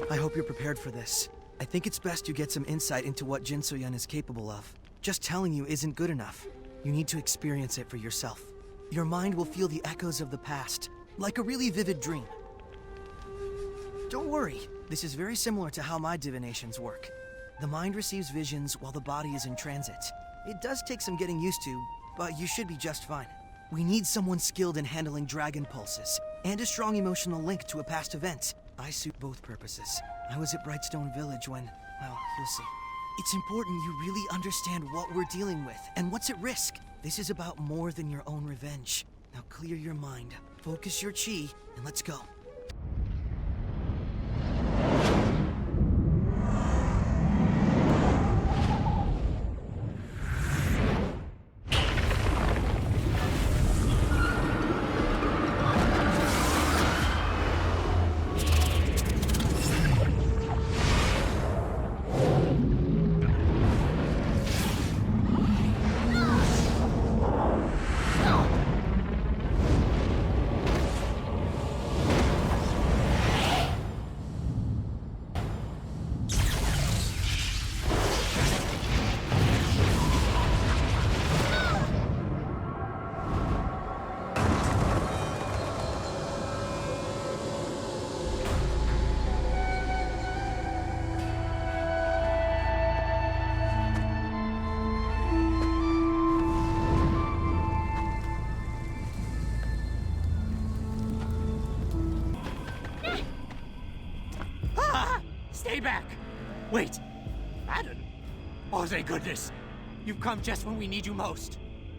I hope you're prepared for this. I think it's best you get some insight into what Jinsoyun is capable of. Just telling you isn't good enough. You need to experience it for yourself. Your mind will feel the echoes of the past, like a really vivid dream. Don't worry, this is very similar to how my divinations work. The mind receives visions while the body is in transit. It does take some getting used to, but you should be just fine. We need someone skilled in handling dragon pulses, and a strong emotional link to a past event. I suit both purposes. I was at Brightstone Village when, well, you'll see. It's important you really understand what we're dealing with, and what's at risk. This is about more than your own revenge. Now clear your mind, focus your chi, and let's go. Stay back! Wait! Madden? Oh, thank goodness! You've come just when we need you most.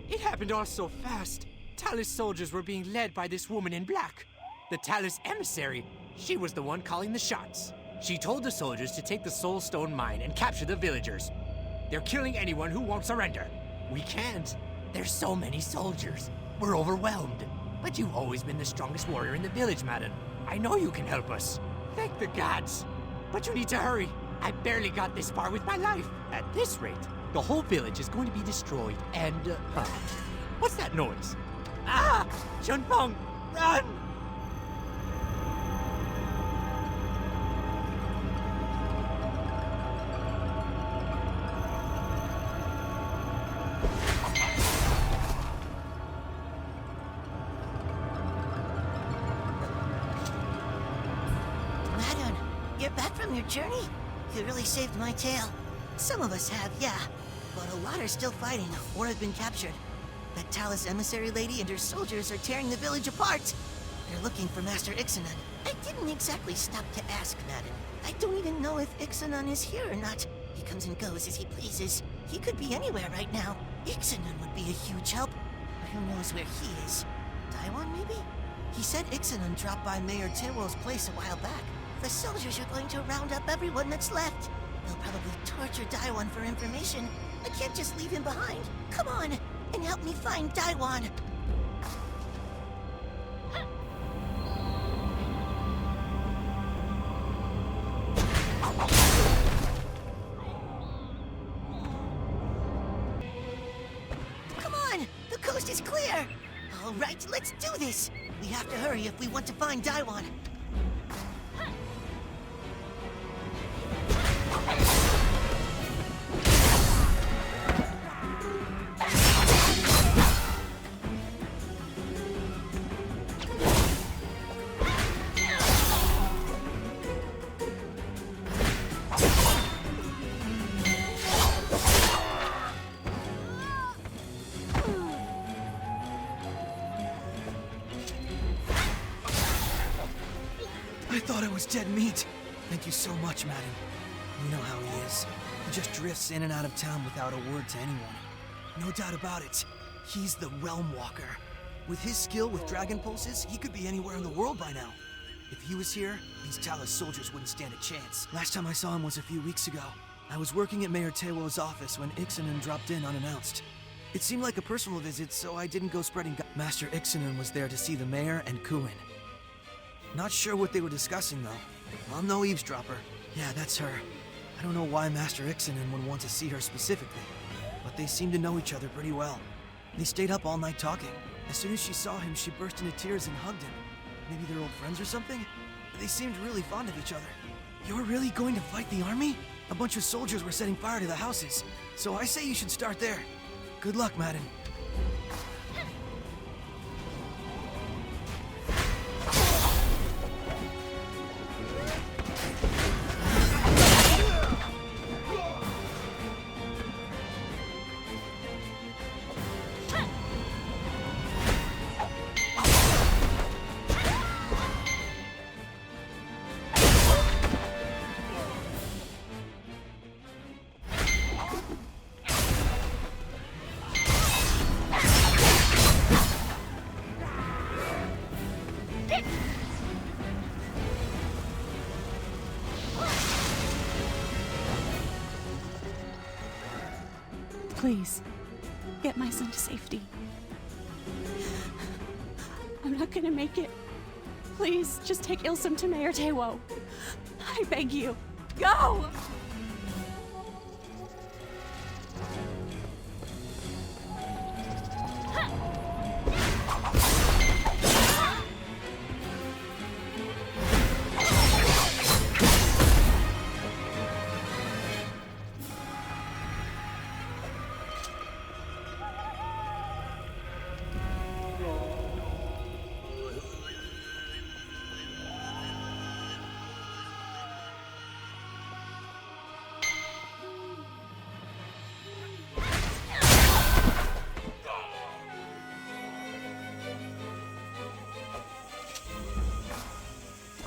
It happened all so fast. Talus soldiers were being led by this woman in black. The Talus emissary, she was the one calling the shots. She told the soldiers to take the Soul Stone mine and capture the villagers. They're killing anyone who won't surrender. We can't. There's so many soldiers. We're overwhelmed. But you've always been the strongest warrior in the village, Madden. I know you can help us. Thank the gods. But you need to hurry. I barely got this far with my life. At this rate, the whole village is going to be destroyed and, what's that noise? Ah! Junpeng, run! You're back from your journey? You really saved my tail. Some of us have, yeah. But a lot are still fighting, or have been captured. That Talus emissary lady and her soldiers are tearing the village apart. They're looking for Master Iksanun. I didn't exactly stop to ask, Madden. I don't even know if Iksanun is here or not. He comes and goes as he pleases. He could be anywhere right now. Iksanun would be a huge help. But who knows where he is? Taiwan, maybe? He said Iksanun dropped by Mayor Tewo's place a while back. The soldiers are going to round up everyone that's left. They'll probably torture Daiwan for information. I can't just leave him behind. Come on, and help me find Daiwan. Come on, the coast is clear. All right, let's do this. We have to hurry if we want to find Daiwan. I thought I was dead meat. Thank you so much, Madden. You know how he is. He just drifts in and out of town without a word to anyone. No doubt about it. He's the Realm Walker. With his skill with dragon pulses, he could be anywhere in the world by now. If he was here, these Talus soldiers wouldn't stand a chance. Last time I saw him was a few weeks ago. I was working at Mayor Tewo's office when Iksanun dropped in unannounced. It seemed like a personal visit, so I didn't go spreading Master Iksanun was there to see the mayor and Kuin. Not sure what they were discussing, though. I'm no eavesdropper. Yeah, that's her. I don't know why Master Iksanun would want to see her specifically, but they seem to know each other pretty well. They stayed up all night talking. As soon as she saw him, she burst into tears and hugged him. Maybe they're old friends or something? They seemed really fond of each other. You're really going to fight the army? A bunch of soldiers were setting fire to the houses, so I say you should start there. Good luck, Madden. Please, get my son to safety. I'm not gonna make it. Please, just take Ilsim to Mayor Taewo. I beg you, go!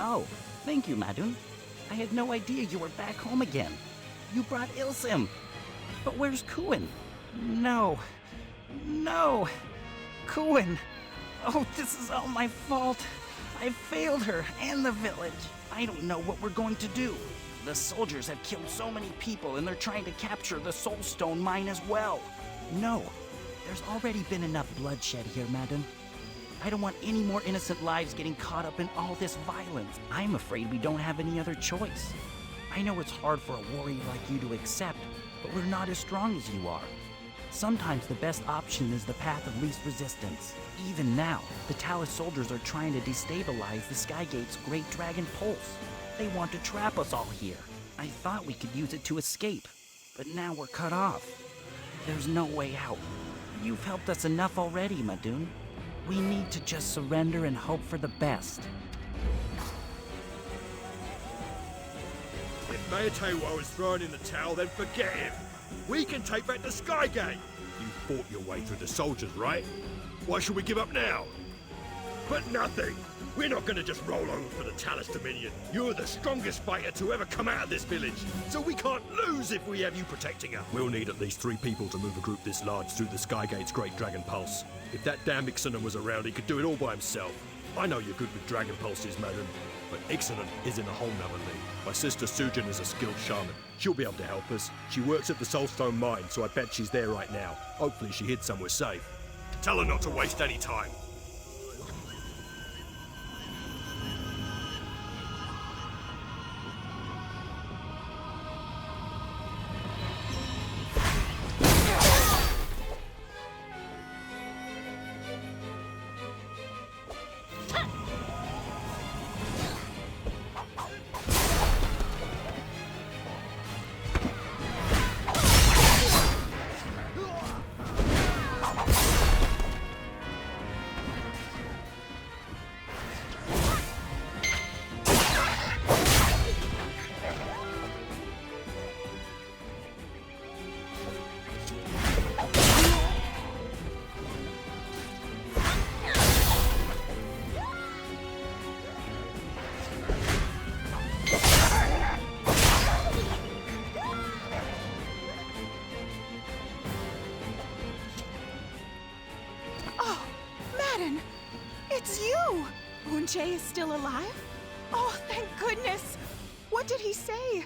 Oh, thank you, Madun. I had no idea you were back home again. You brought Ilsim. But where's Kuin? No. Kuin. Oh, this is all my fault. I failed her and the village. I don't know what we're going to do. The soldiers have killed so many people and they're trying to capture the Soulstone mine as well. No, there's already been enough bloodshed here, Madam. I don't want any more innocent lives getting caught up in all this violence. I'm afraid we don't have any other choice. I know it's hard for a warrior like you to accept, but we're not as strong as you are. Sometimes the best option is the path of least resistance. Even now, the Talus soldiers are trying to destabilize the Skygate's Great Dragon Pulse. They want to trap us all here. I thought we could use it to escape, but now we're cut off. There's no way out. You've helped us enough already, Madun. We need to just surrender and hope for the best. If Mayor Taewo is thrown in the towel, then forget him. We can take back the Skygate. You fought your way through the soldiers, right? Why should we give up now? But nothing. We're not going to just roll over for the Talus Dominion. You're the strongest fighter to ever come out of this village, so we can't lose if we have you protecting us. We'll need at least 3 people to move a group this large through the Skygate's Great Dragon Pulse. If that damn Iksanun was around, he could do it all by himself. I know you're good with Dragon Pulses, madam, but Iksanun is in a whole nother league. My sister Sujin is a skilled shaman. She'll be able to help us. She works at the Soulstone mine, so I bet she's there right now. Hopefully she hid somewhere safe. Tell her not to waste any time. Jay is still alive? Oh, thank goodness! What did he say?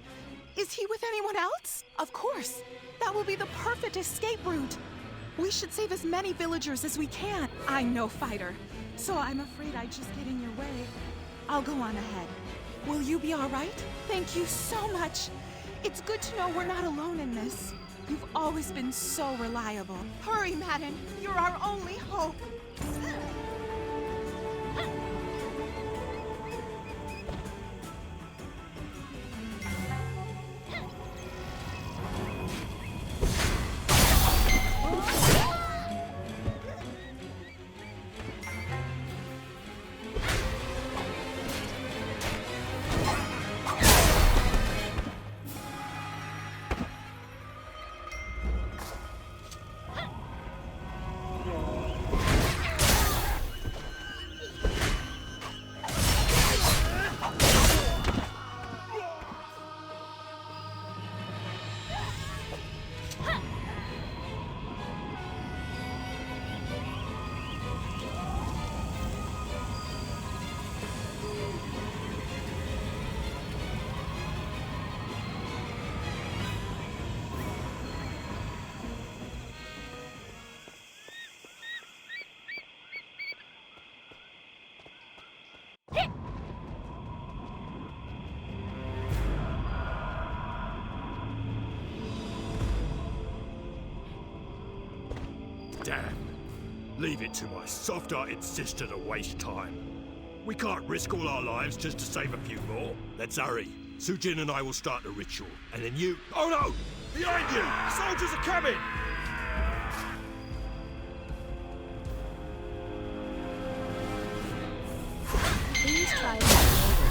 Is he with anyone else? Of course! That will be the perfect escape route! We should save as many villagers as we can. I'm no fighter, so I'm afraid I just get in your way. I'll go on ahead. Will you be all right? Thank you so much. It's good to know we're not alone in this. You've always been so reliable. Hurry, Madden! You're our only hope! Leave it to my soft-hearted sister to waste time. We can't risk all our lives just to save a few more. Let's hurry. Sujin and I will start the ritual, and then you... Oh no! Behind you! Soldiers are coming! Please try that later.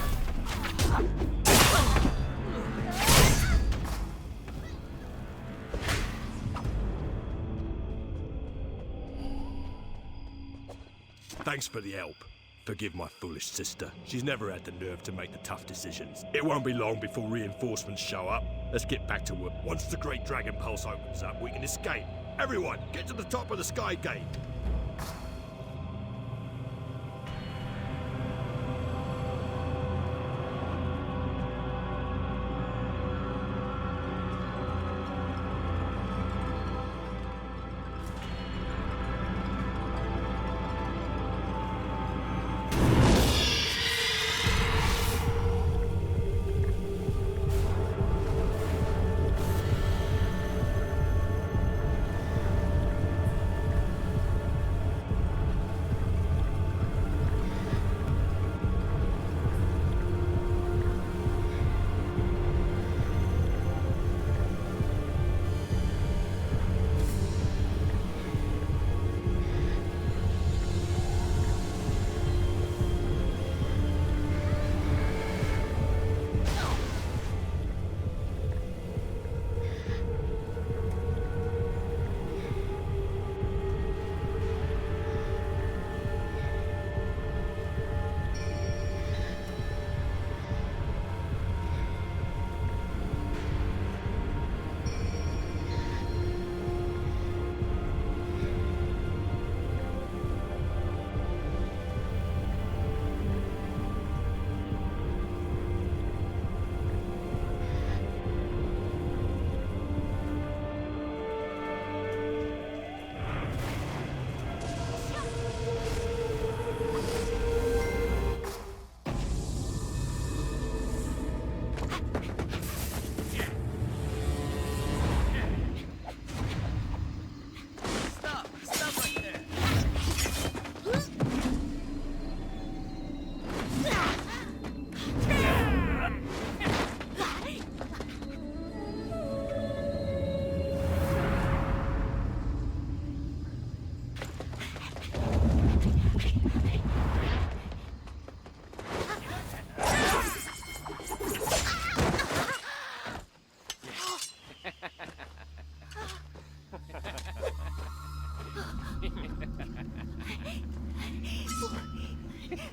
Thanks for the help. Forgive my foolish sister. She's never had the nerve to make the tough decisions. It won't be long before reinforcements show up. Let's get back to work. Once the Great Dragon Pulse opens up, we can escape. Everyone, get to the top of the Skygate.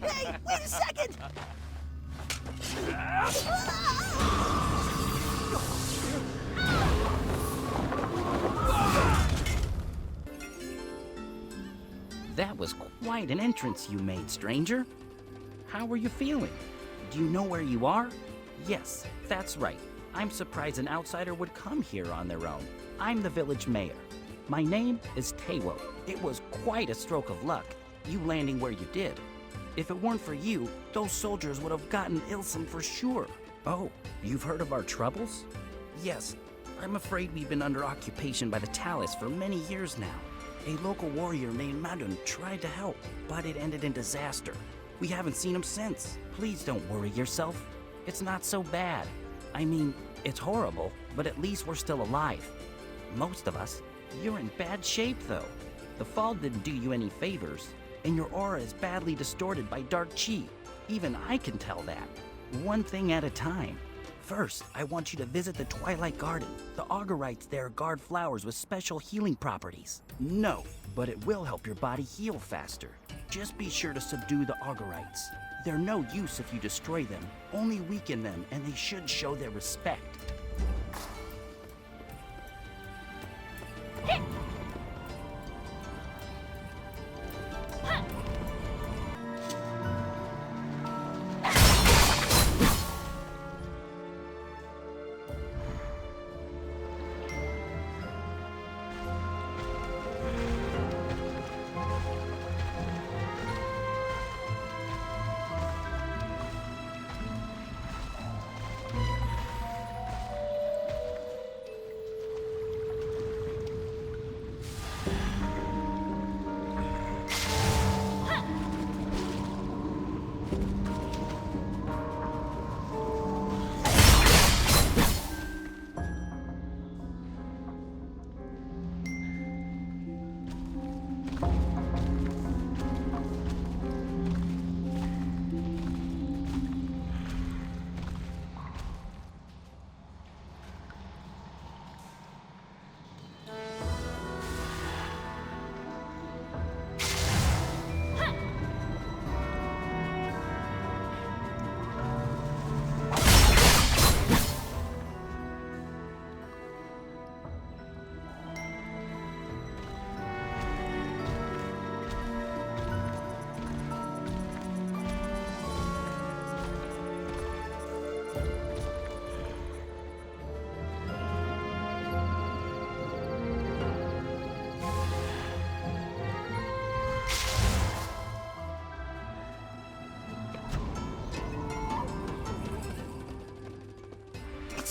Hey, wait a second! That was quite an entrance you made, stranger. How are you feeling? Do you know where you are? Yes, that's right. I'm surprised an outsider would come here on their own. I'm the village mayor. My name is Tewo. It was quite a stroke of luck, you landing where you did. If it weren't for you, those soldiers would have gotten Ilsim for sure. Oh, you've heard of our troubles? Yes, I'm afraid we've been under occupation by the Talus for many years now. A local warrior named Madun tried to help, but it ended in disaster. We haven't seen him since. Please don't worry yourself. It's not so bad. I mean, it's horrible, but at least we're still alive. Most of us. You're in bad shape, though. The fall didn't do you any favors, and your aura is badly distorted by dark chi. Even I can tell that. One thing at a time. First, I want you to visit the Twilight Garden. The augurites there guard flowers with special healing properties. No, but it will help your body heal faster. Just be sure to subdue the augurites. They're no use if you destroy them, only weaken them, and they should show their respect.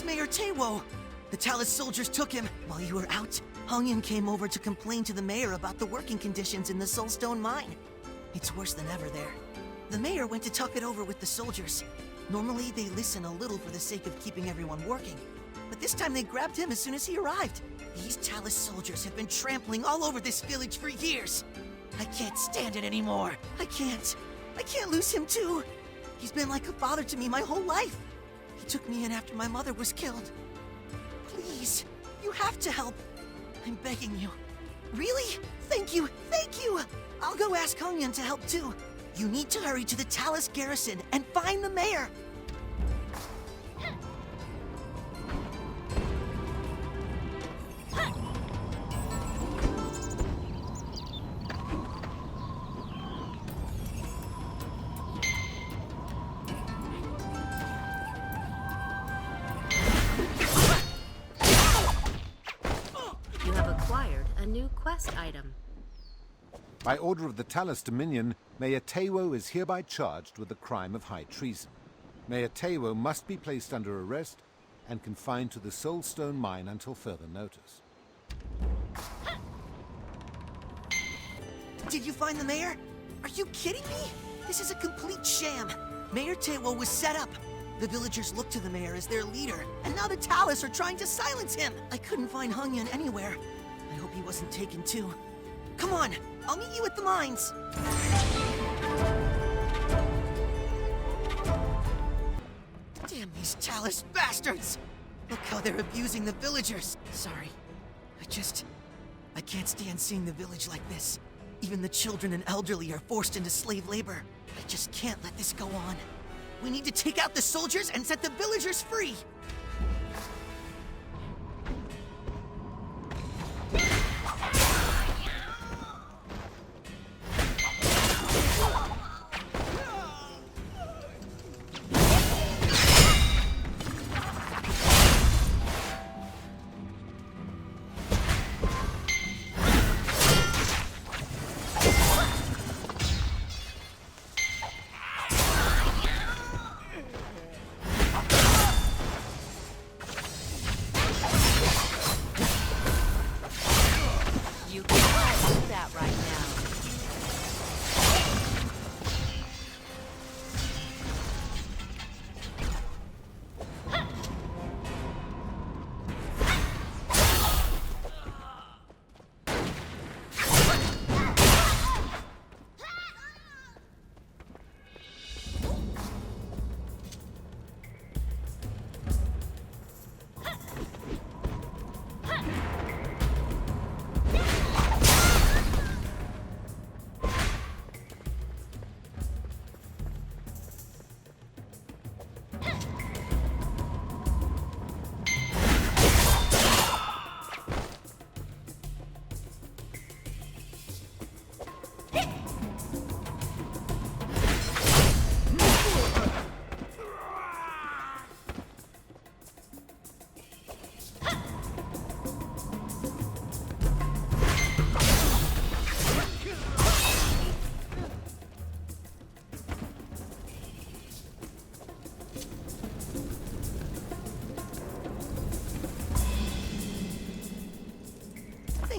It's Mayor Taewo. The Talus soldiers took him. While you were out, Hongyan came over to complain to the mayor about the working conditions in the Soulstone mine. It's worse than ever there. The mayor went to talk it over with the soldiers. Normally, they listen a little for the sake of keeping everyone working. But this time they grabbed him as soon as he arrived. These Talus soldiers have been trampling all over this village for years. I can't stand it anymore. I can't lose him too. He's been like a father to me my whole life. He took me in after my mother was killed. Please, you have to help. I'm begging you. Really? Thank you, thank you! I'll go ask Hongyan to help too. You need to hurry to the Talus garrison and find the mayor. You have acquired a new quest item. By order of the Talus Dominion, Mayor Taewo is hereby charged with the crime of high treason. Mayor Taewo must be placed under arrest and confined to the Soulstone mine until further notice. Did you find the mayor? Are you kidding me? This is a complete sham. Mayor Taewo was set up. The villagers look to the mayor as their leader, and now the Talus are trying to silence him. I couldn't find Hongyan anywhere. I hope he wasn't taken too. Come on, I'll meet you at the mines. Damn these Talus bastards! Look how they're abusing the villagers. Sorry, I can't stand seeing the village like this. Even the children and elderly are forced into slave labor. I just can't let this go on. We need to take out the soldiers and set the villagers free!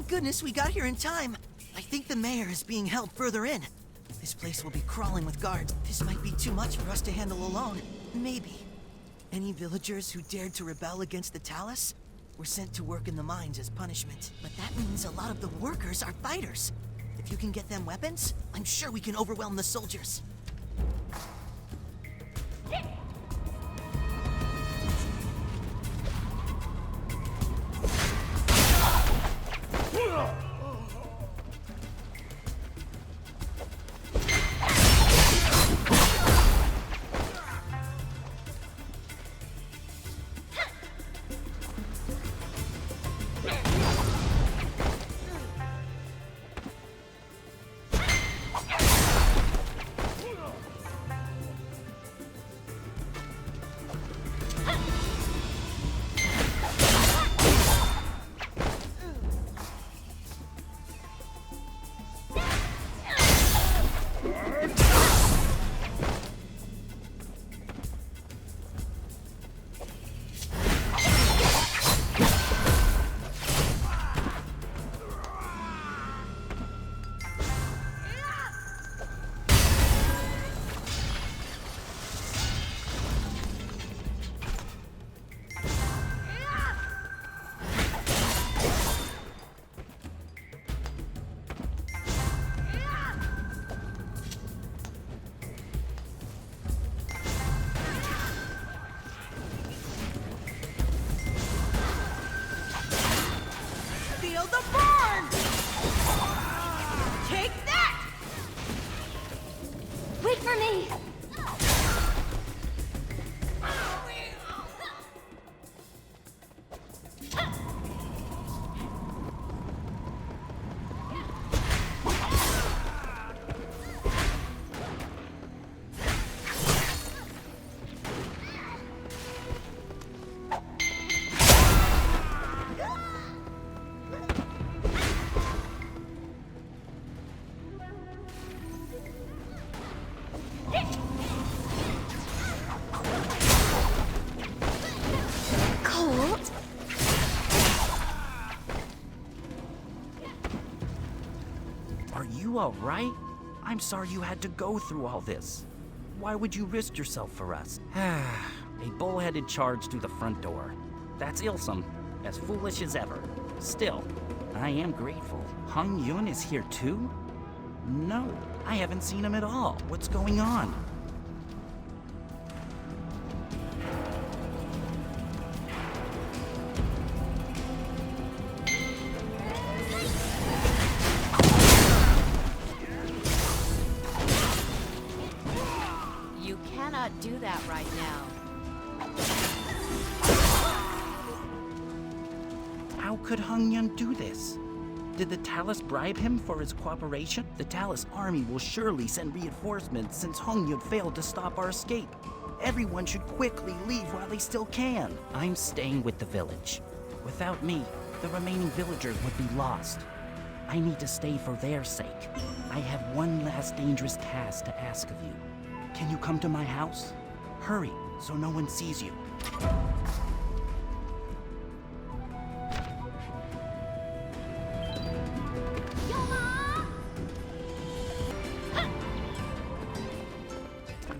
Goodness, we got here in time. I think the mayor is being held further in. This place will be crawling with guards. This might be too much for us to handle alone. Maybe. Any villagers who dared to rebel against the Talus were sent to work in the mines as punishment. But that means a lot of the workers are fighters. If you can get them weapons, I'm sure we can overwhelm the soldiers. you all right? I'm sorry you had to go through all this. Why would you risk yourself for us? A bullheaded charge through the front door. That's Ilsim, as foolish as ever. Still, I am grateful. Hung Yun is here too? No, I haven't seen him at all. What's going on? You cannot do that right now. How could Hung Yun do this? Did the Talus bribe him for his cooperation? The Talus army will surely send reinforcements since Hung Yun failed to stop our escape. Everyone should quickly leave while they still can. I'm staying with the village. Without me, the remaining villagers would be lost. I need to stay for their sake. I have one last dangerous task to ask of you. Can you come to my house? Hurry, so no one sees you.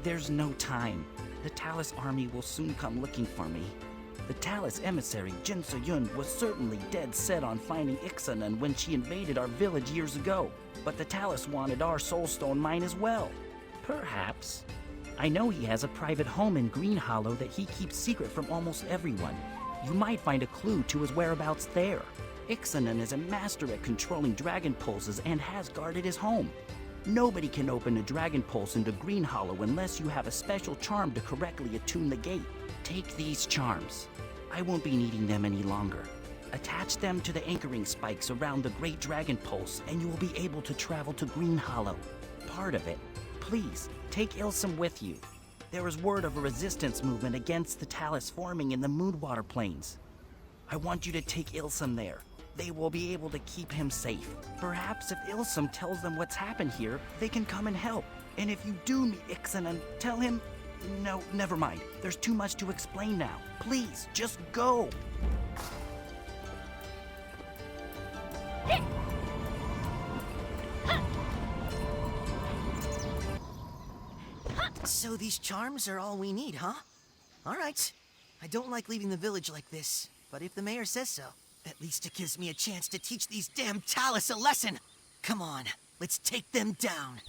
There's no time. The Talus army will soon come looking for me. The Talus emissary, Jinsoyun, was certainly dead set on finding Iksanun when she invaded our village years ago. But the Talus wanted our soulstone mine as well. Perhaps. I know he has a private home in Green Hollow that he keeps secret from almost everyone. You might find a clue to his whereabouts there. Iksanun is a master at controlling dragon pulses and has guarded his home. Nobody can open a dragon pulse into Green Hollow unless you have a special charm to correctly attune the gate. Take these charms. I won't be needing them any longer. Attach them to the anchoring spikes around the Great Dragon Pulse and you will be able to travel to Green Hollow. Part of it. Please, take Ilsim with you. There is word of a resistance movement against the Talus forming in the Moonwater Plains. I want you to take Ilsim there. They will be able to keep him safe. Perhaps if Ilsim tells them what's happened here, they can come and help. And if you do meet Iksanun, tell him... No, never mind. There's too much to explain now. Please, just go. So these charms are all we need, huh? All right. I don't like leaving the village like this, but if the mayor says so, at least it gives me a chance to teach these damn Talus a lesson. Come on, let's take them down.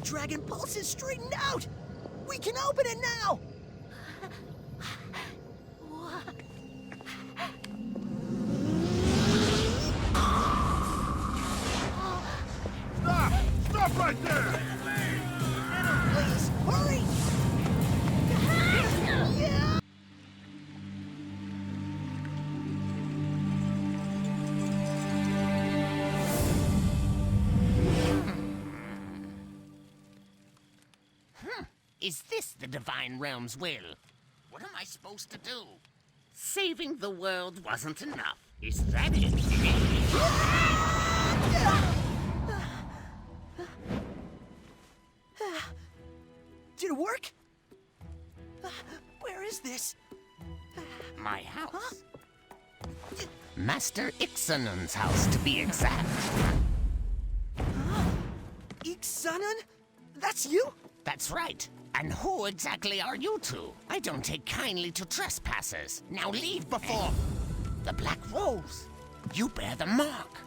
Dragon Pulse is straightened out! We can open it now! Stop! Stop right there! Please, hurry! Yeah! Is this the Divine Realm's will? What am I supposed to do? Saving the world wasn't enough. Is that it? Did it work? Where is this? My house. Master Iksanun's house, to be exact. Iksanun? That's you? That's right. And who exactly are you two? I don't take kindly to trespassers. Now leave before... The Black Rose. You bear the mark.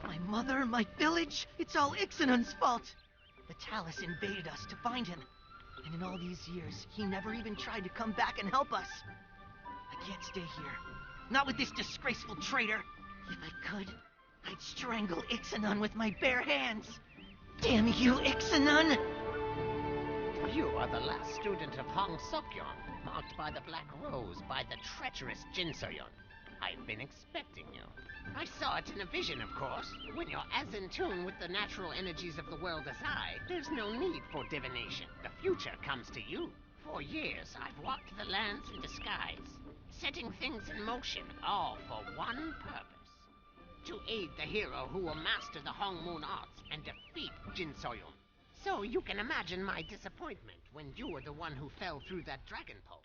My mother, my village, it's all Iksanun's fault. The Talus invaded us to find him. And in all these years, he never even tried to come back and help us. I can't stay here. Not with this disgraceful traitor. If I could, I'd strangle Iksanun with my bare hands. Damn you, Iksanun! You are the last student of Hong Sokyon, marked by the Black Rose by the treacherous Jinsoyun. I've been expecting you. I saw it in a vision, of course. When you're as in tune with the natural energies of the world as I, there's no need for divination. The future comes to you. For years, I've walked the lands in disguise, setting things in motion, all for one purpose. To aid the hero who will master the Hongmoon arts and defeat Jinsoyun. So you can imagine my disappointment when you were the one who fell through that dragon pulse.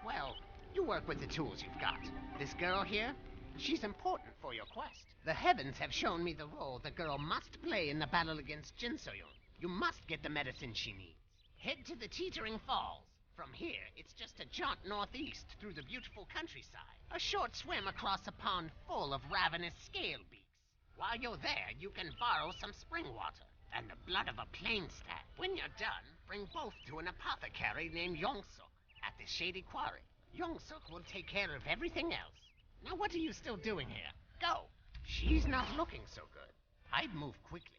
Well, you work with the tools you've got. This girl here, she's important for your quest. The heavens have shown me the role the girl must play in the battle against Jinsoyun. You must get the medicine she needs. Head to the Teetering Falls. From here, it's just a jaunt northeast through the beautiful countryside. A short swim across a pond full of ravenous scale beaks. While you're there, you can borrow some spring water and the blood of a plain stag. When you're done, bring both to an apothecary named Yongsuk at the Shady Quarry. Yongsuk will take care of everything else. Now what are you still doing here? Go! She's not looking so good. I'd move quickly.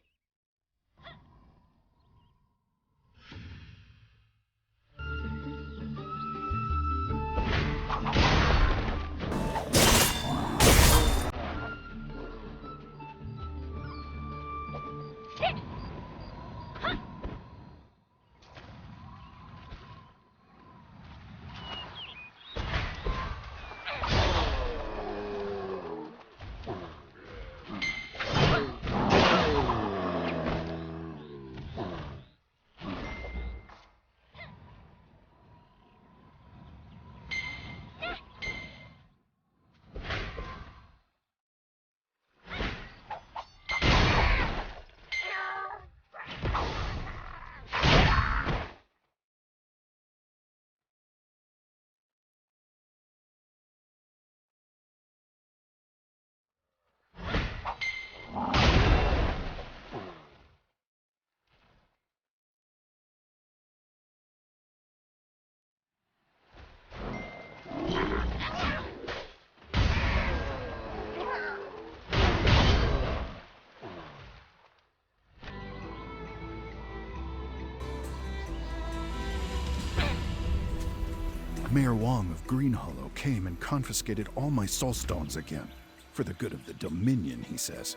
Mayor Wong of Green Hollow came and confiscated all my soul stones again. For the good of the Dominion, he says.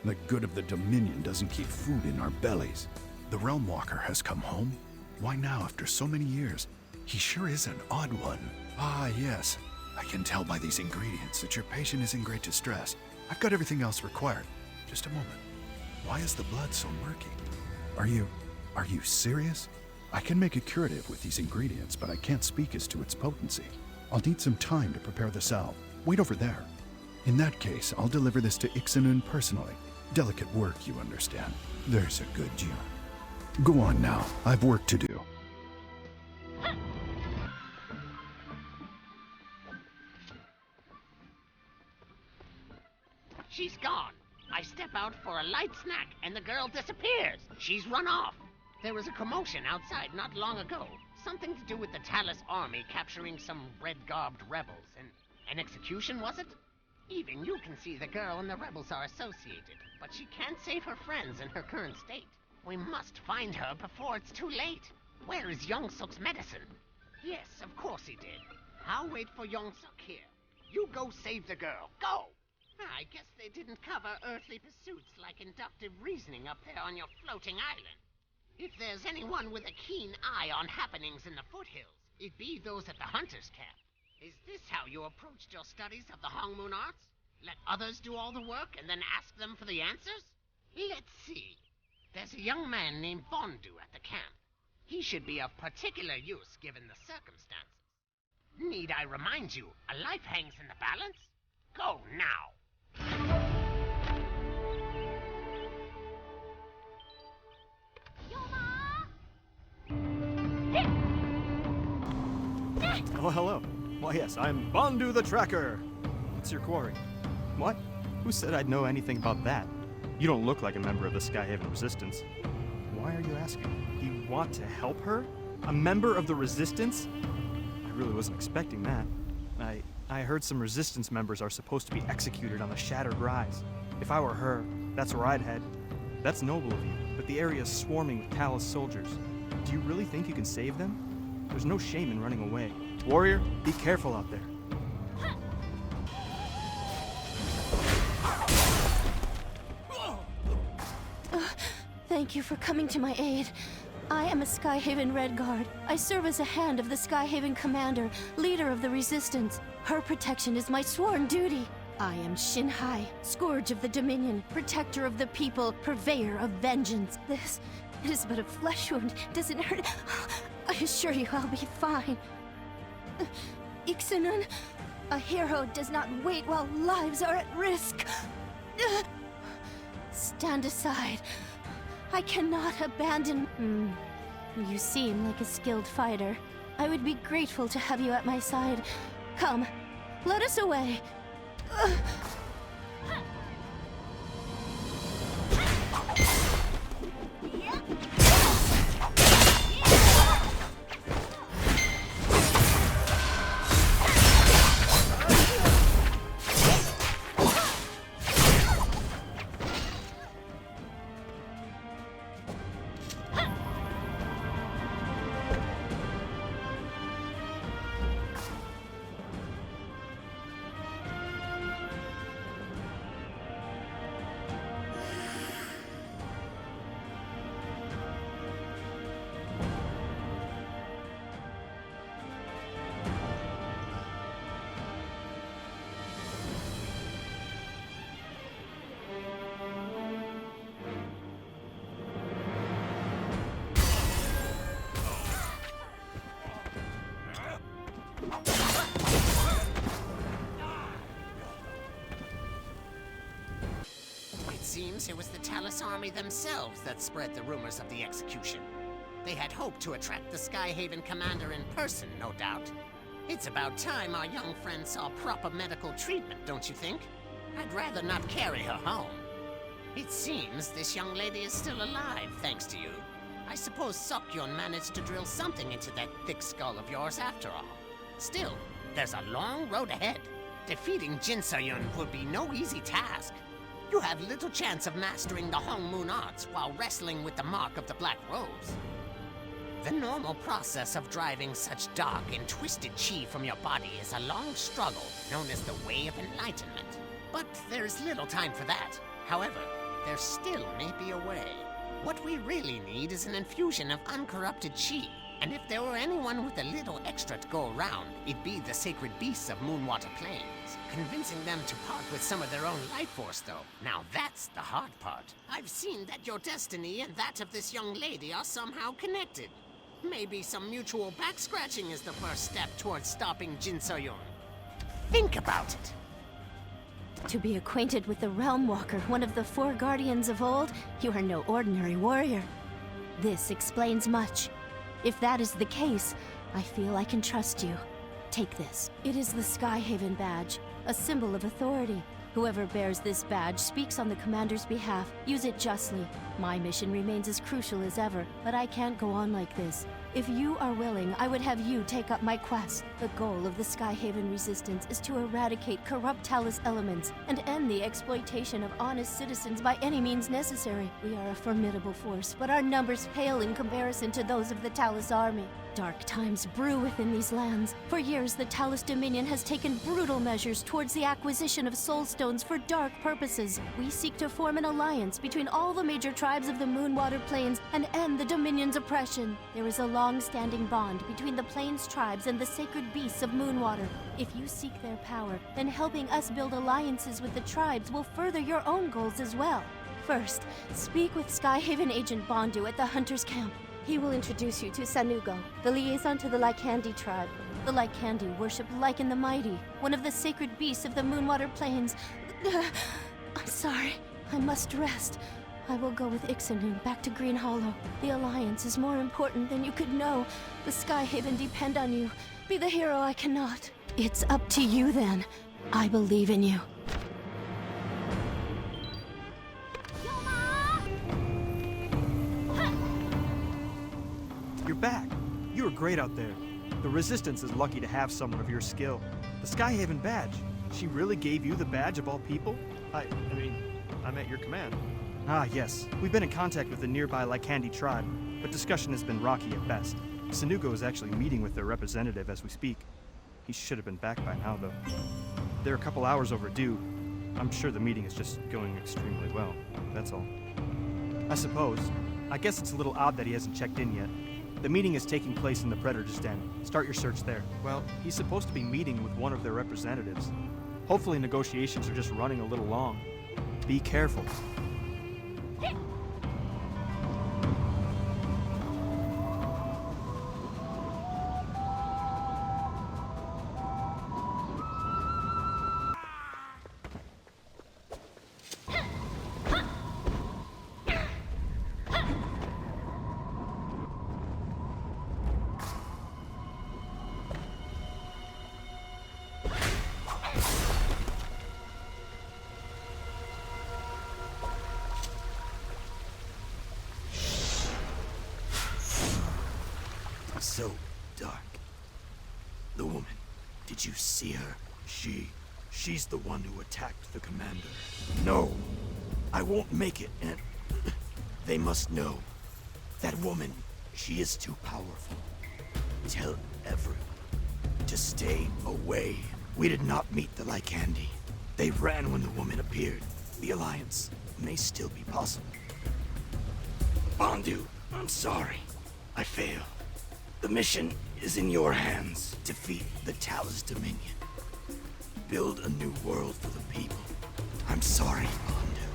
The good of the Dominion doesn't keep food in our bellies. The Realm Walker has come home? Why now, after so many years? He sure is an odd one. Ah, yes. I can tell by these ingredients that your patient is in great distress. I've got everything else required. Just a moment. Why is the blood so murky? Are you serious? I can make a curative with these ingredients, but I can't speak as to its potency. I'll need some time to prepare the salve. Wait over there. In that case, I'll deliver this to Iksanun personally. Delicate work, you understand. There's a good June. Go on now. I've work to do. She's gone. I step out for a light snack, and the girl disappears. She's run off. There was a commotion outside not long ago. Something to do with the Talus army capturing some red-garbed rebels. An execution, was it? Even you can see the girl and the rebels are associated, but she can't save her friends in her current state. We must find her before it's too late. Where is Yongsuk's medicine? Yes, of course he did. I'll wait for Yongsuk here. You go save the girl. Go! I guess they didn't cover earthly pursuits like inductive reasoning up there on your floating island. If there's anyone with a keen eye on happenings in the foothills, it'd be those at the hunter's camp. Is this how you approached your studies of the Hongmoon arts? Let others do all the work and then ask them for the answers? Let's see. There's a young man named Vondu at the camp. He should be of particular use given the circumstances. Need I remind you, a life hangs in the balance? Go now. Oh, hello. Why, yes, I'm Bondu the Tracker. What's your quarry? What? Who said I'd know anything about that? You don't look like a member of the Skyhaven Resistance. Why are you asking? You want to help her? A member of the Resistance? I really wasn't expecting that. I heard some Resistance members are supposed to be executed on the Shattered Rise. If I were her, that's where I'd head. That's noble of you, but the area is swarming with Talus soldiers. Do you really think you can save them? There's no shame in running away. Warrior, be careful out there. Thank you for coming to my aid. I am a Skyhaven Red Guard. I serve as a hand of the Skyhaven Commander, leader of the Resistance. Her protection is my sworn duty. I am Shinhai, Scourge of the Dominion, protector of the people, purveyor of vengeance. This, it is but a flesh wound. Does it hurt? I assure you I'll be fine. Iksanun, a hero does not wait while lives are at risk. Stand aside. I cannot abandon... You seem like a skilled fighter. I would be grateful to have you at my side. Come, let us away. Seems it was the Talus army themselves that spread the rumors of the execution. They had hoped to attract the Skyhaven commander in person, no doubt. It's about time our young friend saw proper medical treatment, don't you think? I'd rather not carry her home. It seems this young lady is still alive, thanks to you. I suppose Sokyon managed to drill something into that thick skull of yours after all. Still, there's a long road ahead. Defeating Jinsoyun would be no easy task. You have little chance of mastering the Hong Moon arts while wrestling with the mark of the Black Rose. The normal process of driving such dark and twisted chi from your body is a long struggle known as the Way of Enlightenment. But there is little time for that. However, there still may be a way. What we really need is an infusion of uncorrupted chi. And if there were anyone with a little extra to go around, it'd be the sacred beasts of Moonwater Plains. Convincing them to part with some of their own life force, though. Now that's the hard part. I've seen that your destiny and that of this young lady are somehow connected. Maybe some mutual back-scratching is the first step towards stopping Jinsoyun. Think about it. To be acquainted with the Realm Walker, one of the four guardians of old, you are no ordinary warrior. This explains much. If that is the case, I feel I can trust you. Take this. It is the Skyhaven badge, a symbol of authority. Whoever bears this badge speaks on the commander's behalf. Use it justly. My mission remains as crucial as ever, but I can't go on like this. If you are willing, I would have you take up my quest. The goal of the Skyhaven Resistance is to eradicate corrupt Talus elements and end the exploitation of honest citizens by any means necessary. We are a formidable force, but our numbers pale in comparison to those of the Talus army. Dark times brew within these lands. For years, the Talus Dominion has taken brutal measures towards the acquisition of soul stones for dark purposes. We seek to form an alliance between all the major tribes of the Moonwater Plains and end the Dominion's oppression. There is a long-standing bond between the Plains tribes and the sacred beasts of Moonwater. If you seek their power, then helping us build alliances with the tribes will further your own goals as well. First, speak with Skyhaven Agent Bondu at the Hunter's Camp. He will introduce you to Sanugo, the liaison to the Lycandi tribe. The Lycandi worship Lycan the Mighty, one of the sacred beasts of the Moonwater Plains. I'm sorry. I must rest. I will go with Iksanun back to Green Hollow. The Alliance is more important than you could know. The Skyhaven depend on you. Be the hero I cannot. It's up to you then. I believe in you. You're back. You were great out there. The Resistance is lucky to have someone of your skill. The Skyhaven badge. She really gave you the badge of all people? I'm at your command. Ah, yes. We've been in contact with the nearby Lycandi tribe, but discussion has been rocky at best. Sanugo is actually meeting with their representative as we speak. He should have been back by now, though. They're a couple hours overdue. I'm sure the meeting is just going extremely well. That's all. I suppose. I guess it's a little odd that he hasn't checked in yet. The meeting is taking place in the Predator's Den. Start your search there. Well, he's supposed to be meeting with one of their representatives. Hopefully negotiations are just running a little long. Be careful. So dark. The woman, did you see her? She's the one who attacked the commander. No, I won't make it, and they must know. That woman, she is too powerful. Tell everyone to stay away. We did not meet the Lycandi. They ran when the woman appeared. The Alliance may still be possible. Bandu, I'm sorry. I failed. The mission is in your hands. Defeat the Talus Dominion. Build a new world for the people. I'm sorry, Bandu.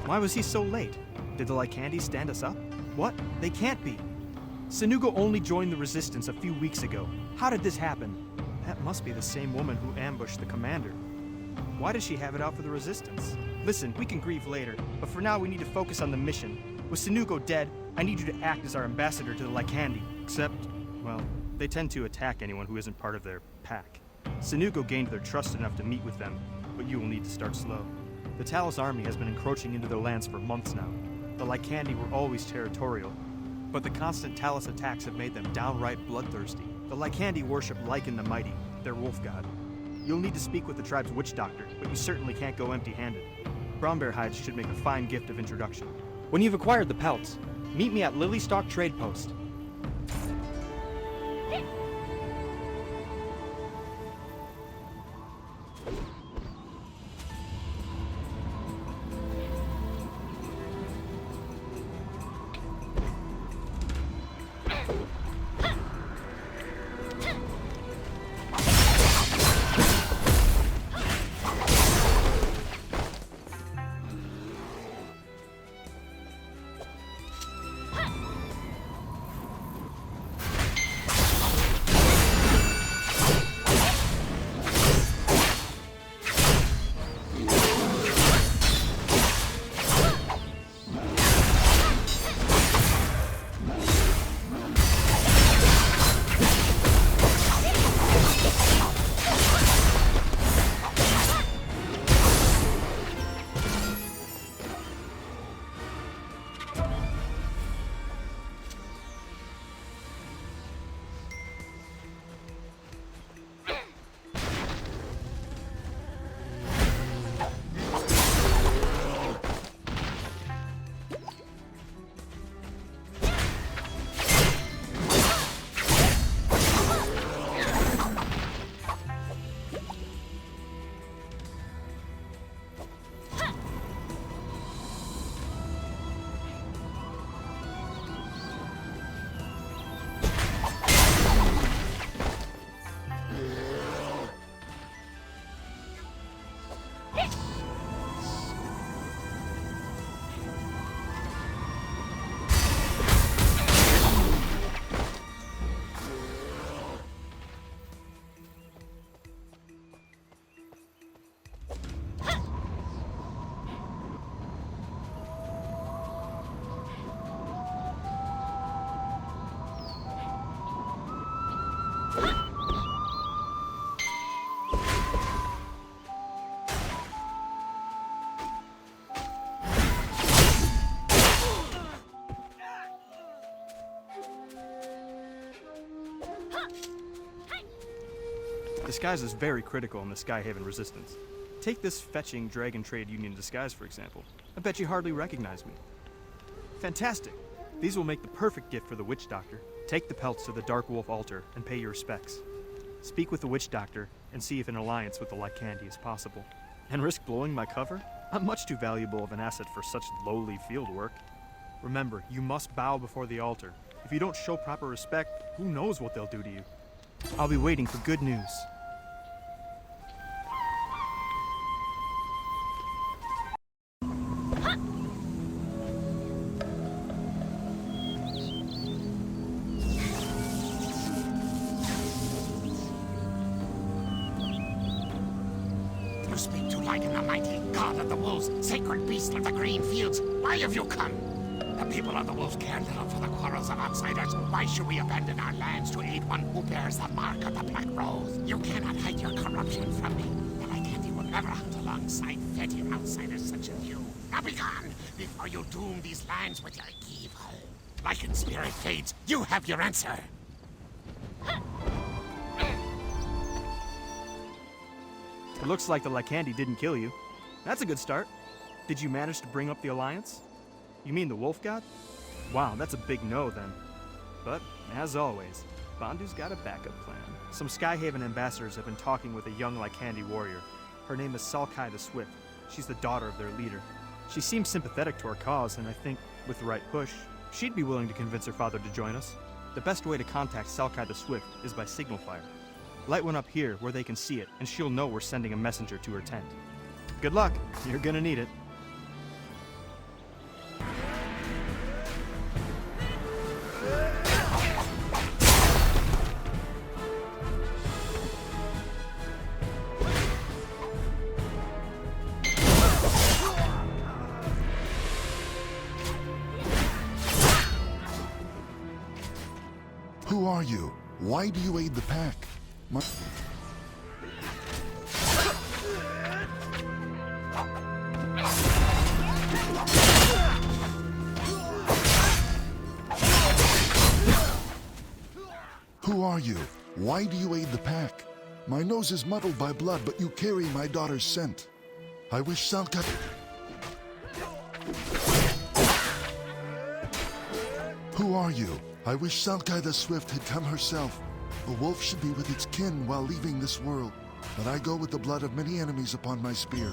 Why was he so late? Did the Lycandi stand us up? What? They can't be. Sanugo only joined the Resistance a few weeks ago. How did this happen? That must be the same woman who ambushed the commander. Why does she have it out for the Resistance? Listen, we can grieve later, but for now we need to focus on the mission. With Sanugo dead, I need you to act as our ambassador to the Lycandi. Except, well, they tend to attack anyone who isn't part of their pack. Sanugo gained their trust enough to meet with them, but you will need to start slow. The Talus army has been encroaching into their lands for months now. The Lycandi were always territorial, but the constant Talus attacks have made them downright bloodthirsty. The Lycandi worship Lycan the Mighty, their wolf god. You'll need to speak with the tribe's witch doctor, but you certainly can't go empty-handed. Brown bear hides should make a fine gift of introduction. When you've acquired the pelts, meet me at Lilystalk Trade Post. Disguise is very critical in the Skyhaven resistance. Take this fetching Dragon Trade Union disguise, for example. I bet you hardly recognize me. Fantastic! These will make the perfect gift for the Witch Doctor. Take the pelts to the Dark Wolf altar and pay your respects. Speak with the Witch Doctor and see if an alliance with the Lycan is possible. And risk blowing my cover? I'm much too valuable of an asset for such lowly field work. Remember, you must bow before the altar. If you don't show proper respect, who knows what they'll do to you. I'll be waiting for good news. You speak to Lycan, the mighty god of the wolves, sacred beast of the green fields. Why have you come? The people of the wolves care little for the quarrels of outsiders. Why should we abandon our lands to aid one who bears the mark of the Black Rose? You cannot hide your corruption from me. The Lycan will never hunt alongside fetid outsiders such as you. Now be gone, before you doom these lands with your evil. Lycan spirit fades. You have your answer. It looks like the Lycan didn't kill you. That's a good start. Did you manage to bring up the alliance? You mean the Wolf God? Wow, that's a big no then. But, as always, Bandu's got a backup plan. Some Skyhaven ambassadors have been talking with a young Lycan warrior. Her name is Salkai the Swift. She's the daughter of their leader. She seems sympathetic to our cause, and I think, with the right push, she'd be willing to convince her father to join us. The best way to contact Salkai the Swift is by signal fire. Light one up here where they can see it, and she'll know we're sending a messenger to her tent. Good luck. You're gonna need it. Who are you? Why do you aid the pack? Who are you? Why do you aid the pack? My nose is muddled by blood, but you carry my daughter's scent. I wish Salkai... Who are you? I wish Salkai the Swift had come herself. The wolf should be with its kin while leaving this world, but I go with the blood of many enemies upon my spear.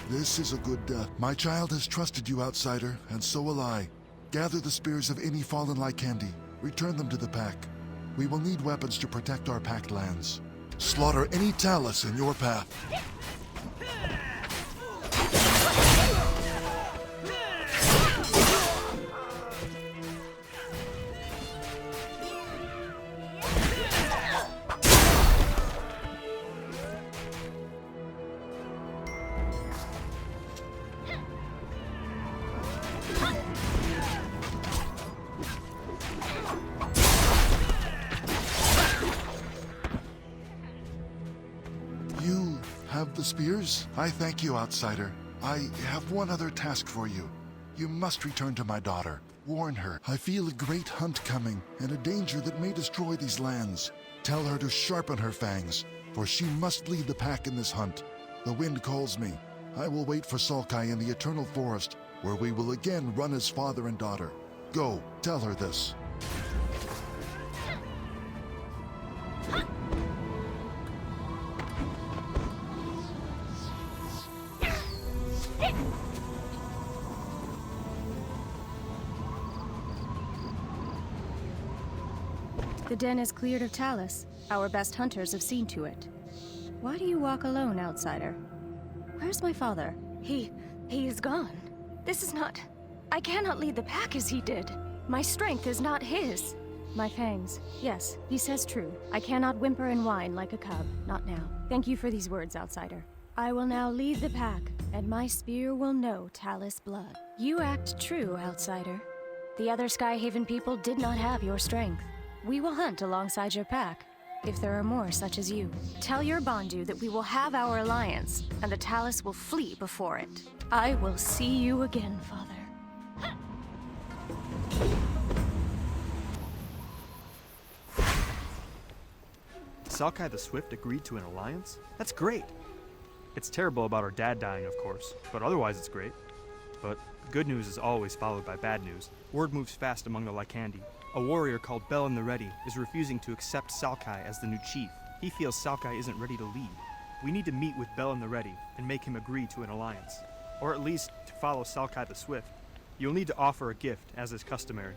This is a good death. My child has trusted you, outsider, and so will I. Gather the spears of any fallen Lycan. Return them to the pack. We will need weapons to protect our packed lands. Slaughter any Talus in your path. Have the spears? I thank you, outsider. I have one other task for you. You must return to my daughter. Warn her. I feel a great hunt coming, and a danger that may destroy these lands. Tell her to sharpen her fangs, for she must lead the pack in this hunt. The wind calls me. I will wait for Salkai in the Eternal Forest, where we will again run as father and daughter. Go, tell her this. The den is cleared of Talus. Our best hunters have seen to it. Why do you walk alone, outsider? Where's my father? He is gone. This is not... I cannot lead the pack as he did. My strength is not his. My fangs. Yes, he says true. I cannot whimper and whine like a cub. Not now. Thank you for these words, outsider. I will now lead the pack, and my spear will know Talus blood. You act true, outsider. The other Skyhaven people did not have your strength. We will hunt alongside your pack, if there are more such as you. Tell your Bandu that we will have our alliance, and the Talus will flee before it. I will see you again, father. Salkai the Swift agreed to an alliance? That's great. It's terrible about our dad dying, of course, but otherwise it's great. But good news is always followed by bad news. Word moves fast among the Lycandi. A warrior called Bell in the Ready is refusing to accept Salkai as the new chief. He feels Salkai isn't ready to lead. We need to meet with Bell in the Ready and make him agree to an alliance. Or at least to follow Salkai the Swift. You'll need to offer a gift, as is customary.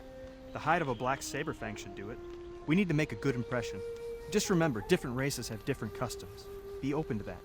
The hide of a black saberfang should do it. We need to make a good impression. Just remember, different races have different customs. Be open to that.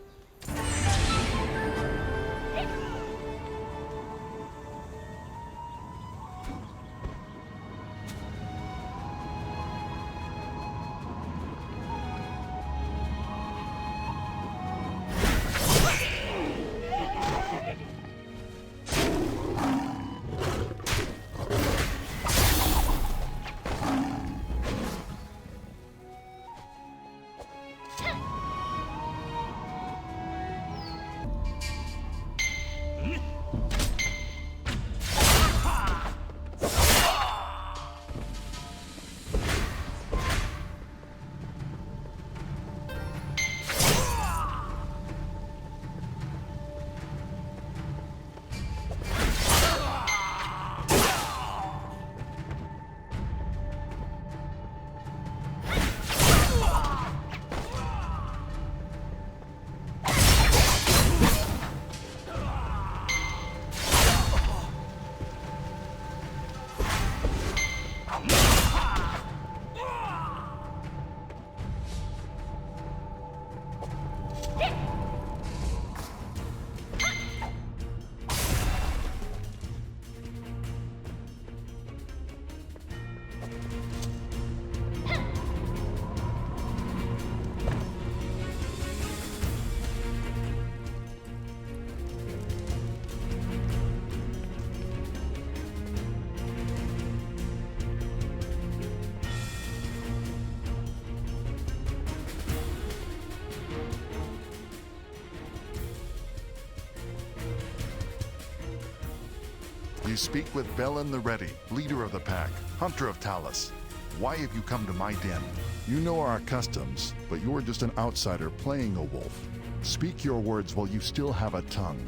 You speak with Bellin the Ready, leader of the pack, hunter of Talus. Why have you come to my den? You know our customs, but you're just an outsider playing a wolf. Speak your words while you still have a tongue.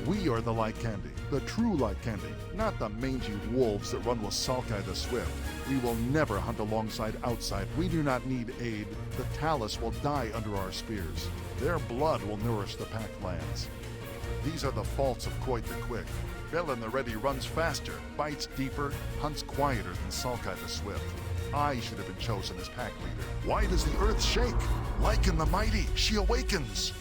We are the Lycandi, the true Lycandi, not the mangy wolves that run with Salkai the Swift. We will never hunt alongside outside. We do not need aid. The Talus will die under our spears. Their blood will nourish the pack lands. These are the faults of Coit the Quick. Bellin the Ready runs faster, bites deeper, hunts quieter than Salkai the Swift. I should have been chosen as pack leader. Why does the earth shake? Lycan the Mighty, she awakens!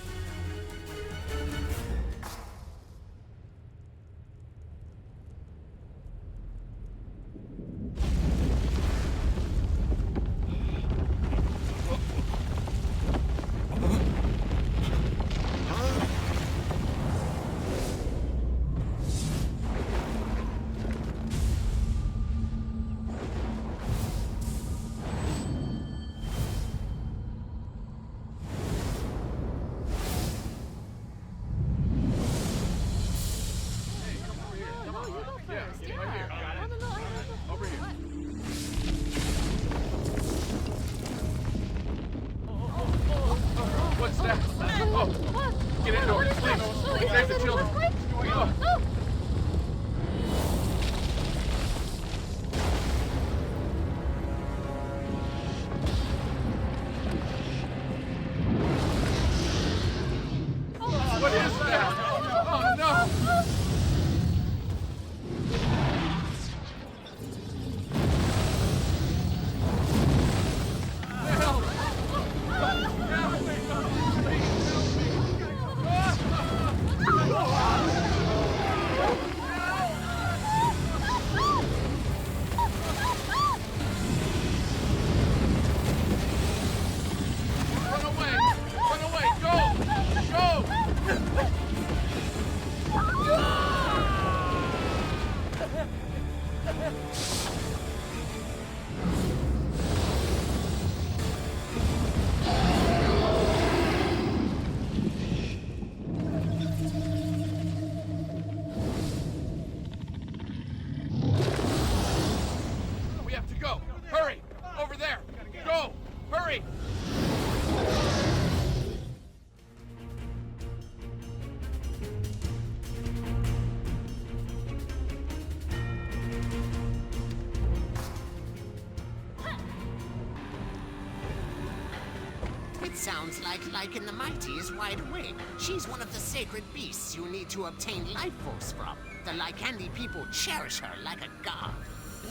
It sounds like Lycan the Mighty is wide awake. She's one of the sacred beasts you need to obtain life force from. The Lycandi people cherish her like a god.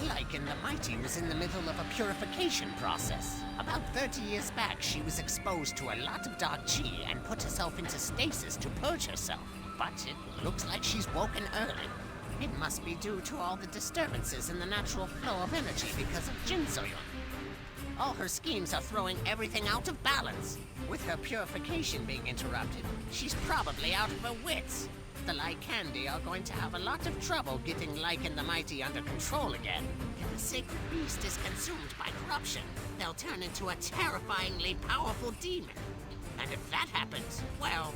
Lycan the Mighty was in the middle of a purification process. About 30 years back, she was exposed to a lot of dark chi and put herself into stasis to purge herself. But it looks like she's woken early. It must be due to all the disturbances in the natural flow of energy because of Jinsoyun. All her schemes are throwing everything out of balance. With her purification being interrupted, she's probably out of her wits. The Lycandi are going to have a lot of trouble getting Lycan the Mighty under control again. If the sacred beast is consumed by corruption, they'll turn into a terrifyingly powerful demon. And if that happens, well,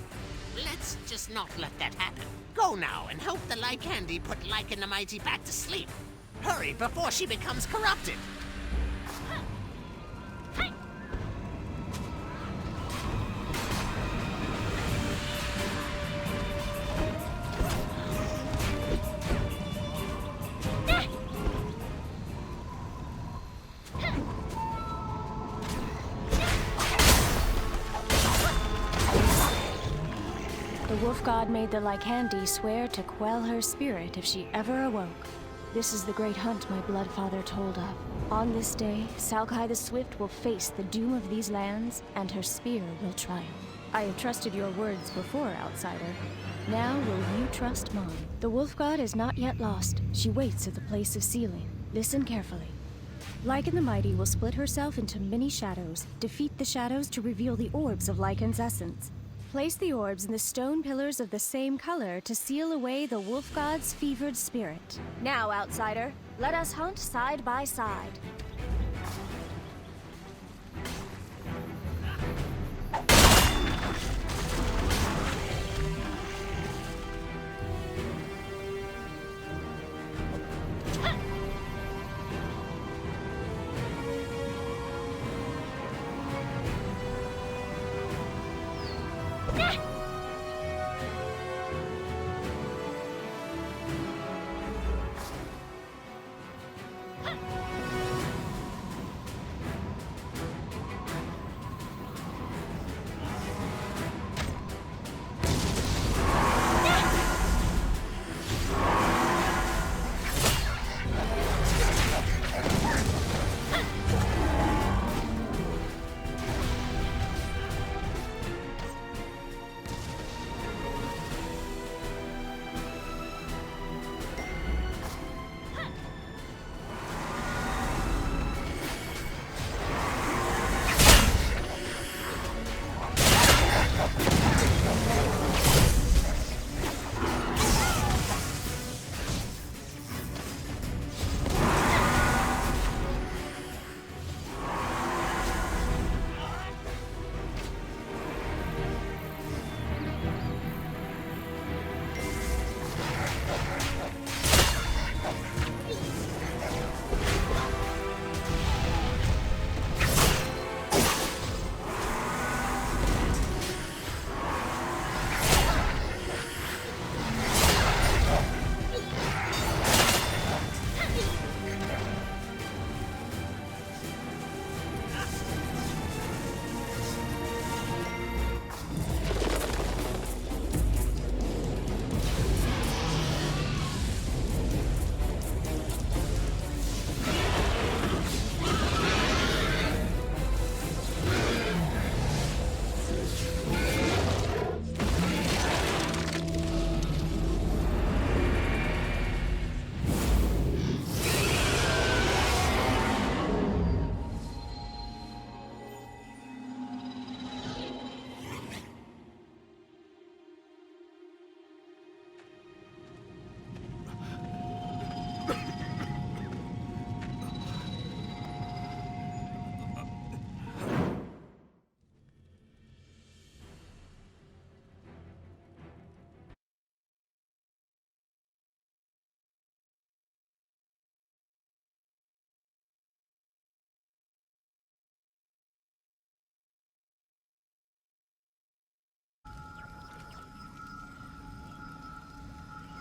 let's just not let that happen. Go now and help the Lycandi put Lycan the Mighty back to sleep. Hurry before she becomes corrupted. The wolf god made the Lycandi swear to quell her spirit if she ever awoke. This is the great hunt my blood father told of. On this day, Salkai the Swift will face the doom of these lands, and her spear will triumph. I have trusted your words before, outsider. Now will you trust mine? The wolf god is not yet lost. She waits at the place of sealing. Listen carefully. Lycan the Mighty will split herself into many shadows. Defeat the shadows to reveal the orbs of Lycan's essence. Place the orbs in the stone pillars of the same color to seal away the wolf god's fevered spirit. Now, outsider, let us hunt side by side.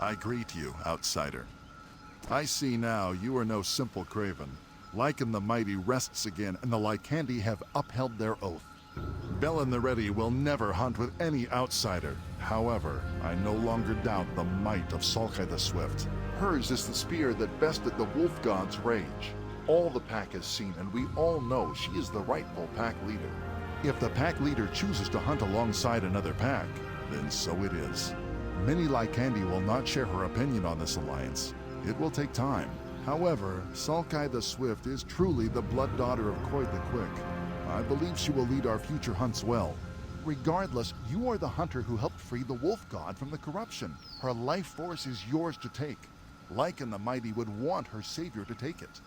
I greet you, outsider. I see now you are no simple craven. Lycan the Mighty rests again, and the Lycandi have upheld their oath. Bell and the Ready will never hunt with any outsider. However, I no longer doubt the might of Sulkai the Swift. Hers is the spear that bested the wolf god's rage. All the pack has seen, and we all know she is the rightful pack leader. If the pack leader chooses to hunt alongside another pack, then so it is. Many Lycandi will not share her opinion on this alliance. It will take time. However, Sulkai the Swift is truly the blood daughter of Koid the Quick. I believe she will lead our future hunts well. Regardless, you are the hunter who helped free the wolf god from the corruption. Her life force is yours to take. Lycan the Mighty would want her savior to take it.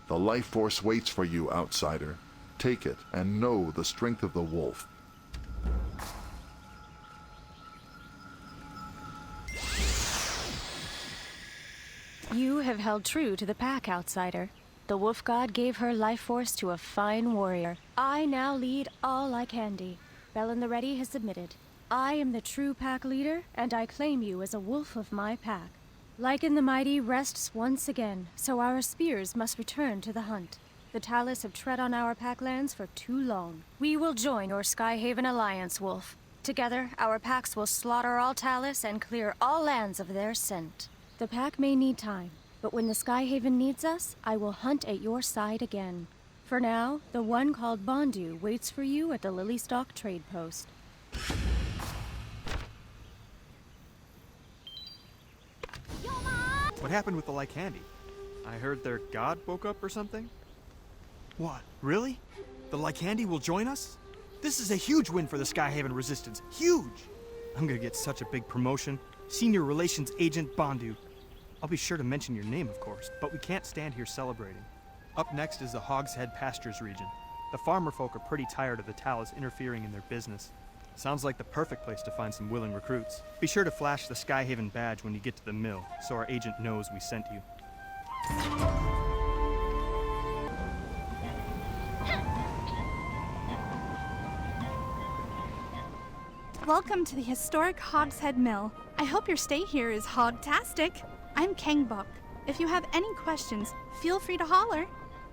The life force waits for you, outsider. Take it and know the strength of the wolf. You have held true to the pack, outsider. The wolf god gave her life force to a fine warrior. I now lead all Lycandi. Bell and the Ready has submitted. I am the true pack leader, and I claim you as a wolf of my pack. Lycan the Mighty rests once again, so our spears must return to the hunt. The Talus have tread on our pack lands for too long. We will join your Skyhaven alliance, wolf. Together, our packs will slaughter all Talus and clear all lands of their scent. The pack may need time, but when the Skyhaven needs us, I will hunt at your side again. For now, the one called Bondu waits for you at the Lilystock trade post. What happened with the Lycandi? I heard their god woke up or something? What, really? The Lycandi will join us? This is a huge win for the Skyhaven Resistance. Huge! I'm gonna get such a big promotion. Senior Relations Agent Bondu. I'll be sure to mention your name, of course, but we can't stand here celebrating. Up next is the Hogshead Pastures region. The farmer folk are pretty tired of the Talus interfering in their business. Sounds like the perfect place to find some willing recruits. Be sure to flash the Skyhaven badge when you get to the mill, so our agent knows we sent you. Welcome to the historic Hogshead Mill. I hope your stay here is hogtastic. I'm Kangbok. If you have any questions, feel free to holler.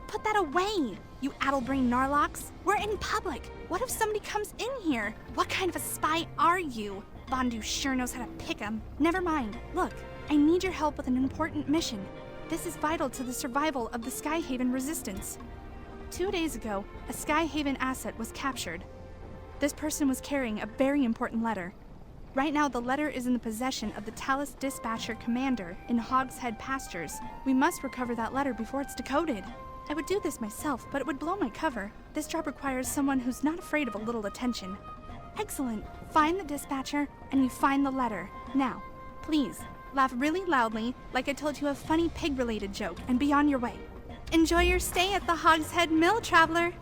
Put that away, you addle-brained Narlocks. We're in public. What if somebody comes in here? What kind of a spy are you? Bondu sure knows how to pick 'em. Never mind. Look, I need your help with an important mission. This is vital to the survival of the Skyhaven Resistance. 2 days ago, a Skyhaven asset was captured. This person was carrying a very important letter. Right now, the letter is in the possession of the Talus Dispatcher Commander in Hogshead Pastures. We must recover that letter before it's decoded. I would do this myself, but it would blow my cover. This job requires someone who's not afraid of a little attention. Excellent. Find the dispatcher, and you find the letter. Now, please, laugh really loudly, like I told you a funny pig-related joke, and be on your way. Enjoy your stay at the Hogshead Mill, traveler!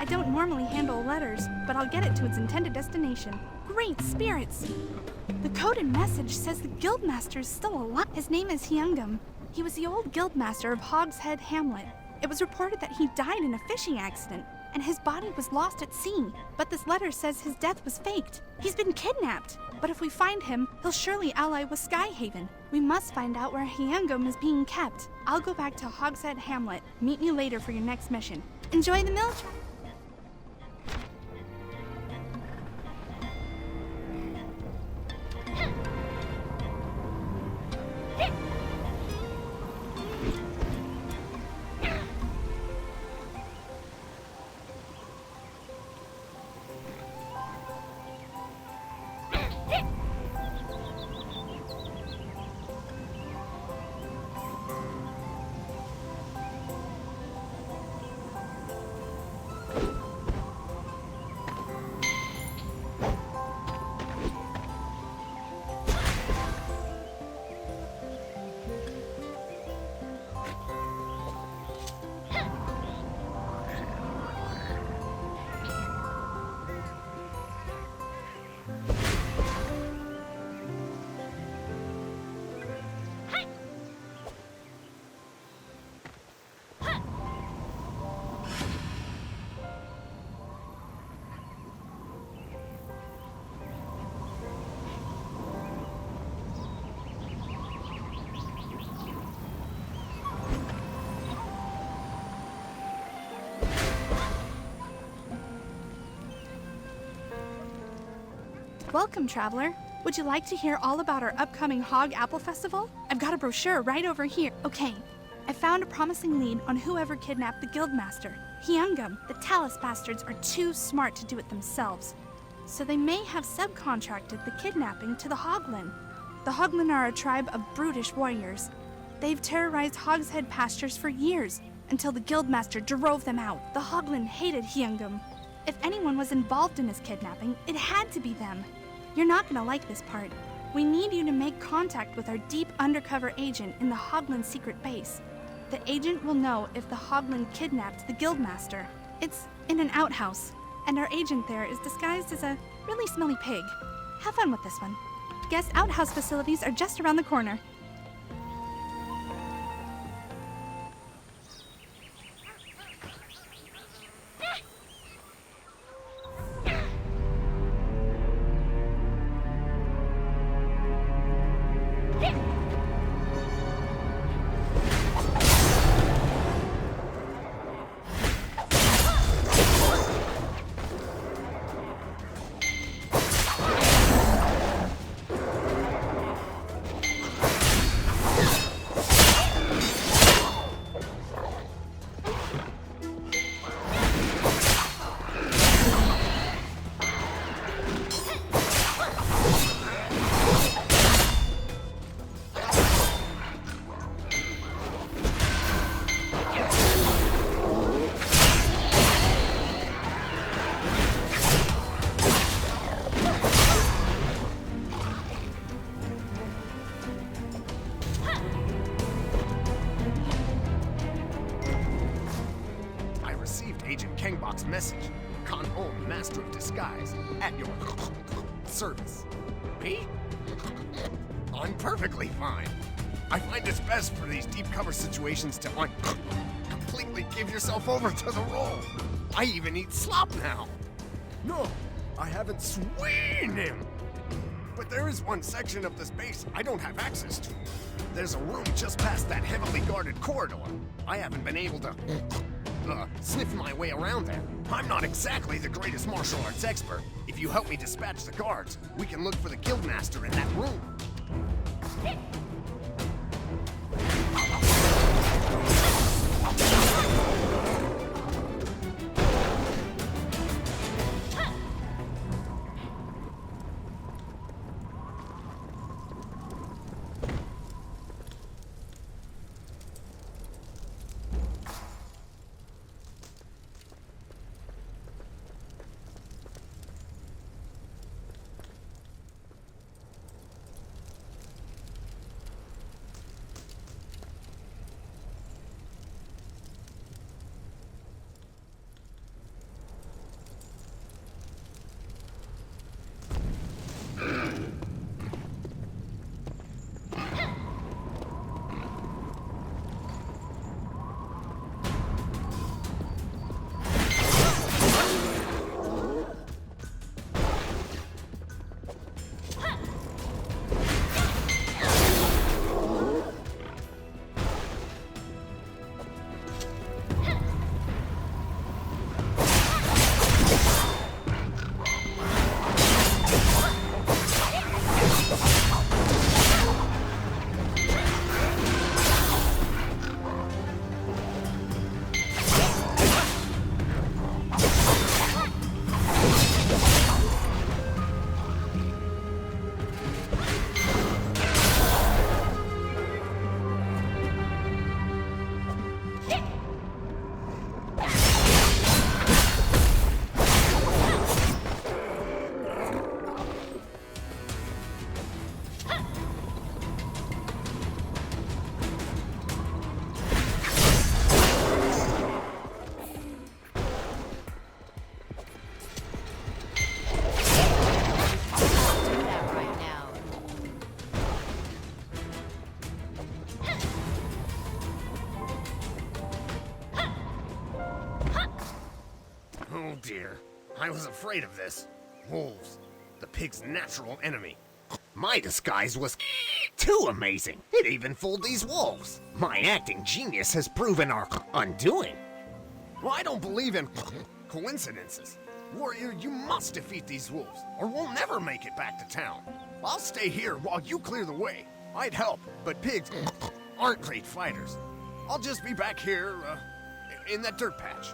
I don't normally handle letters, but I'll get it to its intended destination. Great spirits! The coded message says the guildmaster is still alive. His name is Hyungam. He was the old guildmaster of Hogshead Hamlet. It was reported that he died in a fishing accident, and his body was lost at sea. But this letter says his death was faked. He's been kidnapped. But if we find him, he'll surely ally with Skyhaven. We must find out where Hyungam is being kept. I'll go back to Hogshead Hamlet. Meet me later for your next mission. Enjoy the mill. Welcome, traveler. Would you like to hear all about our upcoming Hog Apple Festival? I've got a brochure right over here. Okay, I found a promising lead on whoever kidnapped the Guildmaster, Hyungam. The Talus bastards are too smart to do it themselves, so they may have subcontracted the kidnapping to the Hoglin. The Hoglin are a tribe of brutish warriors. They've terrorized Hogshead pastures for years, until the Guildmaster drove them out. The Hoglin hated Hyungam. If anyone was involved in his kidnapping, it had to be them. You're not gonna like this part. We need you to make contact with our deep undercover agent in the Hoglin secret base. The agent will know if the Hoglin kidnapped the Guildmaster. It's in an outhouse, and our agent there is disguised as a really smelly pig. Have fun with this one. Guest outhouse facilities are just around the corner. Message. Con-Om, Master of Disguise, at your service. Me? I'm perfectly fine. I find it's best for these deep cover situations to completely give yourself over to the role. I even eat slop now. No, I haven't seen him. But there is one section of this base I don't have access to. There's a room just past that heavily guarded corridor. I haven't been able to sniff my way around there. I'm not exactly the greatest martial arts expert. If you help me dispatch the guards, we can look for the Guildmaster in that room. Dear, I was afraid of this. Wolves, the pig's natural enemy. My disguise was too amazing. It even fooled these wolves. My acting genius has proven our undoing. Well, I don't believe in coincidences. Warrior, you must defeat these wolves, or we'll never make it back to town. I'll stay here while you clear the way. I'd help, but pigs aren't great fighters. I'll just be back here, in that dirt patch.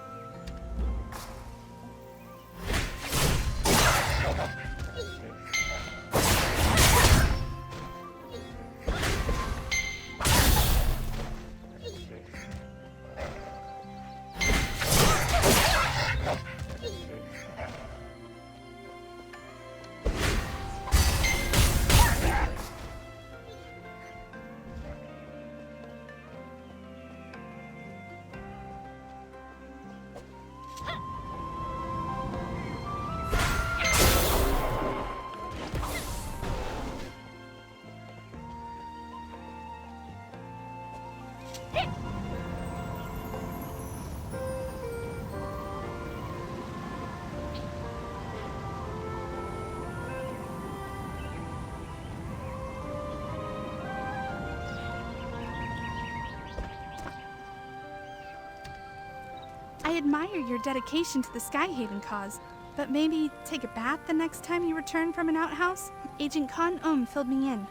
I admire your dedication to the Skyhaven cause, but maybe take a bath the next time you return from an outhouse? Agent Khan filled me in.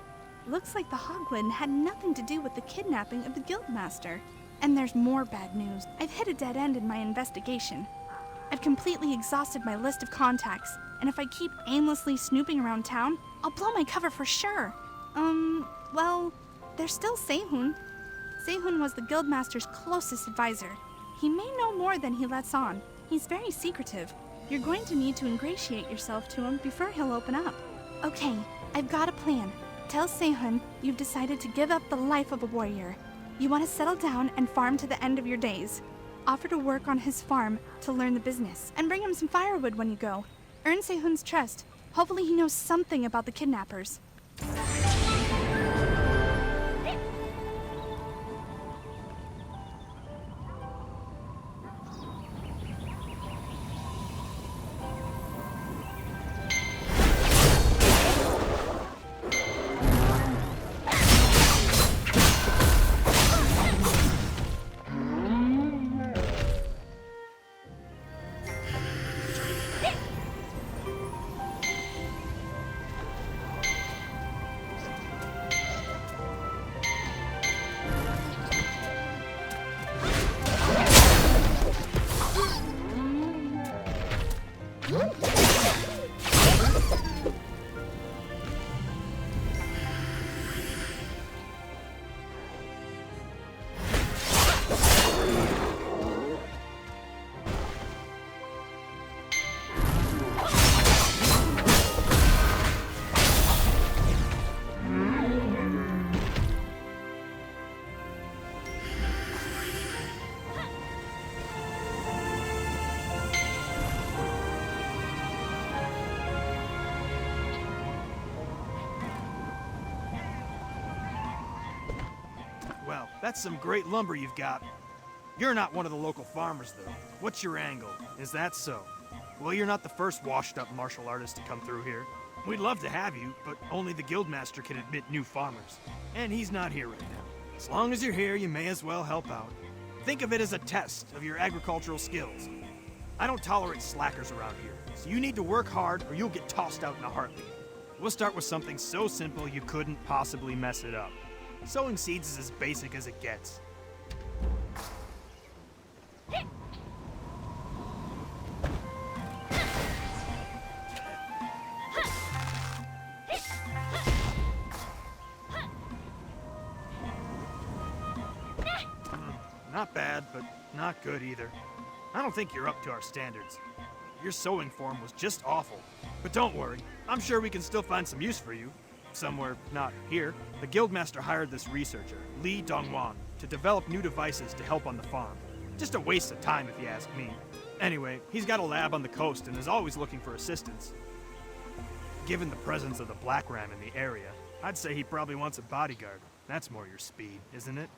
Looks like the Hogwood had nothing to do with the kidnapping of the Guildmaster. And there's more bad news. I've hit a dead end in my investigation. I've completely exhausted my list of contacts, and if I keep aimlessly snooping around town, I'll blow my cover for sure. Well, there's still Sehun. Sehun was the Guildmaster's closest advisor. He may know more than he lets on. He's very secretive. You're going to need to ingratiate yourself to him before he'll open up. Okay, I've got a plan. Tell Sehun you've decided to give up the life of a warrior. You want to settle down and farm to the end of your days. Offer to work on his farm to learn the business, and bring him some firewood when you go. Earn Sehun's trust. Hopefully he knows something about the kidnappers. That's some great lumber you've got. You're not one of the local farmers, though. What's your angle? Is that so? Well, you're not the first washed-up martial artist to come through here. We'd love to have you, but only the Guildmaster can admit new farmers. And he's not here right now. As long as you're here, you may as well help out. Think of it as a test of your agricultural skills. I don't tolerate slackers around here, so you need to work hard or you'll get tossed out in a heartbeat. We'll start with something so simple you couldn't possibly mess it up. Sowing seeds is as basic as it gets. Not bad, but not good either. I don't think you're up to our standards. Your sowing form was just awful. But don't worry, I'm sure we can still find some use for you. Somewhere not here. The Guildmaster hired this researcher, Li Dongwan, to develop new devices to help on the farm. Just a waste of time if you ask me. Anyway, he's got a lab on the coast and is always looking for assistance. Given the presence of the Blackram in the area, I'd say he probably wants a bodyguard. That's more your speed, isn't it?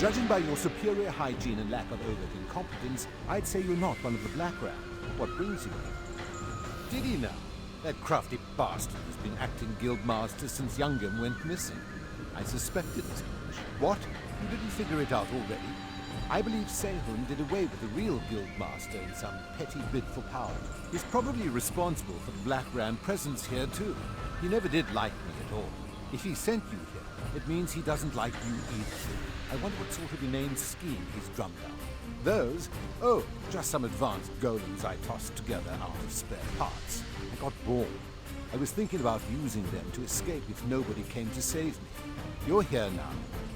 Judging by your superior hygiene and lack of overt incompetence, I'd say you're not one of the Blackram. What brings you here? Did he now? That crafty bastard has been acting guildmaster since Youngum went missing. I suspected as much. What? You didn't figure it out already? I believe Sehun did away with the real guildmaster in some petty bid for power. He's probably responsible for the Blackram presence here too. He never did like me at all. If he sent you here, it means he doesn't like you either. I wonder what sort of inane scheme he's drummed up. Those? Oh, just some advanced golems I tossed together out of spare parts. I got bored. I was thinking about using them to escape if nobody came to save me. You're here now,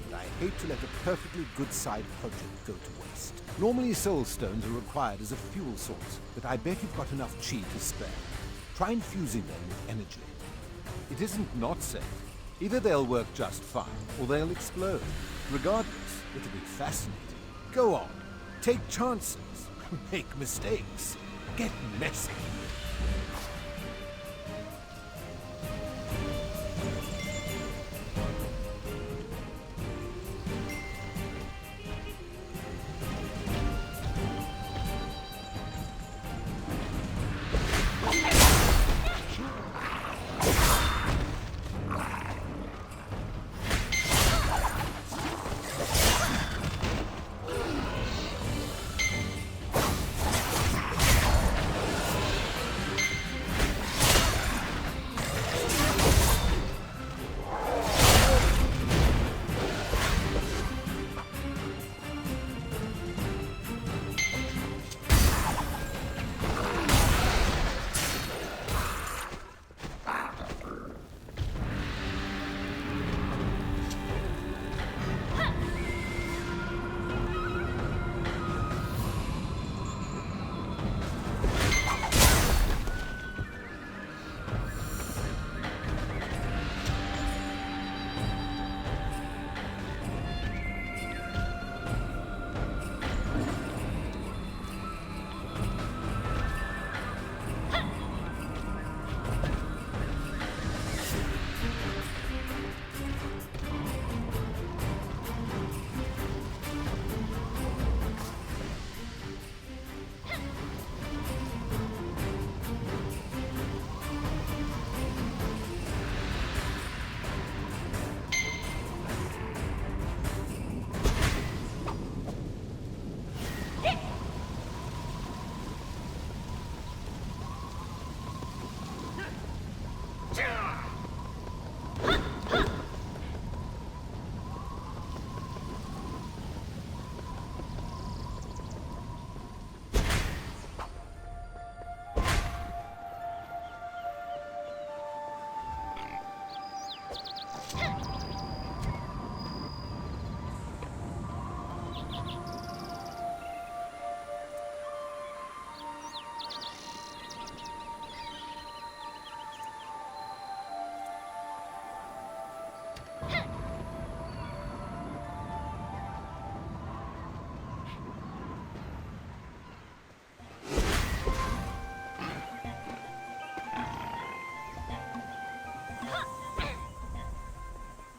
and I hate to let a perfectly good side project go to waste. Normally soul stones are required as a fuel source, but I bet you've got enough chi to spare. Try infusing them with energy. It isn't not safe. Either they'll work just fine, or they'll explode. Regardless, it'll be fascinating. Go on. Take chances. Make mistakes. Get messy.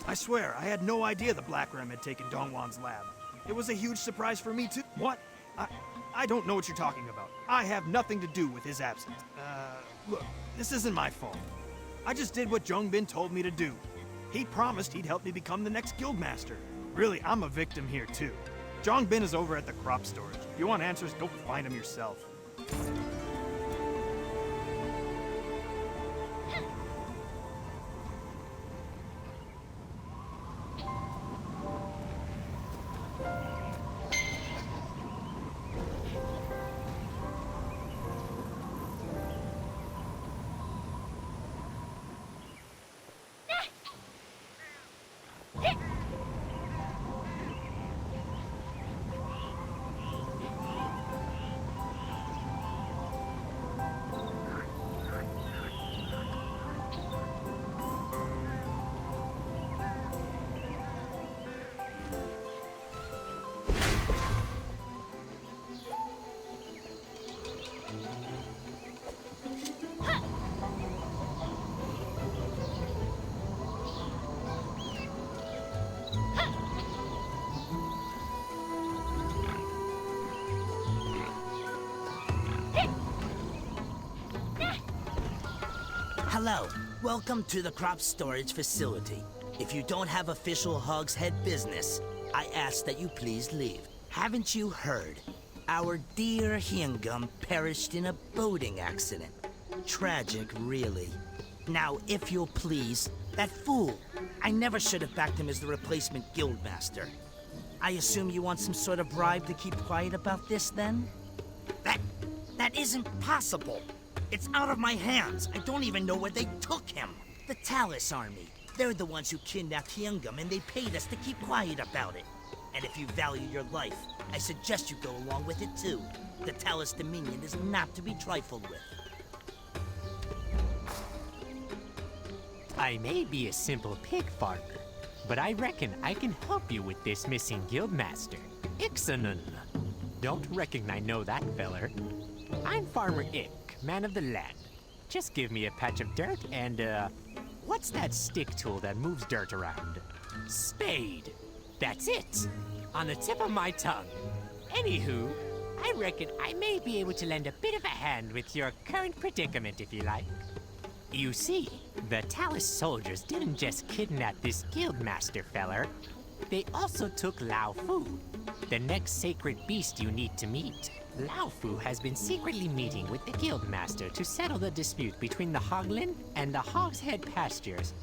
I swear, I had no idea the Blackram had taken Dongwon's lab. It was a huge surprise for me too. What? I don't know what you're talking about. I have nothing to do with his absence. Look, this isn't my fault. I just did what Jongbin told me to do. He promised he'd help me become the next guildmaster. Really, I'm a victim here too. Jongbin is over at the crop storage. If you want answers, go find him yourself. Hello. Welcome to the crop storage facility. If you don't have official Hogshead business, I ask that you please leave. Haven't you heard? Our dear Hyungum perished in a boating accident. Tragic, really. Now, if you'll please, that fool. I never should have backed him as the replacement guildmaster. I assume you want some sort of bribe to keep quiet about this, then? That isn't possible. It's out of my hands. I don't even know where they took him. The Talus Army. They're the ones who kidnapped Hyungum, and they paid us to keep quiet about it. And if you value your life, I suggest you go along with it too. The Talus Dominion is not to be trifled with. I may be a simple pig farmer, but I reckon I can help you with this missing guildmaster, Iksanun. Don't reckon I know that feller. I'm Farmer Ik, man of the land. Just give me a patch of dirt and, what's that stick tool that moves dirt around? Spade. That's it. On the tip of my tongue. Anywho, I reckon I may be able to lend a bit of a hand with your current predicament, if you like. You see, the Talus soldiers didn't just kidnap this guildmaster feller. They also took Lao Fu, the next sacred beast you need to meet. Lao Fu has been secretly meeting with the guildmaster to settle the dispute between the Hoglin and the Hogshead pastures.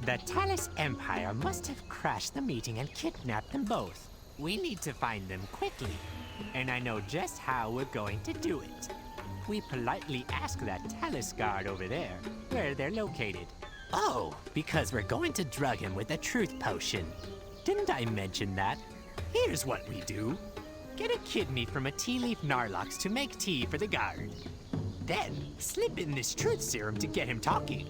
The Talus Empire must have crashed the meeting and kidnapped them both. We need to find them quickly, and I know just how we're going to do it. We politely ask that Talus guard over there where they're located. Oh, because we're going to drug him with a truth potion. Didn't I mention that? Here's what we do. Get a kidney from a tea leaf Narlox to make tea for the guard. Then, slip in this truth serum to get him talking.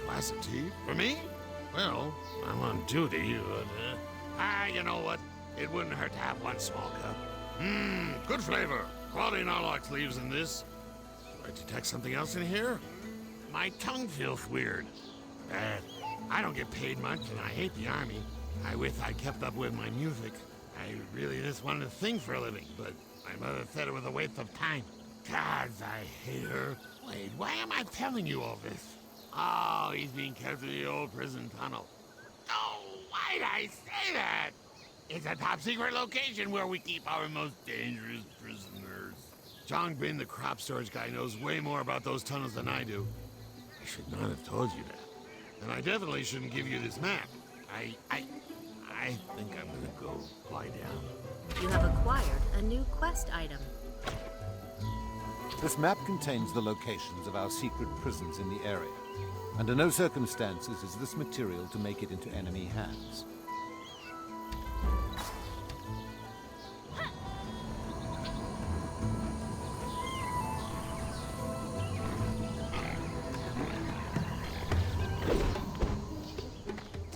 Glass of tea? For me? Well, I'm on duty, but, you know what? It wouldn't hurt to have one small cup. Good flavor. Quality Narlox leaves in this. Do I detect something else in here? My tongue feels weird. Bad. I don't get paid much, and I hate the army. I wish I kept up with my music. I really just wanted to sing for a living, but my mother said it was a waste of time. Gods, I hate her. Wait, why am I telling you all this? Oh, he's being kept in the old prison tunnel. Oh, why'd I say that? It's a top secret location where we keep our most dangerous prisoners. Jongbin, the crop storage guy, knows way more about those tunnels than I do. I should not have told you that. And I definitely shouldn't give you this map. I think I'm gonna go lie down. You have acquired a new quest item. This map contains the locations of our secret prisons in the area. Under no circumstances is this material to make it into enemy hands.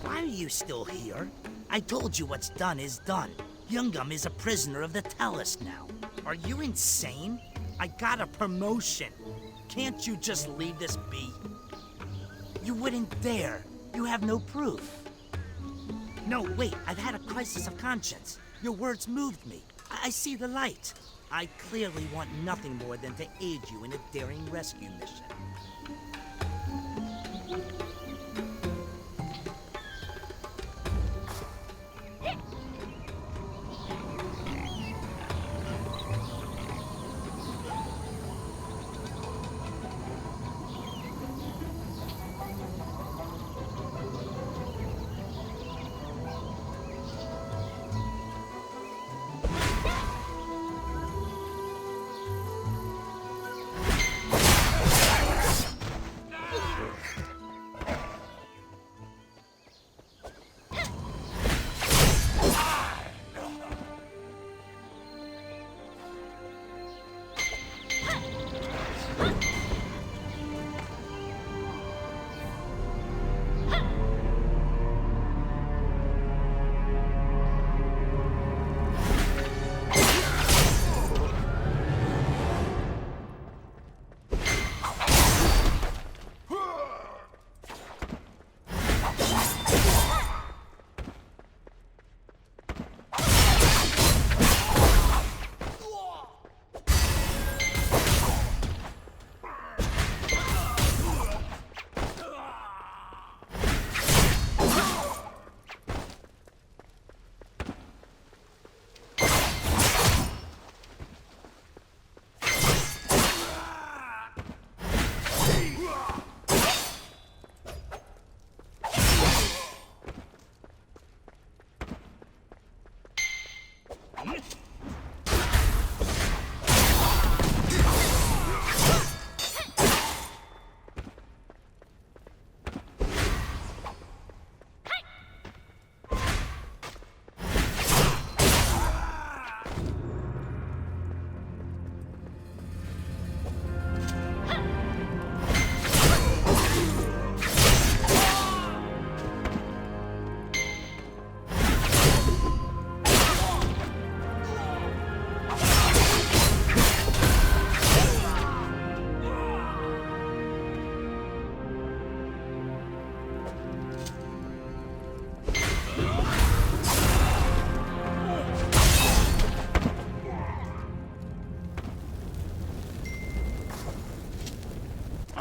Why are you still here? I told you what's done is done. Hyungum is a prisoner of the Talus now. Are you insane? I got a promotion. Can't you just leave this be? You wouldn't dare. You have no proof. No, wait, I've had a crisis of conscience. Your words moved me. I see the light. I clearly want nothing more than to aid you in a daring rescue mission.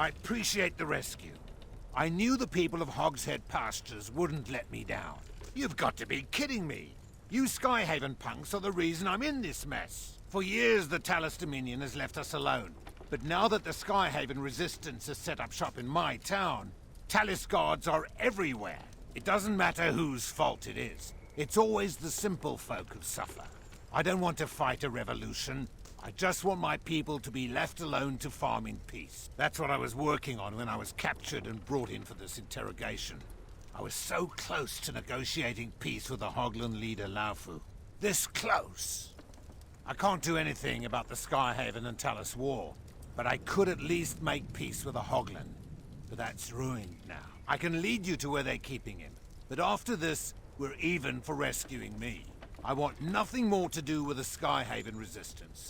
I appreciate the rescue. I knew the people of Hogshead Pastures wouldn't let me down. You've got to be kidding me. You Skyhaven punks are the reason I'm in this mess. For years, the Talus Dominion has left us alone. But now that the Skyhaven Resistance has set up shop in my town, Talus guards are everywhere. It doesn't matter whose fault it is. It's always the simple folk who suffer. I don't want to fight a revolution. I just want my people to be left alone to farm in peace. That's what I was working on when I was captured and brought in for this interrogation. I was so close to negotiating peace with the Hoglan leader Laufu. This close! I can't do anything about the Skyhaven and Talus war, but I could at least make peace with the Hoglan. But that's ruined now. I can lead you to where they're keeping him, but after this, we're even for rescuing me. I want nothing more to do with the Skyhaven Resistance.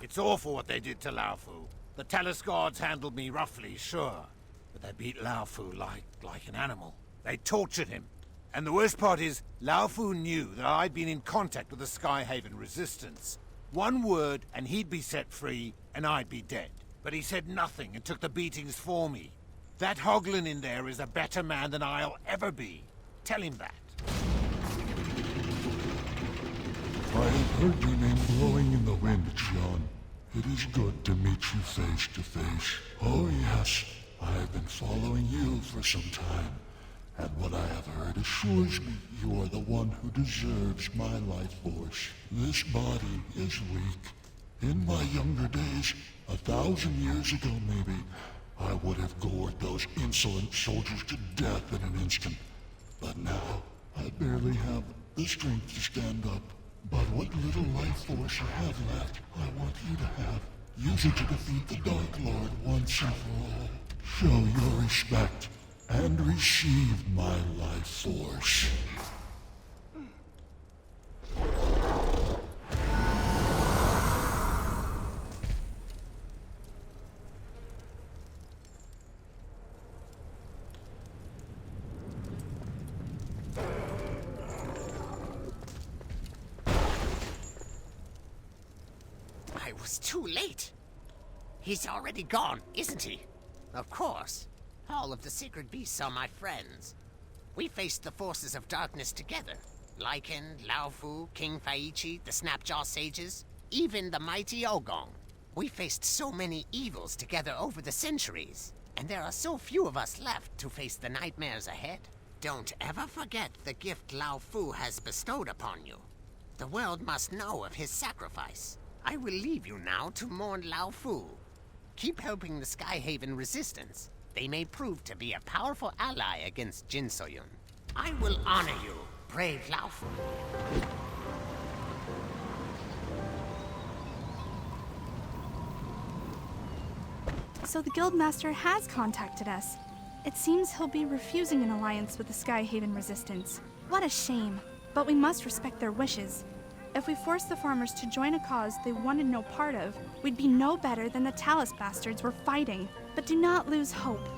It's awful what they did to Laufu. The Talus guards handled me roughly, sure. But they beat Laufu like an animal. They tortured him. And the worst part is, Laufu knew that I'd been in contact with the Skyhaven Resistance. One word and he'd be set free, and I'd be dead. But he said nothing and took the beatings for me. That Hoglan in there is a better man than I'll ever be. Tell him that. I have heard your name blowing in the wind, Xion. It is good to meet you face to face. Oh yes, I have been following you for some time, and what I have heard assures me you are the one who deserves my life force. This body is weak. In my younger days, 1,000 years ago maybe, I would have gored those insolent soldiers to death in an instant. But now, I barely have the strength to stand up. But what little life force you have left, I want you to have. Use it to defeat the Dark Lord once and for all. Show your respect, and receive my life force. Too late. He's already gone, isn't he? Of course. All of the Sacred Beasts are my friends. We faced the forces of darkness together. Lycan, Laufu, King Faichi, the Snapjaw Sages, even the mighty Ogong. We faced so many evils together over the centuries, and there are so few of us left to face the nightmares ahead. Don't ever forget the gift Laufu has bestowed upon you. The world must know of his sacrifice. I will leave you now to mourn Laufu. Keep helping the Skyhaven Resistance. They may prove to be a powerful ally against Jinsoyun. I will honor you, brave Laufu. So the Guildmaster has contacted us. It seems he'll be refusing an alliance with the Skyhaven Resistance. What a shame. But we must respect their wishes. If we force the farmers to join a cause they wanted no part of, we'd be no better than the Talus bastards we're fighting. But do not lose hope.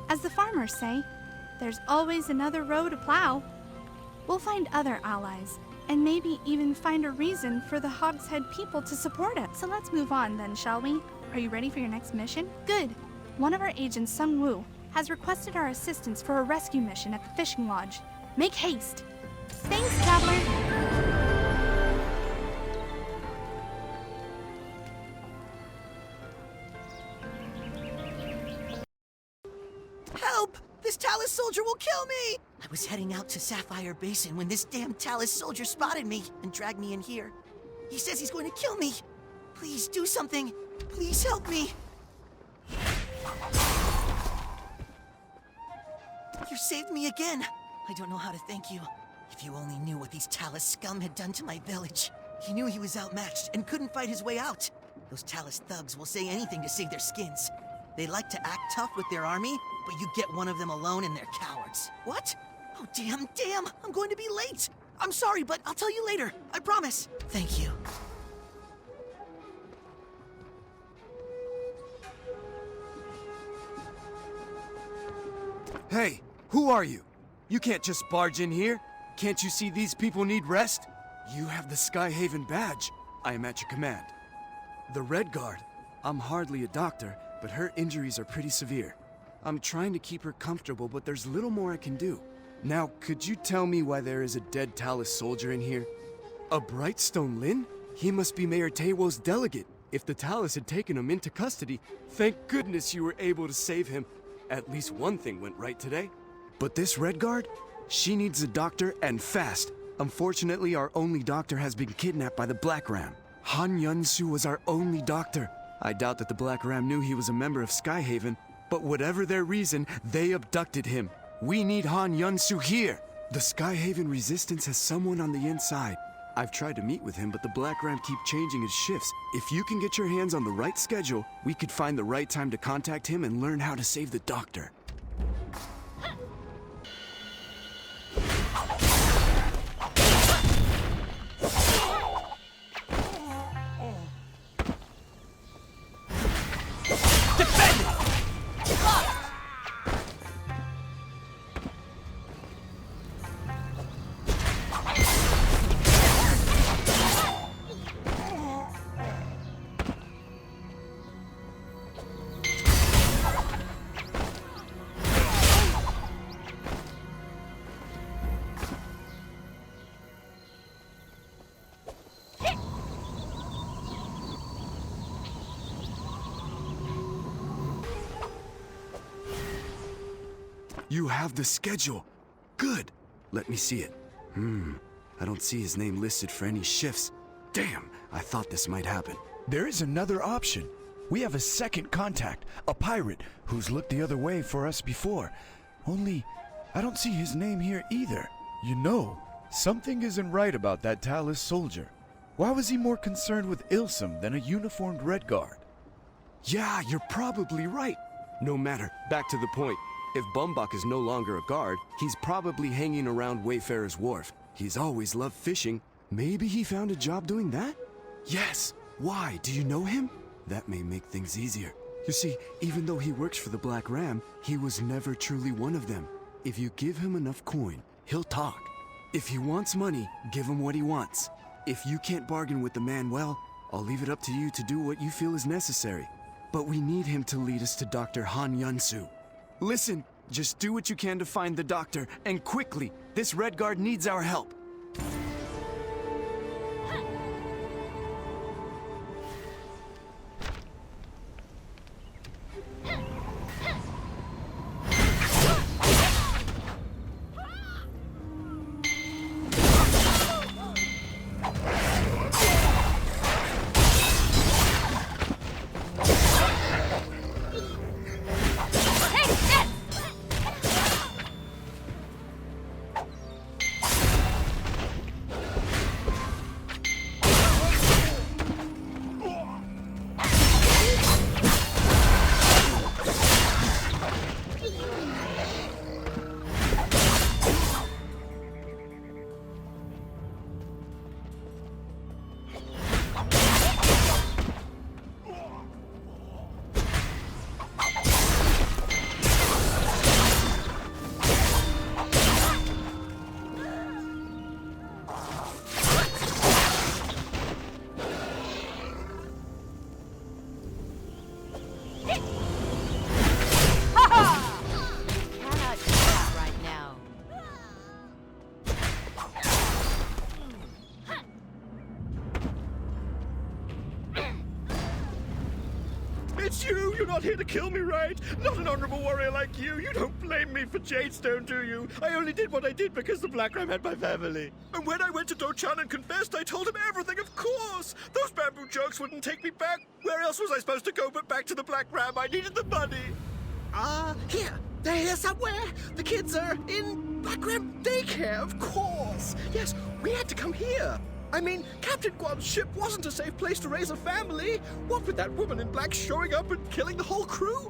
As the farmers say, there's always another row to plow. We'll find other allies, and maybe even find a reason for the Hogshead people to support us. So let's move on then, shall we? Are you ready for your next mission? Good. One of our agents, Sung Woo, has requested our assistance for a rescue mission at the fishing lodge. Make haste. Thanks, Traveler. Help! This Talus soldier will kill me! I was heading out to Sapphire Basin when this damn Talus soldier spotted me and dragged me in here. He says he's going to kill me. Please do something. Please help me. You saved me again. I don't know how to thank you. If you only knew what these Talus scum had done to my village. He knew he was outmatched and couldn't fight his way out. Those Talus thugs will say anything to save their skins. They like to act tough with their army, but you get one of them alone and they're cowards. What? Oh, damn. I'm going to be late. I'm sorry, but I'll tell you later. I promise. Thank you. Hey, who are you? You can't just barge in here. Can't you see these people need rest? You have the Skyhaven badge. I am at your command. The Red Guard. I'm hardly a doctor, but her injuries are pretty severe. I'm trying to keep her comfortable, but there's little more I can do. Now, could you tell me why there is a dead Talus soldier in here? A Brightstone Lin? He must be Mayor Taewo's delegate. If the Talus had taken him into custody, thank goodness you were able to save him. At least one thing went right today. But this Red Guard? She needs a doctor, and fast. Unfortunately, our only doctor has been kidnapped by the Blackram. Han Yun-soo was our only doctor. I doubt that the Blackram knew he was a member of Skyhaven, but whatever their reason, they abducted him. We need Han Yun-soo here. The Skyhaven resistance has someone on the inside. I've tried to meet with him, but the Blackram keep changing his shifts. If you can get your hands on the right schedule, we could find the right time to contact him and learn how to save the doctor. You have the schedule. Good. Let me see it. I don't see his name listed for any shifts. Damn, I thought this might happen. There is another option. We have a second contact, a pirate, who's looked the other way for us before. Only, I don't see his name here either. You know, something isn't right about that Talus soldier. Why was he more concerned with Ilsim than a uniformed Red Guard? Yeah, you're probably right. No matter, back to the point. If Bumbach is no longer a guard, he's probably hanging around Wayfarer's Wharf. He's always loved fishing. Maybe he found a job doing that? Yes. Why? Do you know him? That may make things easier. You see, even though he works for the Black Ram, he was never truly one of them. If you give him enough coin, he'll talk. If he wants money, give him what he wants. If you can't bargain with the man well, I'll leave it up to you to do what you feel is necessary. But we need him to lead us to Dr. Han Yun-soo. Listen, just do what you can to find the doctor, and quickly. This Red Guard needs our help. It's you! You're not here to kill me, right? Not an honorable warrior like you. You don't blame me for Jadestone, do you? I only did what I did because the Blackram had my family. And when I went to Do-chan and confessed, I told him everything, of course! Those bamboo jokes wouldn't take me back. Where else was I supposed to go but back to the Blackram? I needed the money. Here. They're here somewhere. The kids are in Blackram daycare, of course. Yes, we had to come here. I mean, Captain Guan's ship wasn't a safe place to raise a family. What with that woman in black showing up and killing the whole crew?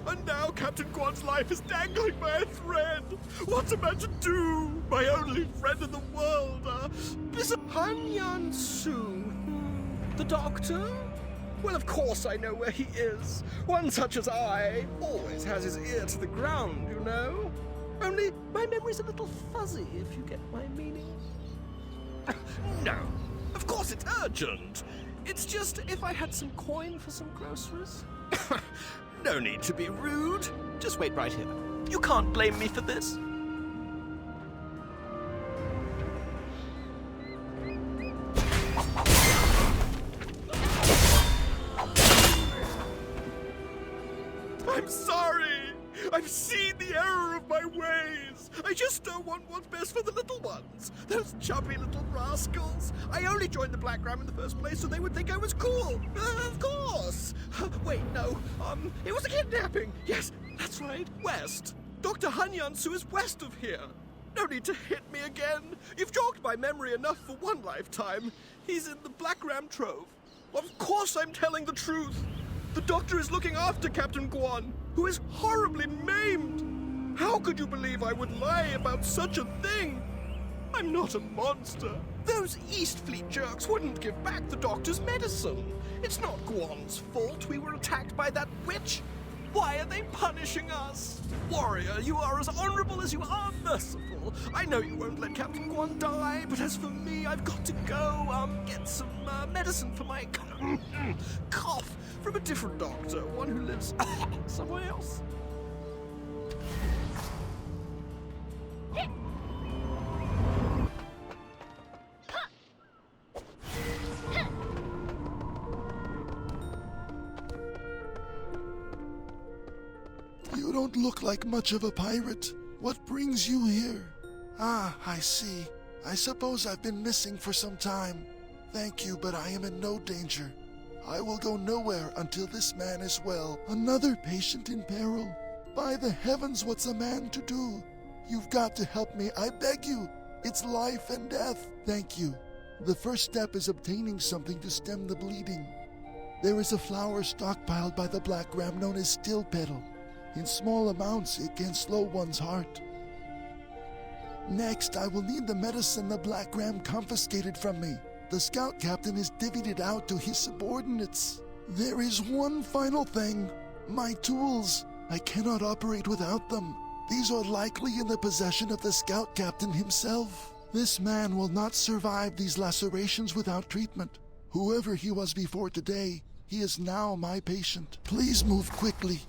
And now Captain Guan's life is dangling by a thread. What's a man to do? My only friend in the world, Hanyan Su. The doctor? Well, of course I know where he is. One such as I always has his ear to the ground, you know? Only my memory's a little fuzzy, if you get my meaning. No, of course it's urgent. It's just if I had some coin for some groceries. No need to be rude. Just wait right here. You can't blame me for this. I'm sorry. I've seen the error of my ways. I just don't want what's best for the little ones. Those chubby little rascals. I only joined the Blackram in the first place so they would think I was cool. Of course. Wait, no. It was a kidnapping. Yes, that's right. West. Dr. Hanyan-su is west of here. No need to hit me again. You've jogged my memory enough for one lifetime. He's in the Blackram Trove. Of course I'm telling the truth. The doctor is looking after Captain Guan, who is horribly maimed. How could you believe I would lie about such a thing? I'm not a monster. Those East Fleet jerks wouldn't give back the doctor's medicine. It's not Guan's fault we were attacked by that witch. Why are they punishing us? Warrior, you are as honorable as you are merciful. I know you won't let Captain Guan die, but as for me, I've got to go, get some medicine for my cough from a different doctor, one who lives somewhere else. You don't look like much of a pirate. What brings you here? Ah, I see. I suppose I've been missing for some time. Thank you, but I am in no danger. I will go nowhere until this man is well. Another patient in peril. By the heavens, what's a man to do? You've got to help me, I beg you. It's life and death. Thank you. The first step is obtaining something to stem the bleeding. There is a flower stockpiled by the Blackram known as still petal. In small amounts, it can slow one's heart. Next, I will need the medicine the Blackram confiscated from me. The scout captain has divvied it out to his subordinates. There is one final thing. My tools. I cannot operate without them. These are likely in the possession of the scout captain himself. This man will not survive these lacerations without treatment. Whoever he was before today, he is now my patient. Please move quickly.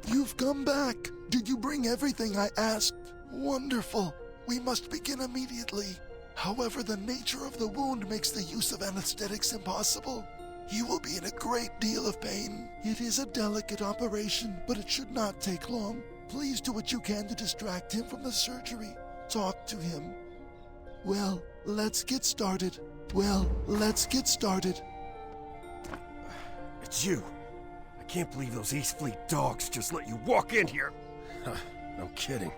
You've come back. Did you bring everything I asked? Wonderful. We must begin immediately. However, the nature of the wound makes the use of anesthetics impossible. You will be in a great deal of pain. It is a delicate operation, but it should not take long. Please do what you can to distract him from the surgery. Talk to him. Well, let's get started. It's you. I can't believe those East Fleet dogs just let you walk in here. No kidding.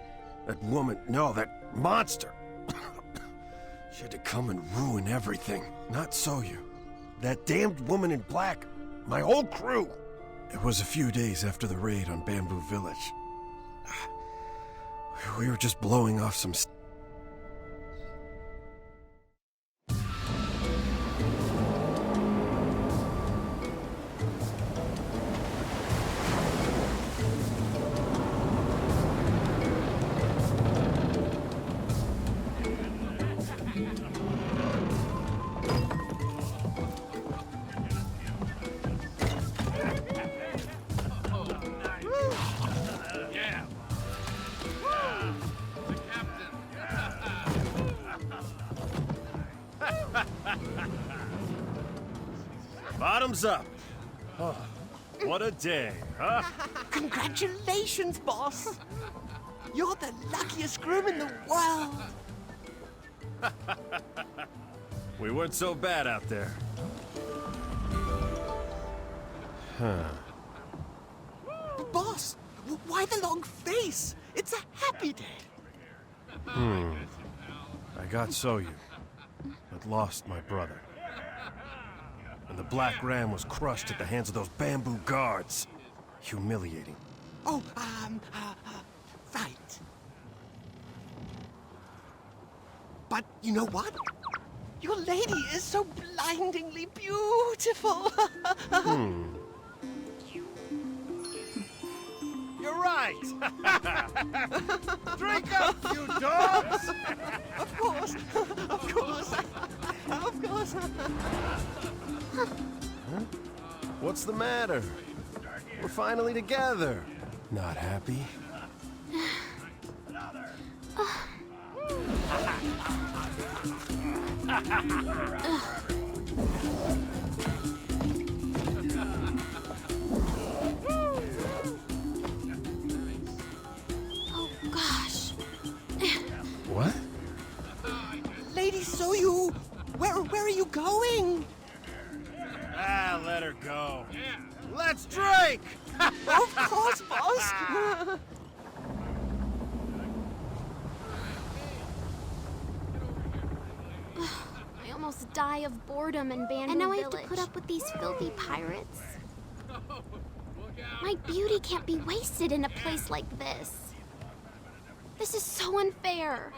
That woman, no, that monster. She had to come and ruin everything. Not Soyu. That damned woman in black. My whole crew. It was a few days after the raid on Bamboo Village. We were just blowing off some Bottoms up. Oh, what a day, huh? Congratulations, boss! You're the luckiest groom in the world! We weren't so bad out there. Huh. Boss, why the long face? It's a happy day! I got Soyu, but lost my brother. And the Black Ram was crushed at the hands of those bamboo guards. Humiliating. Oh, right. But you know what? Your lady is so blindingly beautiful. You're right! Drink up, you dogs! Of course, of course, of course. Huh? What's the matter? We're finally together. Not happy? Oh, gosh. What? Lady Soyu, where are you going? Let her go. Let's drink! Of course, boss. I almost die of boredom in Bamboo Village. And now I have to put up with these filthy pirates. My beauty can't be wasted in a place like this. This is so unfair.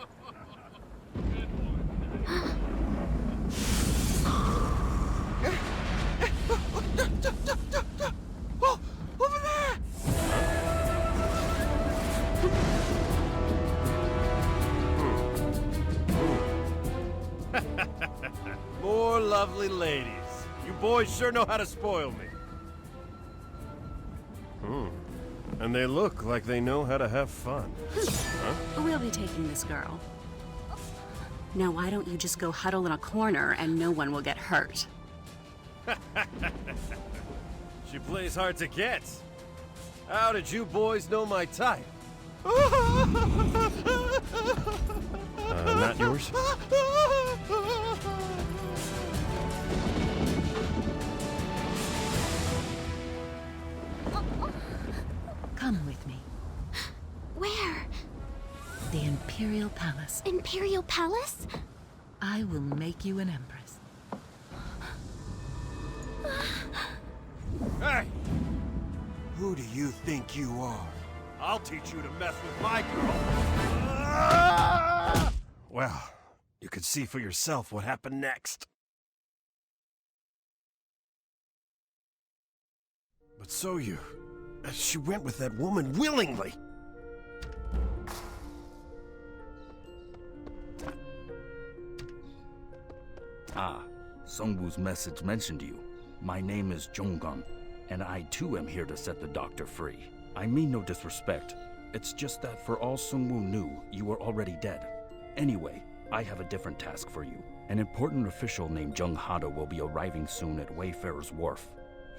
Oh, over there! More lovely ladies. You boys sure know how to spoil me. And they look like they know how to have fun. Huh? We'll be taking this girl. Now why don't you just go huddle in a corner and no one will get hurt? She plays hard to get. How did you boys know my type? Not yours? Come with me. Where? The Imperial Palace. Imperial Palace? I will make you an empress. Hey! Who do you think you are? I'll teach you to mess with my girl. Well, you could see for yourself what happened next. But Soyu, she went with that woman willingly. Ah, Sungwoo's message mentioned you. My name is Jonggang, and I too am here to set the doctor free. I mean no disrespect. It's just that for all Sungwoo knew, you were already dead. Anyway, I have a different task for you. An important official named Junghado will be arriving soon at Wayfarer's Wharf.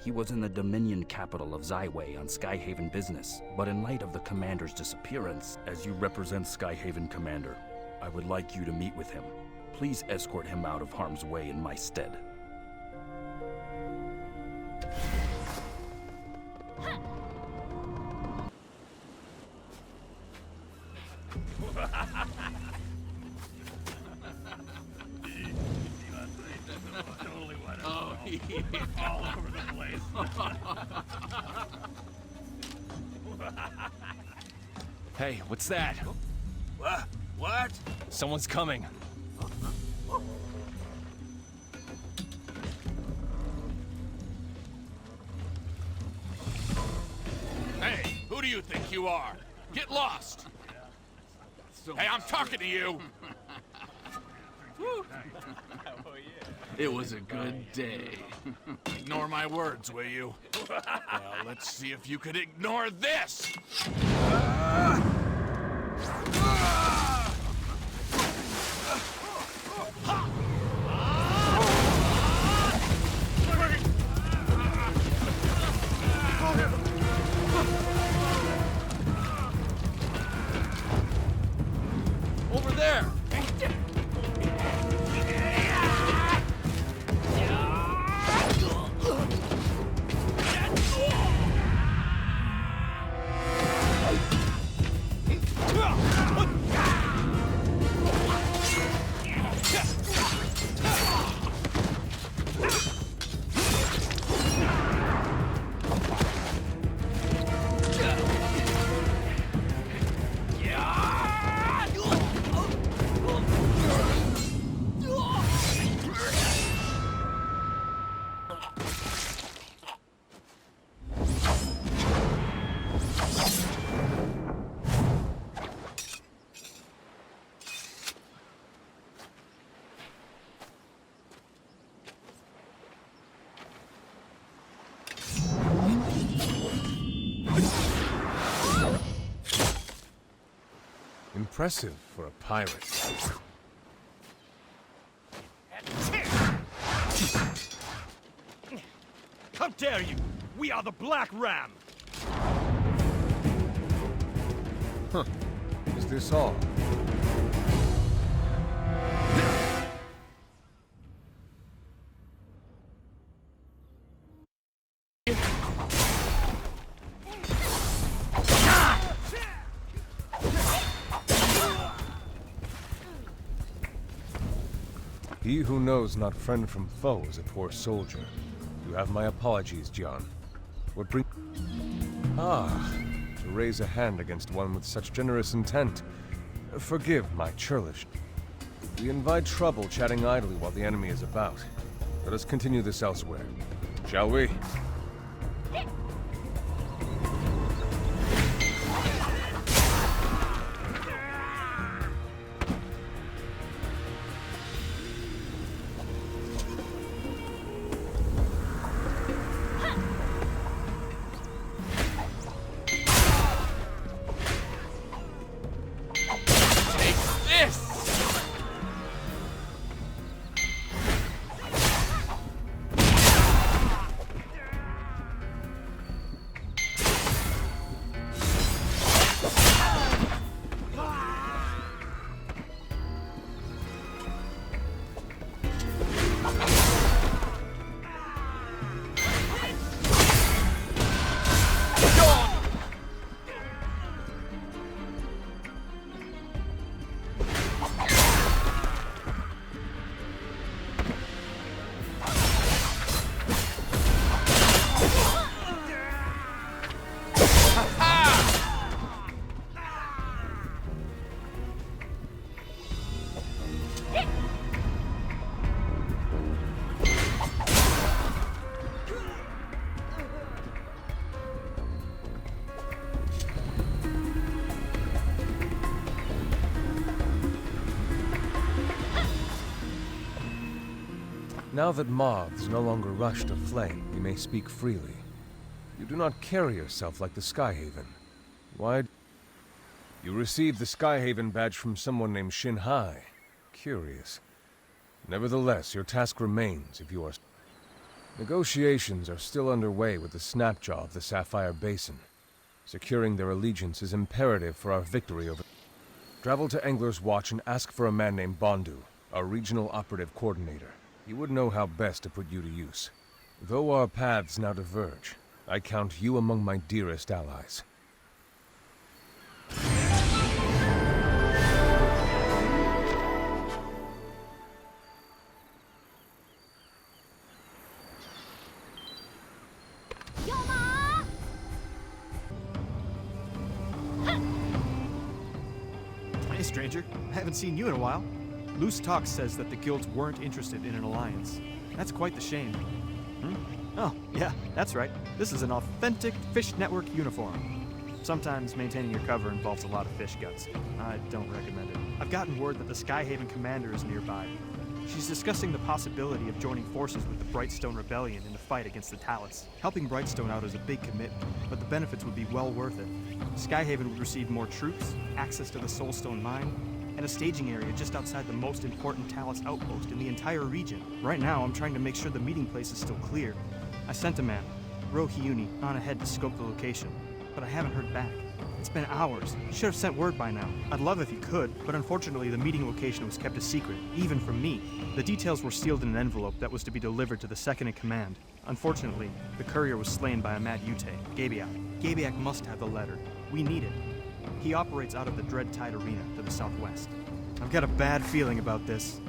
He was in the Dominion capital of Zyway on Skyhaven business, but in light of the commander's disappearance, as you represent Skyhaven Commander, I would like you to meet with him. Please escort him out of harm's way in my stead. Oh, all over the place. Hey, what's that? What? Someone's coming. Hey, who do you think you are? Get lost! Hey, I'm talking to you! It was a good day. Ignore my words, will you? Well, let's see if you could ignore this! Over there! Impressive for a pirate. How dare you! We are the Blackram! Huh. Is this all? He who knows not friend from foe is a poor soldier. You have my apologies, John. What bring... Ah, to raise a hand against one with such generous intent. Forgive my churlish. We invite trouble chatting idly while the enemy is about. Let us continue this elsewhere, shall we? Now that moths no longer rush to flame, you may speak freely. You do not carry yourself like the Skyhaven. Why? You received the Skyhaven badge from someone named Shinhai. Curious. Nevertheless, your task remains if you are... Negotiations are still underway with the snapjaw of the Sapphire Basin. Securing their allegiance is imperative for our victory over... Travel to Engler's Watch and ask for a man named Bondu, our regional operative coordinator. He would know how best to put you to use. Though our paths now diverge, I count you among my dearest allies. Hey, stranger. I haven't seen you in a while. Loose talk says that the guilds weren't interested in an alliance. That's quite the shame. Oh, yeah, that's right. This is an authentic Fish Network uniform. Sometimes maintaining your cover involves a lot of fish guts. I don't recommend it. I've gotten word that the Skyhaven commander is nearby. She's discussing the possibility of joining forces with the Brightstone Rebellion in the fight against the Talus. Helping Brightstone out is a big commitment, but the benefits would be well worth it. Skyhaven would receive more troops, access to the Soulstone mine, and a staging area just outside the most important Talus outpost in the entire region. Right now, I'm trying to make sure the meeting place is still clear. I sent a man, Rohyuni, on ahead to scope the location, but I haven't heard back. It's been hours. Should have sent word by now. I'd love if he could, but unfortunately the meeting location was kept a secret, even from me. The details were sealed in an envelope that was to be delivered to the second-in-command. Unfortunately, the courier was slain by a mad Yute, Gabiak. Gabiak must have the letter. We need it. He operates out of the Dread Tide Arena to the southwest. I've got a bad feeling about this.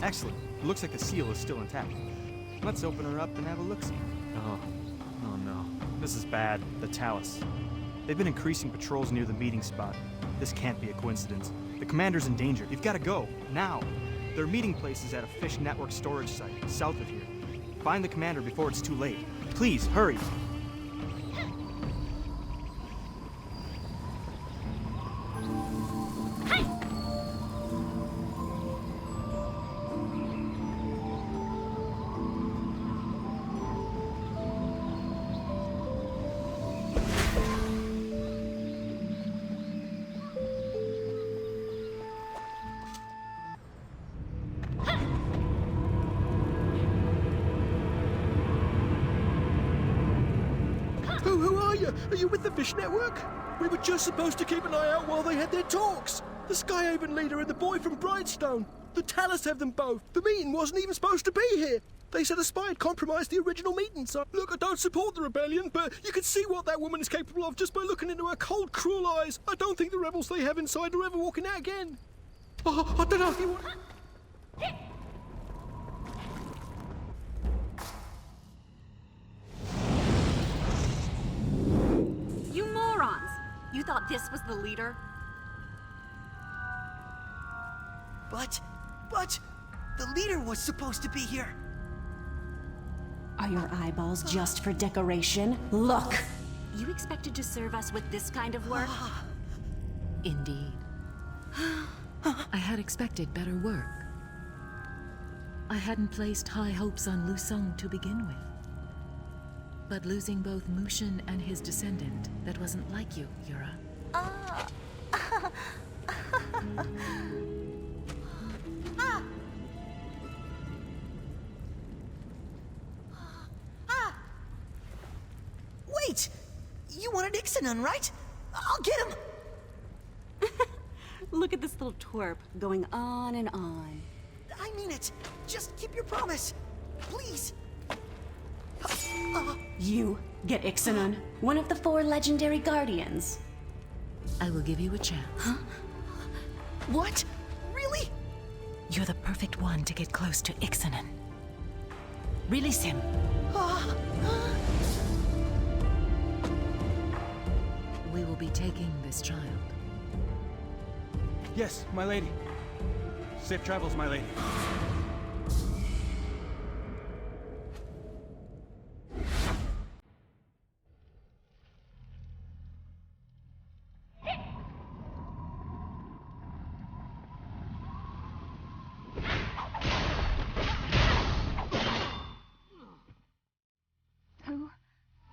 Excellent. It looks like the seal is still intact. Let's open her up and have a look-see. Oh no. This is bad. The Talus. They've been increasing patrols near the meeting spot. This can't be a coincidence. The commander's in danger. You've got to go. Now. Their meeting place is at a Fish Network storage site, south of here. Find the commander before it's too late. Please, hurry. Who are you? Are you with the Fish Network? We were just supposed to keep an eye out while they had their talks. The Skyhaven leader and the boy from Brightstone. The Talus have them both. The meeting wasn't even supposed to be here. They said a spy had compromised the original meeting, so... Look, I don't support the rebellion, but you can see what that woman is capable of just by looking into her cold, cruel eyes. I don't think the rebels they have inside are ever walking out again. Oh, I don't know if you want... thought this was the leader? But, the leader was supposed to be here. Are your eyeballs just for decoration? Look! You expected to serve us with this kind of work? Indeed. I had expected better work. I hadn't placed high hopes on Lusong to begin with. But losing both Mushin and his descendant, that wasn't like you, Yura. Wait! You wanted Iksanun, right? I'll get him! Look at this little twerp going on and on. I mean it! Just keep your promise! Please! You get Iksanun, one of the 4 legendary guardians. I will give you a chance. Huh? What? Really? You're the perfect one to get close to Iksanun. Release him. We will be taking this child. Yes, my lady. Safe travels, my lady. Who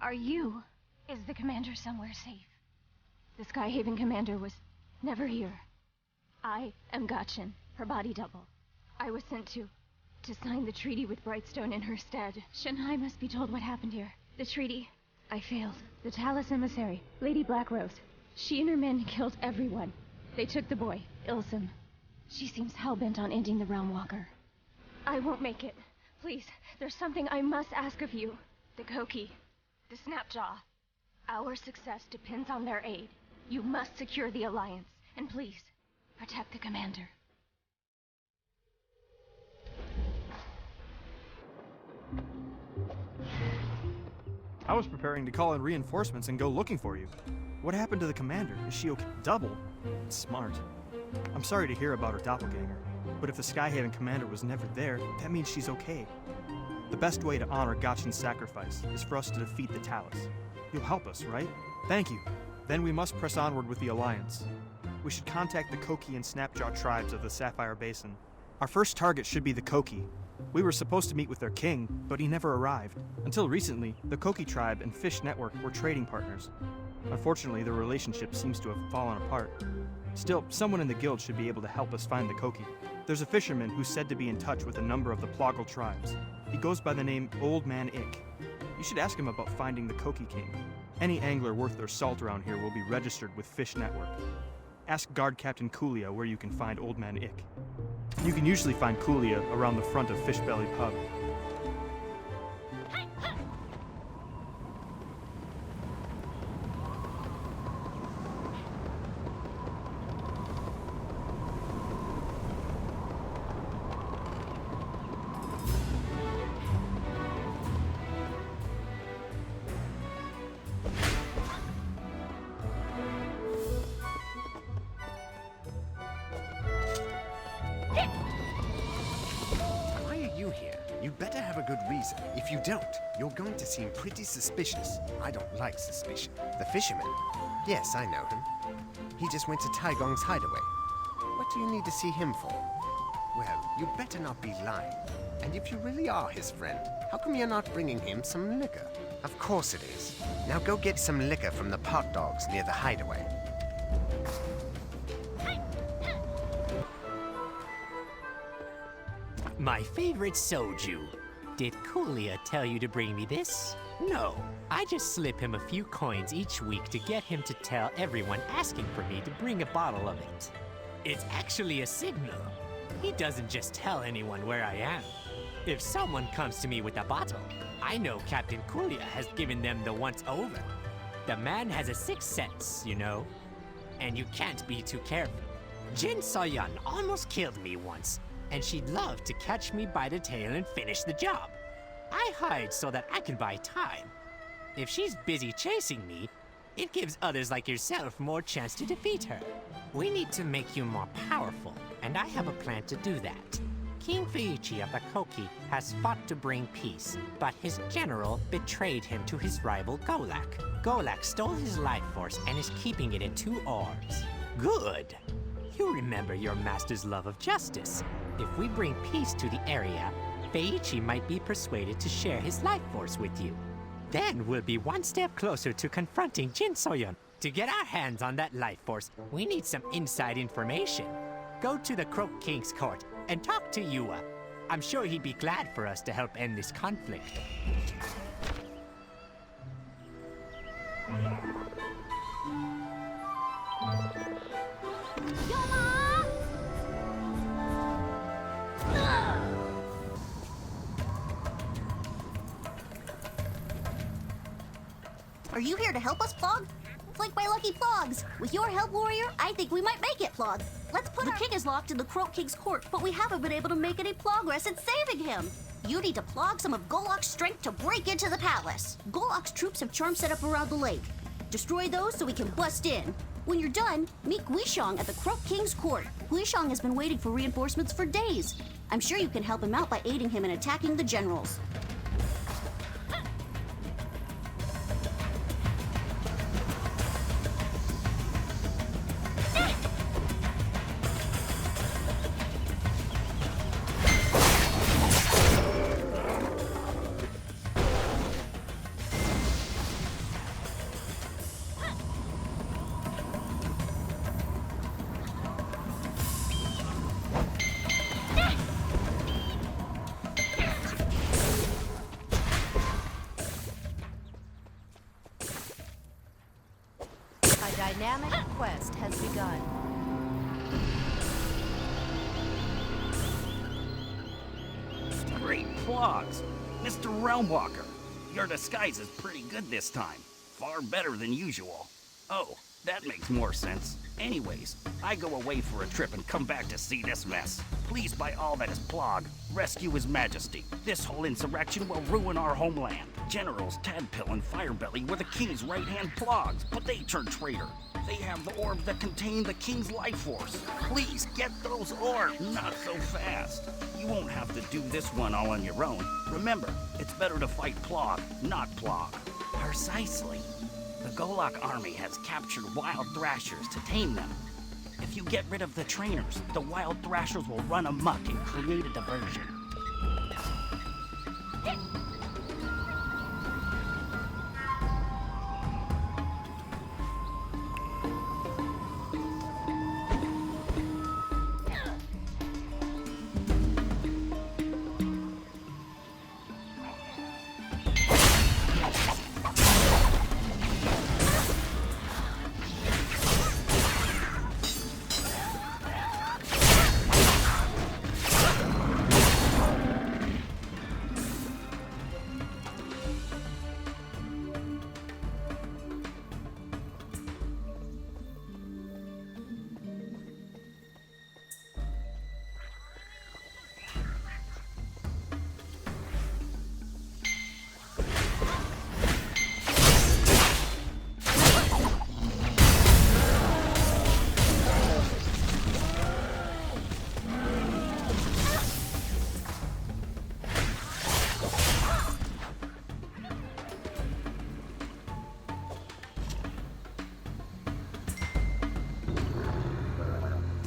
are you? Is the commander somewhere safe? The Skyhaven commander was never here. I am Gachin, her body double. I was sent to sign the treaty with Brightstone in her stead. Shanghai must be told what happened here. The treaty, I failed. The Talus emissary, Lady Blackrose, she and her men killed everyone. They took the boy, Ilsim. She seems hell-bent on ending the Realm Walker. I won't make it. Please, there's something I must ask of you. The Koki, the snapjaw. Our success depends on their aid. You must secure the Alliance, and please, protect the commander. I was preparing to call in reinforcements and go looking for you. What happened to the commander? Is she okay? Double? Smart. I'm sorry to hear about her doppelganger, but if the Skyhaven commander was never there, that means she's okay. The best way to honor Gachin's sacrifice is for us to defeat the Talus. You'll help us, right? Thank you. Then we must press onward with the Alliance. We should contact the Koki and Snapjaw tribes of the Sapphire Basin. Our first target should be the Koki. We were supposed to meet with their king, but he never arrived. Until recently, the Koki tribe and Fish Network were trading partners. Unfortunately, their relationship seems to have fallen apart. Still, someone in the guild should be able to help us find the Koki. There's a fisherman who's said to be in touch with a number of the Plogging tribes. He goes by the name Old Man Ik. You should ask him about finding the Koki King. Any angler worth their salt around here will be registered with Fish Network. Ask Guard Captain Kulia where you can find Old Man Ik. You can usually find Kulia around the front of Fishbelly Pub. If you don't, you're going to seem pretty suspicious. I don't like suspicion. The fisherman? Yes, I know him. He just went to Taigong's hideaway. What do you need to see him for? Well, you better not be lying. And if you really are his friend, how come you're not bringing him some liquor? Of course it is. Now go get some liquor from the pot dogs near the hideaway. My favorite soju. Did Kulia tell you to bring me this? No, I just slip him a few coins each week to get him to tell everyone asking for me to bring a bottle of it. It's actually a signal. He doesn't just tell anyone where I am. If someone comes to me with a bottle, I know Captain Kulia has given them the once over. The man has a sixth sense, you know. And you can't be too careful. Jinsoyun almost killed me once, and she'd love to catch me by the tail and finish the job. I hide so that I can buy time. If she's busy chasing me, It gives others like yourself more chance to defeat her. We need to make you more powerful, and I have a plan to do that. King Feiichi of the Koki has fought to bring peace, but his general betrayed him to his rival Golak. Golak stole his life force and is keeping it in 2 orbs. Good! You remember your master's love of justice. If we bring peace to the area, Feiichi might be persuaded to share his life force with you. Then we'll be one step closer to confronting Jinsoyun. To get our hands on that life force, we need some inside information. Go to the Croak King's court and talk to Yura. I'm sure he'd be glad for us to help end this conflict. Are you here to help us, Plog? Flank my lucky Plogs! With your help, warrior, I think we might make it, Plog. Let's put The king is locked in the Croak King's court, but we haven't been able to make any progress in saving him. You need to plog some of Golak's strength to break into the palace. Golak's troops have charms set up around the lake. Destroy those so we can bust in. When you're done, meet Guishong at the Croak King's court. Guishong has been waiting for reinforcements for days. I'm sure you can help him out by aiding him in attacking the generals. Dynamic quest has begun. Great Plogs! Mr. Realmwalker, your disguise is pretty good this time. Far better than usual. Oh, that makes more sense. Anyways, I go away for a trip and come back to see this mess. Please, by all that is Plog, rescue His Majesty. This whole insurrection will ruin our homeland. Generals Tadpole and Firebelly were the king's right-hand Plogs, but they turned traitor. They have the orbs that contain the king's life force. Please, get those orbs. Not so fast. You won't have to do this one all on your own. Remember, it's better to fight Plog, not Plog. Precisely. The Golak army has captured wild thrashers to tame them. If you get rid of the trainers, the wild thrashers will run amok and create a diversion.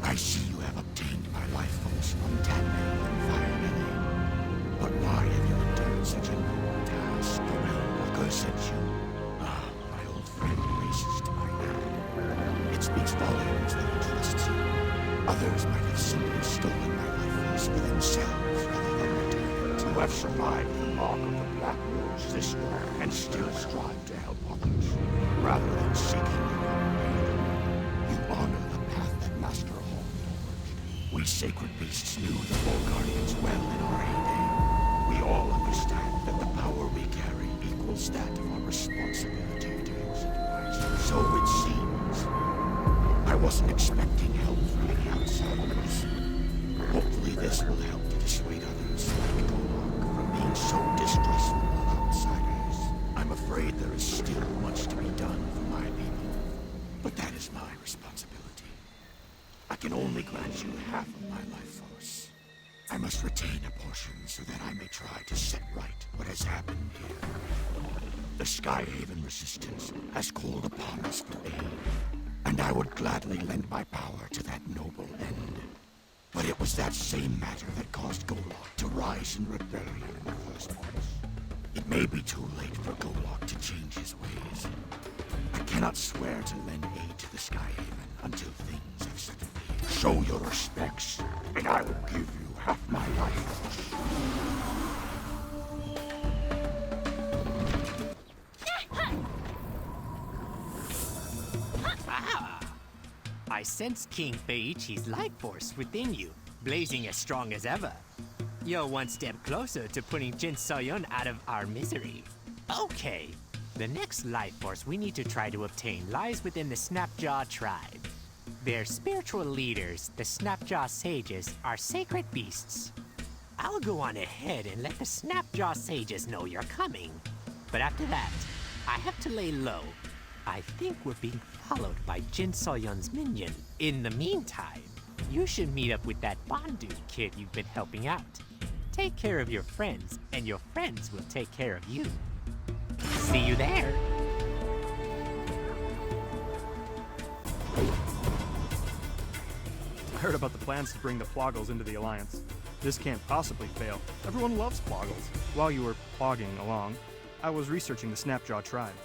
I see you have obtained my life force from Tadpole and Firebelly. But why have you endured such a noble task? The Realmwalker sent you. Ah, my old friend races to my hand. It speaks volumes that he trusts you. Others might have simply stolen my life force for themselves rather than return it. You have survived the mark of the Black Rose this year and still strive to help others, rather than seeking your own gain. You honor the path that Master Hall forged. We sacred beasts knew the Four Guardians well in our heyday. We all understand that the power we carry equals that of our responsibility to use it wisely. So it seems. I wasn't expecting help from any outsiders. Hopefully this will help to dissuade others like Golak from being so distrustful of outsiders. I'm afraid there is still much to be done for my people. can only grant you half of my life force. I must retain a portion so that I may try to set right what has happened here. The Skyhaven resistance has called upon us for aid, and I would gladly lend my power to that noble end. But it was that same matter that caused Golok to rise in rebellion in the first place. It may be too late for Golok to change his ways. I cannot swear to lend aid to the Skyhaven until things have settled here. Show your respects, and I will give you half my life force. I sense King Feiichi's life force within you, blazing as strong as ever. You're one step closer to putting Jinsoyun out of our misery. Okay, the next life force we need to try to obtain lies within the Snapjaw tribe. Their spiritual leaders, the Snapjaw sages, are sacred beasts. I'll go on ahead and let the Snapjaw sages know you're coming. But after that, I have to lay low. I think we're being followed by Jinsoyun's minion. In the meantime, you should meet up with that Bandu kid you've been helping out. Take care of your friends, and your friends will take care of you. See you there. I heard about the plans to bring the Ploggles into the Alliance. This can't possibly fail. Everyone loves Ploggles. While you were plogging along, I was researching the Snapjaw tribe.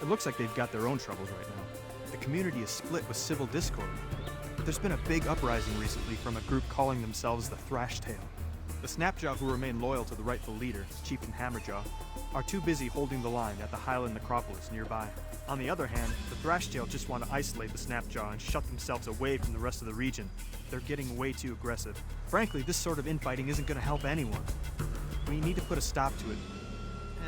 It looks like they've got their own troubles right now. The community is split with civil discord. But there's been a big uprising recently from a group calling themselves the Thrashtail. The Snapjaw who remain loyal to the rightful leader, Chieftain Hammerjaw, are too busy holding the line at the Highland Necropolis nearby. On the other hand, the Thrashtail just want to isolate the Snapjaw and shut themselves away from the rest of the region. They're getting way too aggressive. Frankly, this sort of infighting isn't going to help anyone. We need to put a stop to it.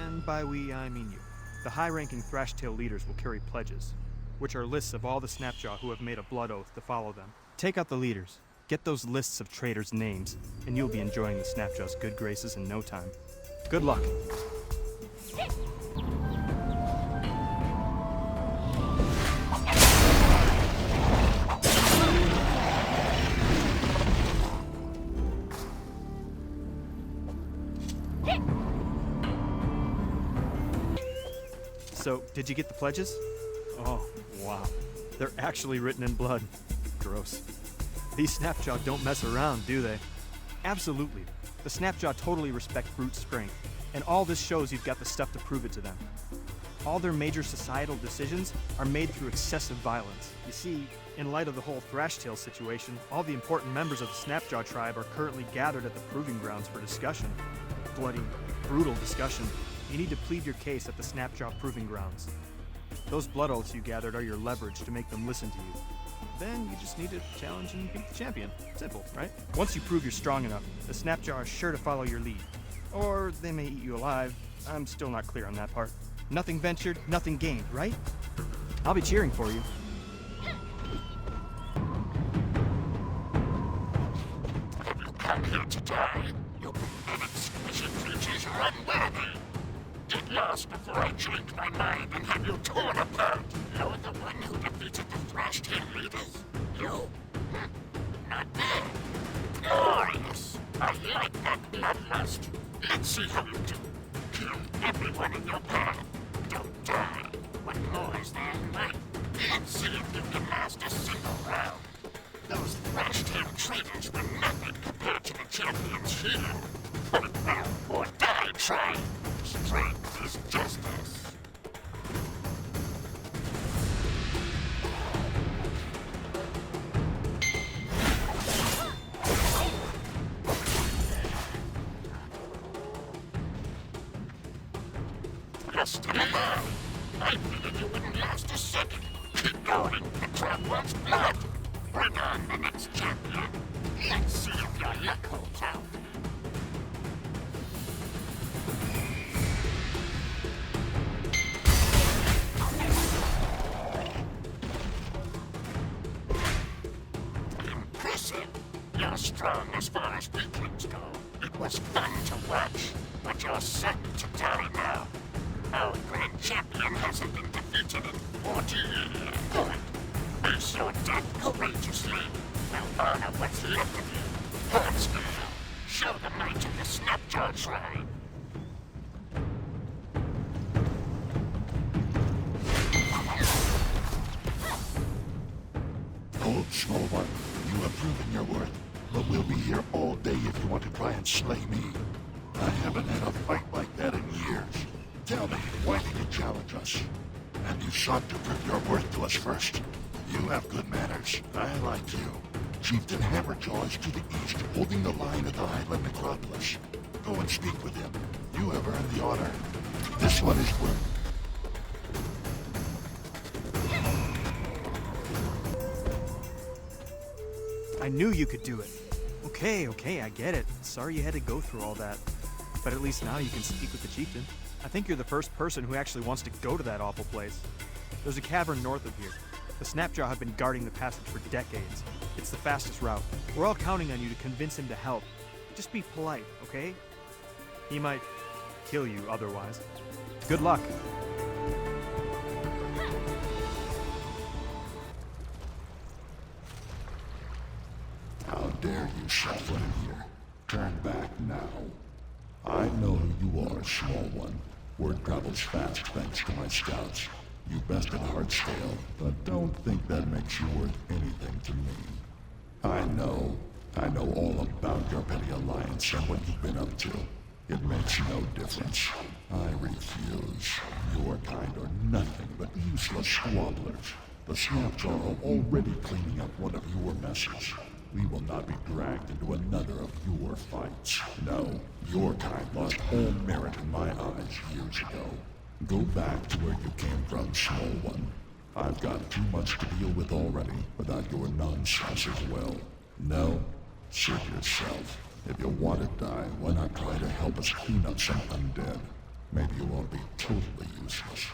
And by we, I mean you. The high-ranking Thrashtail leaders will carry pledges, which are lists of all the Snapjaw who have made a blood oath to follow them. Take out the leaders, get those lists of traitors' names, and you'll be enjoying the Snapjaw's good graces in no time. Good luck. So, did you get the pledges? Oh, wow. They're actually written in blood. Gross. These Snapjaw don't mess around, do they? Absolutely. The Snapjaw totally respect brute strength, and all this shows you've got the stuff to prove it to them. All their major societal decisions are made through excessive violence. You see, in light of the whole Thrashtail situation, all the important members of the Snapjaw tribe are currently gathered at the Proving Grounds for discussion. Bloody, brutal discussion. You need to plead your case at the Snapjaw Proving Grounds. Those blood oaths you gathered are your leverage to make them listen to you. Then you just need to challenge and beat the champion. Simple, right? Once you prove you're strong enough, the Snapjaw are sure to follow your lead. Or they may eat you alive. I'm still not clear on that part. Nothing ventured, nothing gained, right? I'll be cheering for you. Have you come here to die? You exquisite creatures are unworthy. Get lost before I change my mind and have you torn apart. You're the one who defeated the Thrashtail leaders. You? Not bad. Glorious. I like that bloodlust. Let's see how you do. Kill everyone in your path. Don't die. What more is there in life? Let's see if you can last a single round. Those Thrashtail traitors were nothing compared to the champions here. Fight well or die trying. Strength is justice. You're still alive. I figured you wouldn't last a second. Keep going. The crowd wants blood. Bring on the next champion. Let's see if your luck holds out. Impressive. You're strong as far as weaklings go. It was fun to watch, but you're certain to die now. Our grand champion hasn't been defeated in 40 years. Good. Face your death courageously. Well small one. You have proven your worth, but we'll be here all day if you want to try and slay me. I haven't had a fight like that in years. Tell me, why did you challenge us? And you sought to prove your worth to us first. You have good manners. I like you. Chieftain Hammerjaw is to the east, holding the line at the Highland Necropolis. Go and speak with him. You have earned the honor. This one is worth. I knew you could do it. Okay, I get it. Sorry you had to go through all that. But at least now you can speak with the chieftain. I think you're the first person who actually wants to go to that awful place. There's a cavern north of here. The Snapjaw have been guarding the passage for decades. It's the fastest route. We're all counting on you to convince him to help. Just be polite, okay? He might kill you otherwise. Good luck. How dare you set foot in here? Turn back now. I know who you are, small one. Word travels fast thanks to my scouts. You bested Heartscale, but don't think that makes you worth anything to me. I know all about your petty alliance and what you've been up to. It makes no difference. I refuse. Your kind are nothing but useless squabblers. The Snapjaw are already cleaning up one of your messes. We will not be dragged into another of your fights. No, your kind lost all merit in my eyes years ago. Go back to where you came from, small one. I've got too much to deal with already without your nonsense as well. No, suit yourself. If you want to die, why not try to help us clean up some undead? Maybe you won't be totally useless.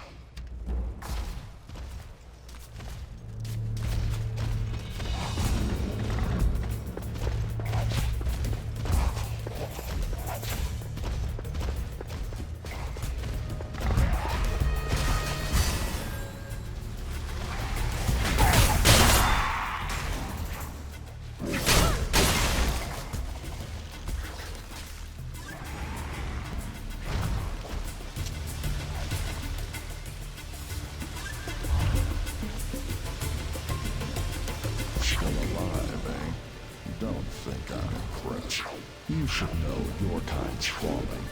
You should know your kind's falling.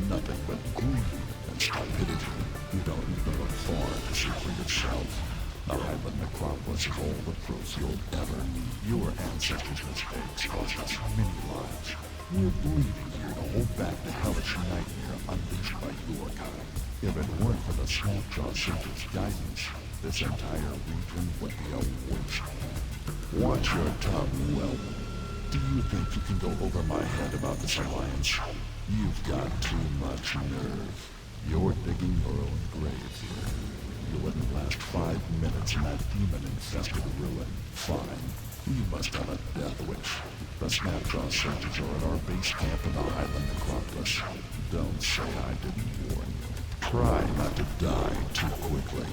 Nothing but greed and stupidity. You don't need to look far to see for yourself. The Highland Necropolis is all the proof you'll ever need. Your ancestors' mistakes cost us many lives. We're bleeding here to hold back the hellish nightmare unleashed by your kind. If it weren't for the Snapjaw Center's guidance, this entire region would be a waste. Watch your tongue, whelp. Do you think you can go over my head about this alliance? You've got too much nerve. You're digging your own grave here. You wouldn't last 5 minutes in that demon-infested ruin. Fine. You must have a death wish. The Snapjaw soldiers are at our base camp in the Highland Necropolis. Don't say I didn't warn you. Try not to die too quickly.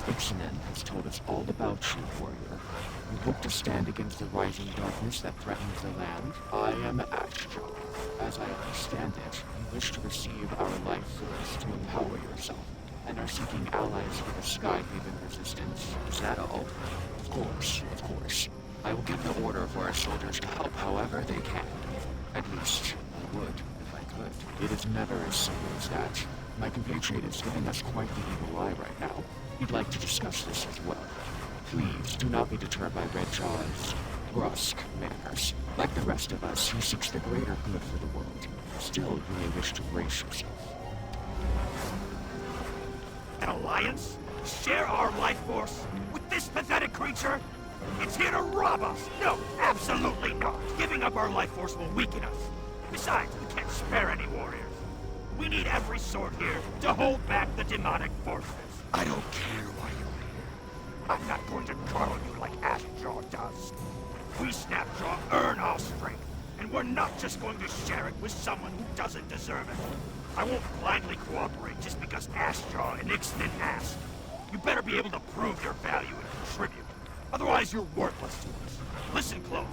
Iksanun has told us all about you, warrior. You hope to stand against the rising darkness that threatens the land. I am Ashjaw. As I understand it, you wish to receive our life force to empower yourself, and are seeking allies for the Skyhaven resistance. Is that all? Of course. I will give the order for our soldiers to help however they can. At least, I would, if I could. It is never as simple as that. My compatriot is giving us quite the evil eye right now. We'd like to discuss this as well. Please, do not be deterred by Redjaw's brusque manners. Like the rest of us, he seeks the greater good for the world. Still, you may wish to brace yourself. An alliance? Share our life force with this pathetic creature? It's here to rob us! No, absolutely not! Giving up our life force will weaken us. Besides, we can't spare any warriors. We need every sword here to hold back the demonic forces. I don't care why you're here. I'm not going to coddle you like Ashjaw does. We Snapjaw earn our strength, and we're not just going to share it with someone who doesn't deserve it. I won't blindly cooperate just because Ashjaw and Iksanun asked. You better be able to prove your value and contribute. Otherwise, you're worthless to us. Listen close.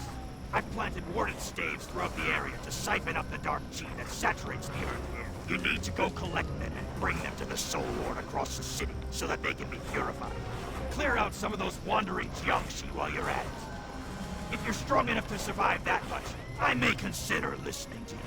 I've planted warded staves throughout the area to siphon up the dark chi that saturates the earth here. You need to go collect them and bring them to the Soul Lord across the city so that they can be purified. Clear out some of those wandering Jiangshi while you're at it. If you're strong enough to survive that much, I may consider listening to you.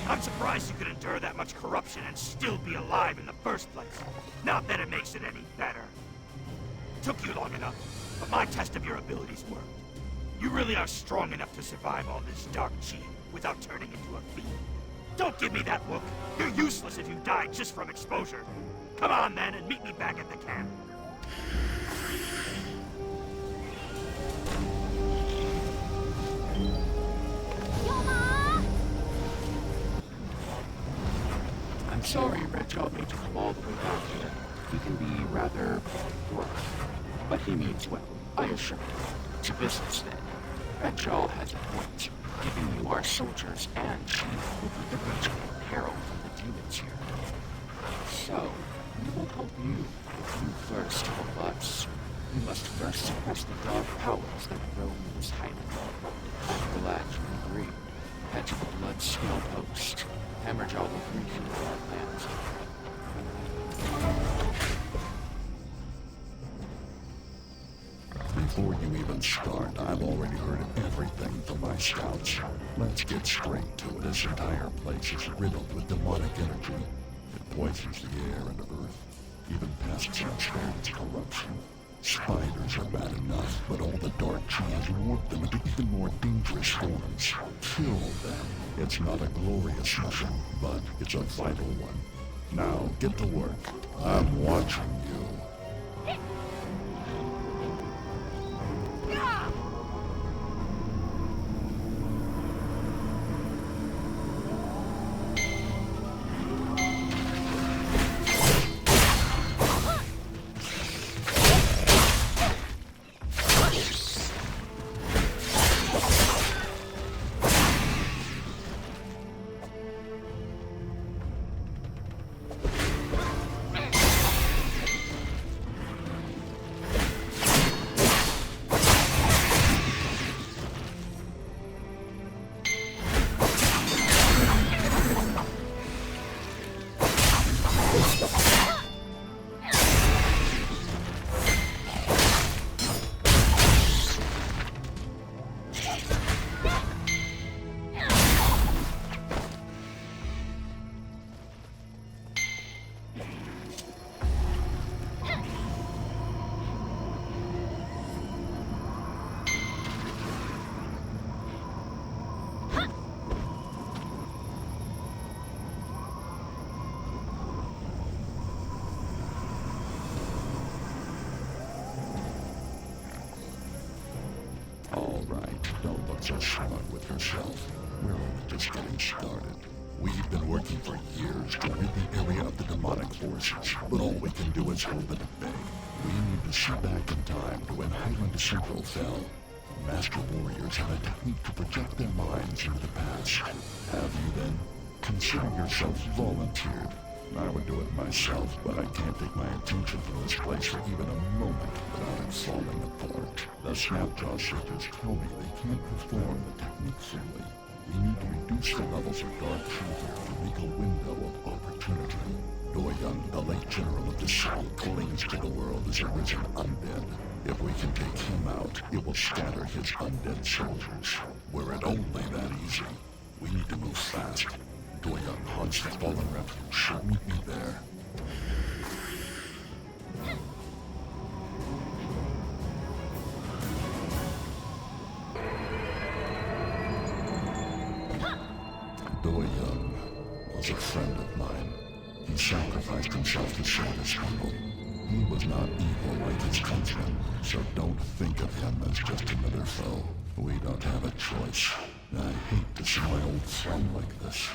I'm surprised you could endure that much corruption and still be alive in the first place. Not that it makes it any better. Took you long enough, but my test of your abilities worked. You really are strong enough to survive all this dark chi without turning into a fiend. Don't give me that look. You're useless if you die just from exposure. Come on then and meet me back at the camp. I'm sorry Red Jaw made you come all the way down here. He can be rather rough, but he means well, I assure you. To business then. Red Jaw has a point. Giving you our soldiers and chief will put the region in peril from the demons here. So, we will help you if you first help us. You must first suppress the dark powers that roam this highland. I'm glad you agreed. Head to the Blood Scale Post. Hammerjaw will bring you to our lands. Before you even start, I've already heard everything from my scouts. Let's get straight to it. This entire place is riddled with demonic energy. It poisons the air and earth, even past understands corruption. Spiders are bad enough, but all the dark chi has warped them into even more dangerous forms. Kill them. It's not a glorious mission, but it's a vital one. Now, get to work. I'm watching you. So smart with yourself. We're only just getting started. We've been working for years to rid the area of the demonic forces, but all we can do is hold it at bay. We need to see back in time to when Highland Central fell. Master warriors have a technique to project their minds into the past. Have you then? Consider yourself volunteered. I would do it myself, but I can't take my attention from this place for even a moment without it falling apart. The snapjaw shifters tell me they can't perform the technique fully. We need to reduce the levels of dark truth to make a window of opportunity. Doyoung, the late general of the South, clings to the world as a risen undead. If we can take him out, it will scatter his undead soldiers. Were it only that easy. We need to move fast. Doyoung haunts the fallen refuge. She'll meet me there. Doyoung was a friend of mine. He sacrificed himself to save his people. He was not evil like his countrymen, so don't think of him as just another foe. We don't have a choice. I hate to see my old friend like this.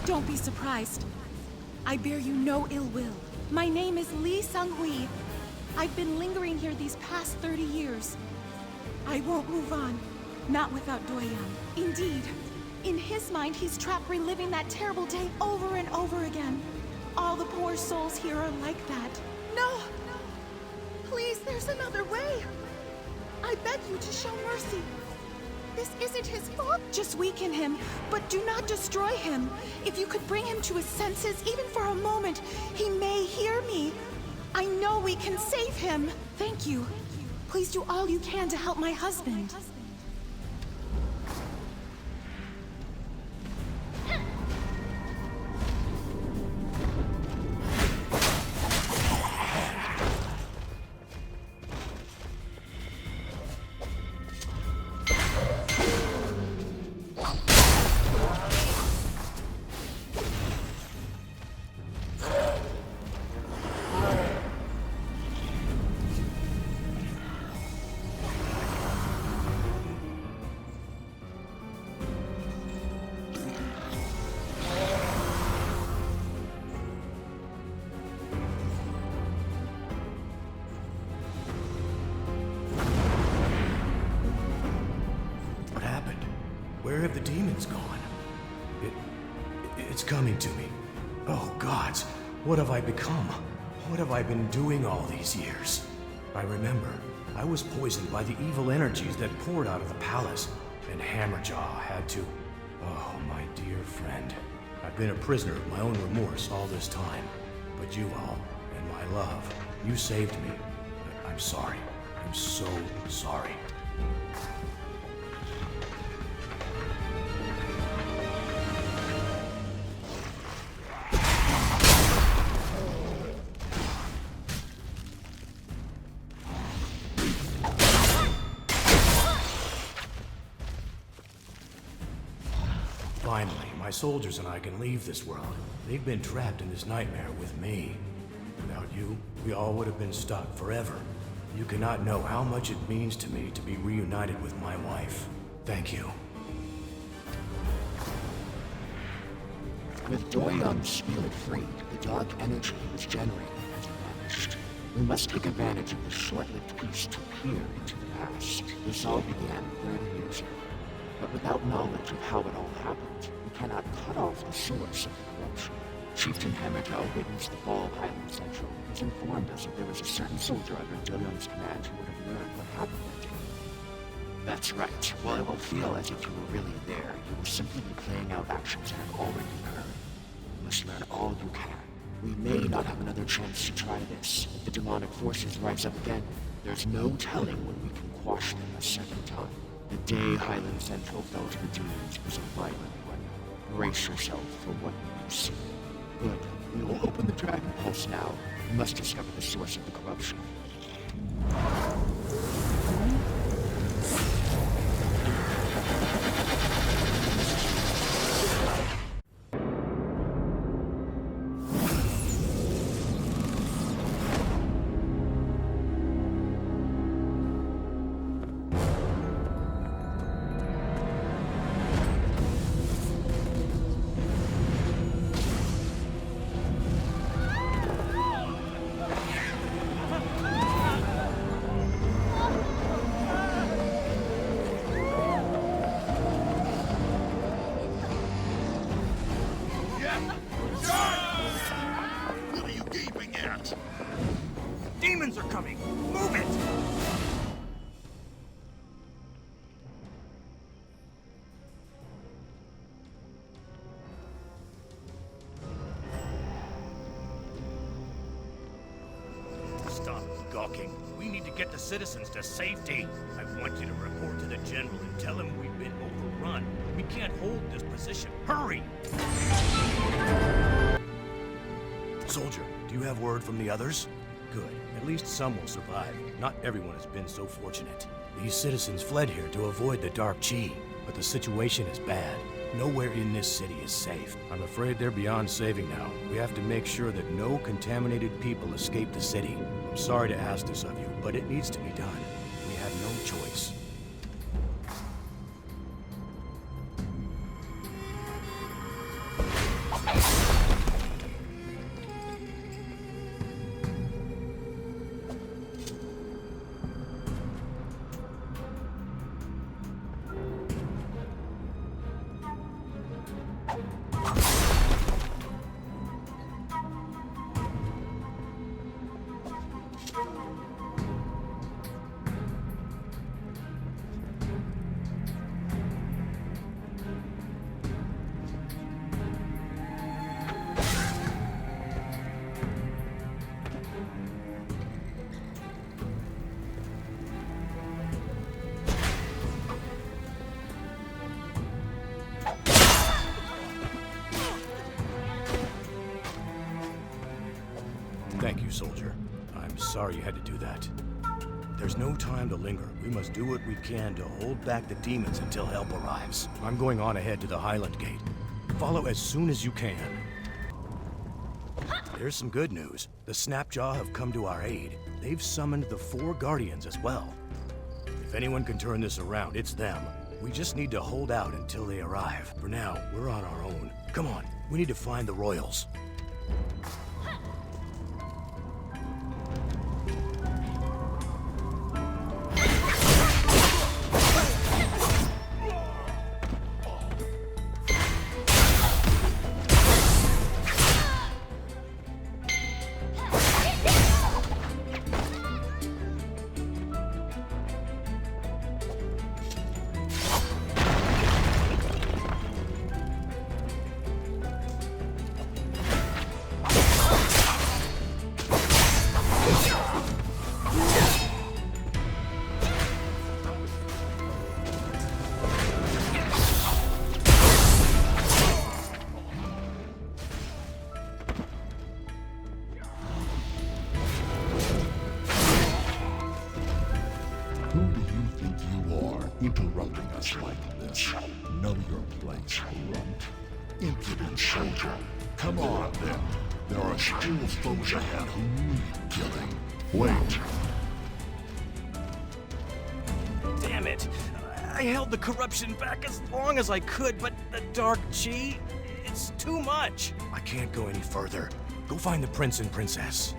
Don't be surprised. I bear you no ill will. My name is Lee Sung-hui. I've been lingering here these past 30 years. I won't move on. Not without Doyoung. Indeed, in his mind, he's trapped reliving that terrible day over and over again. All the poor souls here are like that. No! Please, there's another way. I beg you to show mercy. This isn't his fault. Just weaken him, but do not destroy him. If you could bring him to his senses, even for a moment, he may hear me. I know we can save him. Thank you. Please do all you can to help my husband. Where have the demons gone? It's coming to me. Oh, gods, what have I become? What have I been doing all these years? I remember, I was poisoned by the evil energies that poured out of the palace, and Hammerjaw had to... Oh, my dear friend. I've been a prisoner of my own remorse all this time. But you all, and my love, you saved me. I'm sorry. I'm so sorry. Finally, my soldiers and I can leave this world. They've been trapped in this nightmare with me. Without you, we all would have been stuck forever. You cannot know how much it means to me to be reunited with my wife. Thank you. With Doyoung's spirit freed, the dark energy was generated as it vanished. We must take advantage of the short-lived peace to peer into the past. This all began 30 years ago. But without knowledge of how it all happened, we cannot cut off the source of the corruption. Chieftain Hammerjaw witnessed the fall of Island Central. He's informed us that there was a certain soldier under Doyoung's command who would have learned what happened that day. That's right. While it will feel as if you were really there, you will simply be playing out actions that have already occurred. You must learn all you can. We may not have another chance to try this. If the demonic forces rise up again, there's no telling when we can quash them a second time. The day Highland Central fell to the demons was a violent one. Brace yourself for what you see. Good. We will open the Dragon Pulse now. We must discover the source of the corruption. What are you gaping at? Demons are coming! Move it! Stop gawking. We need to get the citizens to safety. I want you to report to the general and tell him we've been overrun. We can't hold this position. Hurry! Soldier, do you have word from the others? Good. At least some will survive. Not everyone has been so fortunate. These citizens fled here to avoid the Dark Chi, but the situation is bad. Nowhere in this city is safe. I'm afraid they're beyond saving now. We have to make sure that no contaminated people escape the city. I'm sorry to ask this of you, but it needs to be done. We have no choice. Thank you, soldier. I'm sorry you had to do that. There's no time to linger. We must do what we can to hold back the demons until help arrives. I'm going on ahead to the Highland Gate. Follow as soon as you can. There's some good news. The Snapjaw have come to our aid. They've summoned the 4 Guardians as well. If anyone can turn this around, it's them. We just need to hold out until they arrive. For now, we're on our own. Come on, we need to find the Royals. Interrupting us like this. Know your place, runt. Impudent soldier. Come on, then. There are still foes ahead who need killing. Wait. Damn it! I held the corruption back as long as I could, but the Dark Chi, it's too much. I can't go any further. Go find the prince and princess.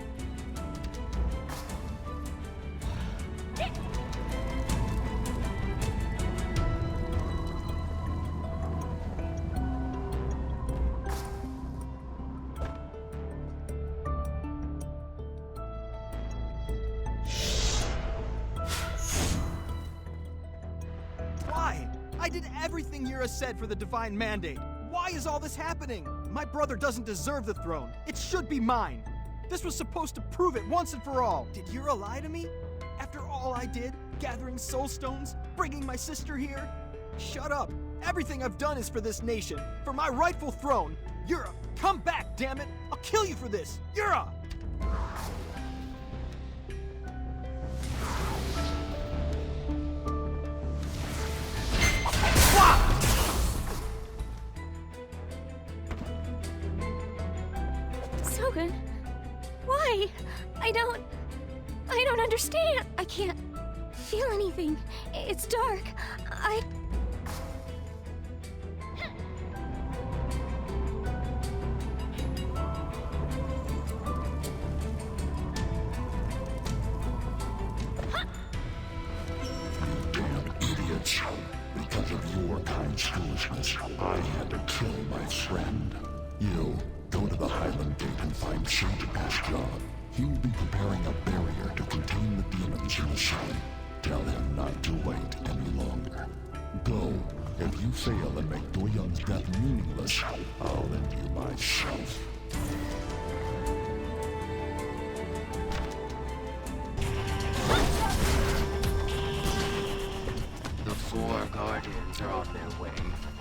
I did everything Yura said for the Divine Mandate. Why is all this happening? My brother doesn't deserve the throne. It should be mine. This was supposed to prove it once and for all. Did Yura lie to me? After all I did, gathering soul stones, bringing my sister here? Shut up. Everything I've done is for this nation, for my rightful throne. Yura, come back, damn it! I'll kill you for this! Yura! Sogen, why? I don't understand. I can't feel anything. It's dark. Idiots. Because of your kind's foolishness, I had to kill my friend. You, go to the Highland Gate and find Sage Ashjaw. He'll be preparing a barrier to contain the demons in the sun. Tell him not to wait any longer. Go. If you fail and make Doyoung's death meaningless, I'll end you myself. The four guardians are on their way.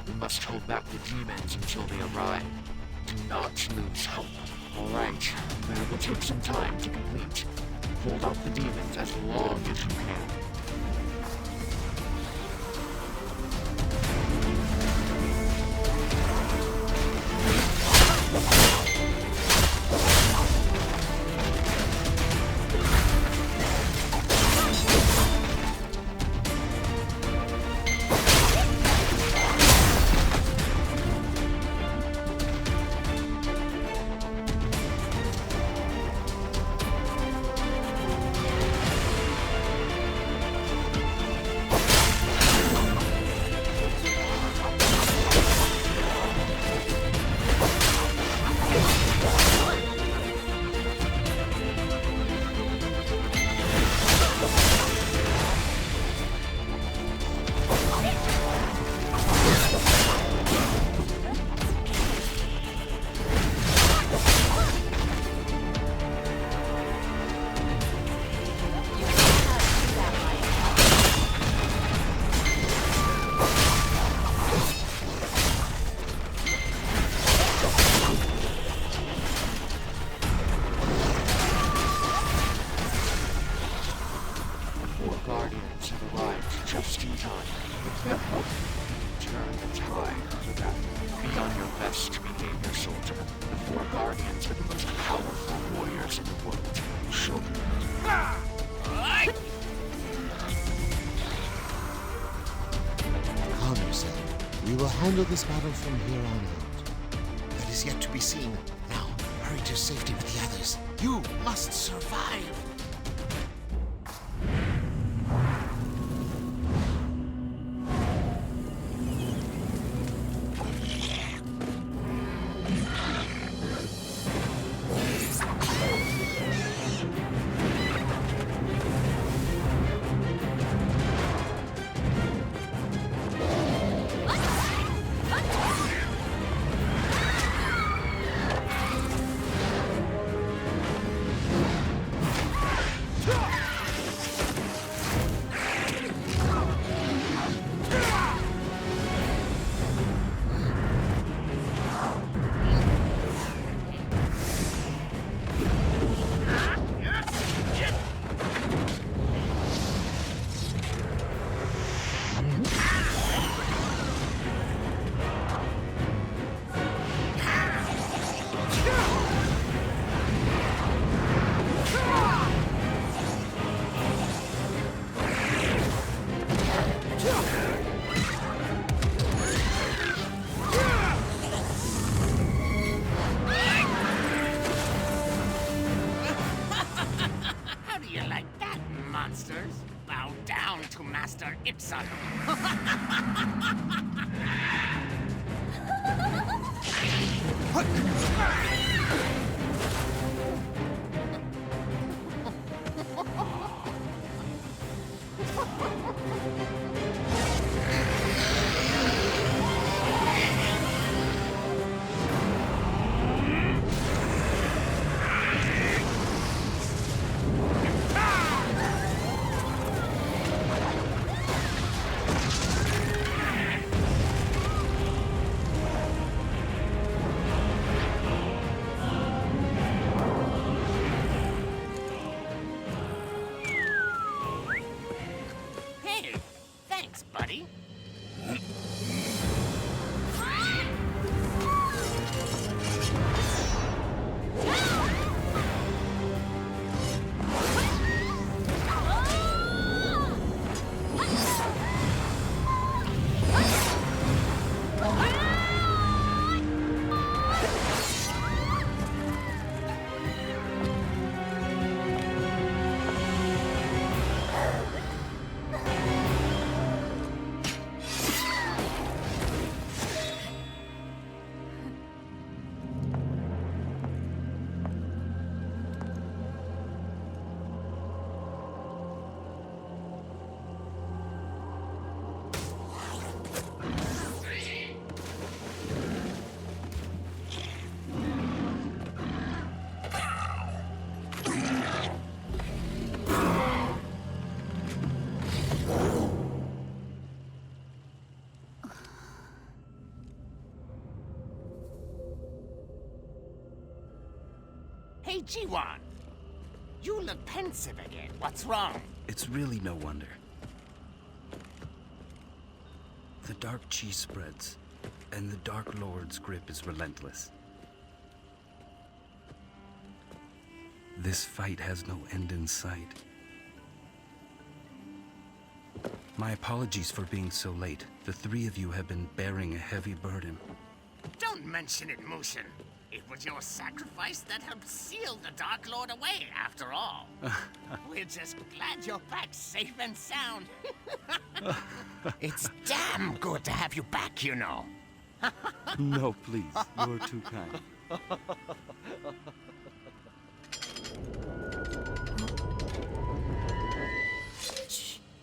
We must hold back the demons until they arrive. Do not lose hope. Alright, but it will take some time to complete. Hold off the demons as long as you can. Handle this battle from here on out. That is yet to be seen. Now, hurry to safety with the others. You must survive! Iksanun. Jiwan! You look pensive again. What's wrong? It's really no wonder. The Dark Chi spreads, and the Dark Lord's grip is relentless. This fight has no end in sight. My apologies for being so late. The three of you have been bearing a heavy burden. Don't mention it, Mushin. It was your sacrifice that helped seal the Dark Lord away, after all. We're just glad you're back safe and sound. It's damn good to have you back, you know. No, please. You're too kind.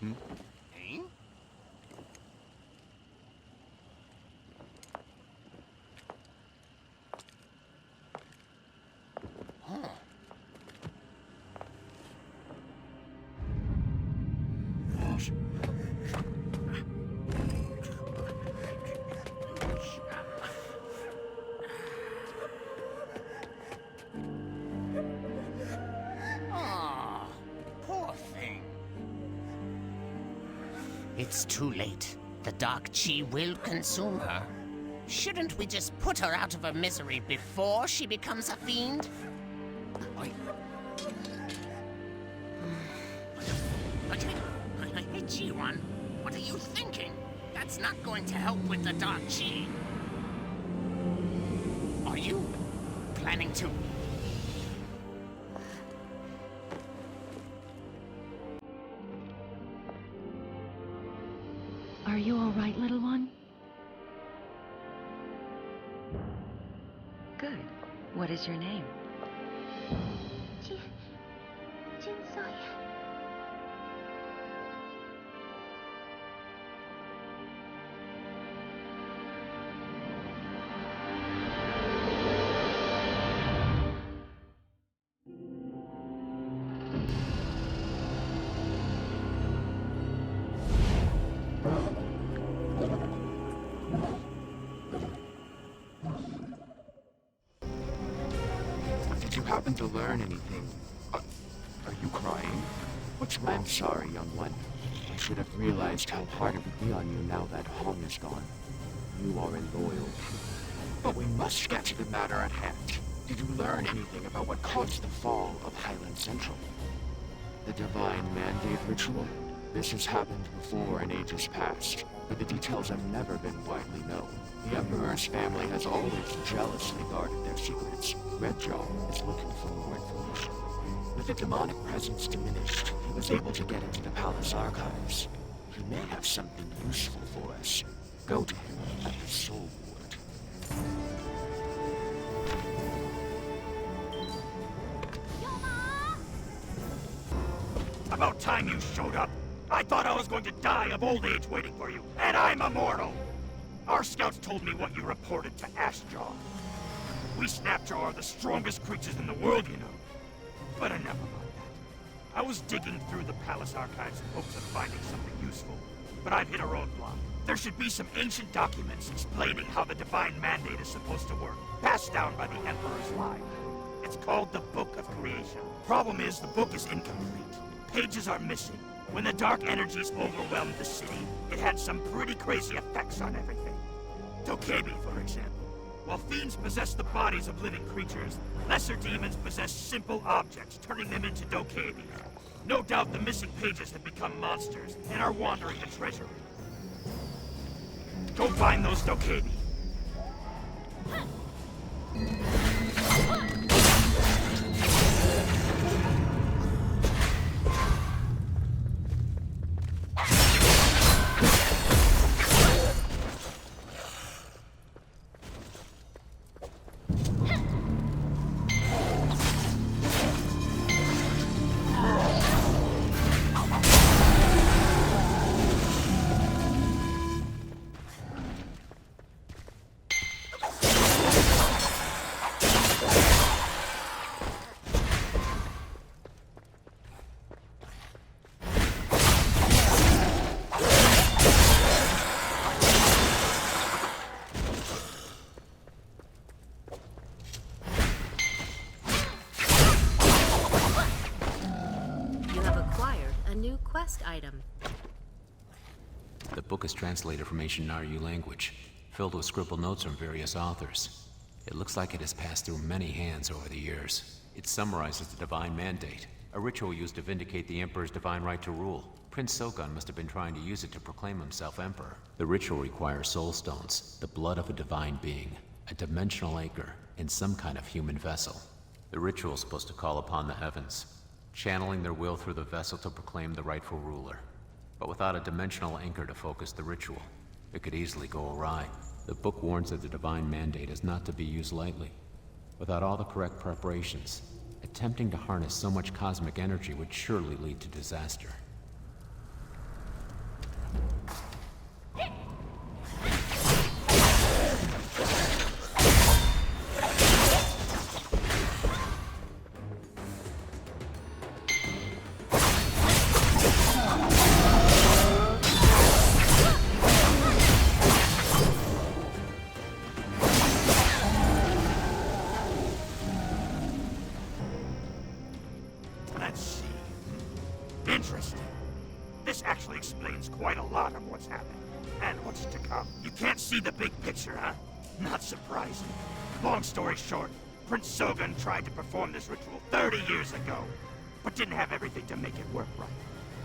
Hmm? Eh? Huh. Oh, poor thing. It's too late. The Dark Chi will consume her. Shouldn't we just put her out of her misery before she becomes a fiend? Hey, Jiwan, what are you thinking? That's not going to help with the Dark Chi. Are you planning to... Are you all right, little one? Good. What is your name? Jinsoyun. Did you happen to learn anything? Are you crying? What's wrong? I'm sorry, young one. I should have realized how hard it would be on you now that Hong is gone. You are a loyal trooper. But we must get to the matter at hand. Did you learn anything about what caused the fall of Highland Central? The Divine Mandate Ritual? This has happened before in ages past, but the details have never been widely known. The Emperor's family has always jealously guarded their secrets. Redjaw is looking for more information. With the demonic presence diminished, he was able to get into the palace archives. He may have something useful for us. Go to him at the Soul Ward. About time you showed up. I thought I was going to die of old age waiting for you, and I'm immortal. Our scouts told me what you reported to Ashjaw. We Snapjaw are the strongest creatures in the world, you know. But enough about that. I was digging through the palace archives in hopes of finding something useful, but I've hit a roadblock. There should be some ancient documents explaining how the Divine Mandate is supposed to work, passed down by the Emperor's line. It's called the Book of Creation. Problem is, the book is incomplete. Pages are missing. When the dark energies overwhelmed the city, it had some pretty crazy effects on everything. Dokebi, for example. While fiends possess the bodies of living creatures, lesser demons possess simple objects, turning them into Dokebi. No doubt the missing pages have become monsters and are wandering the treasury. Go find those Dokebi. new quest item. The book is translated from ancient Naryu language, filled with scribbled notes from various authors. It looks like it has passed through many hands over the years. It summarizes the divine mandate, a ritual used to vindicate the Emperor's divine right to rule. Prince Sogun must have been trying to use it to proclaim himself Emperor. The ritual requires soul stones, the blood of a divine being, a dimensional anchor, and some kind of human vessel. The ritual is supposed to call upon the heavens, channeling their will through the vessel to proclaim the rightful ruler. But without a dimensional anchor to focus the ritual, it could easily go awry. The book warns that the divine mandate is not to be used lightly. Without all the correct preparations, attempting to harness so much cosmic energy would surely lead to disaster. Let's see. Interesting. This actually explains quite a lot of what's happened, and what's to come. You can't see the big picture, huh? Not surprising. Long story short, Prince Sogun tried to perform this ritual 30 years ago, but didn't have everything to make it work right.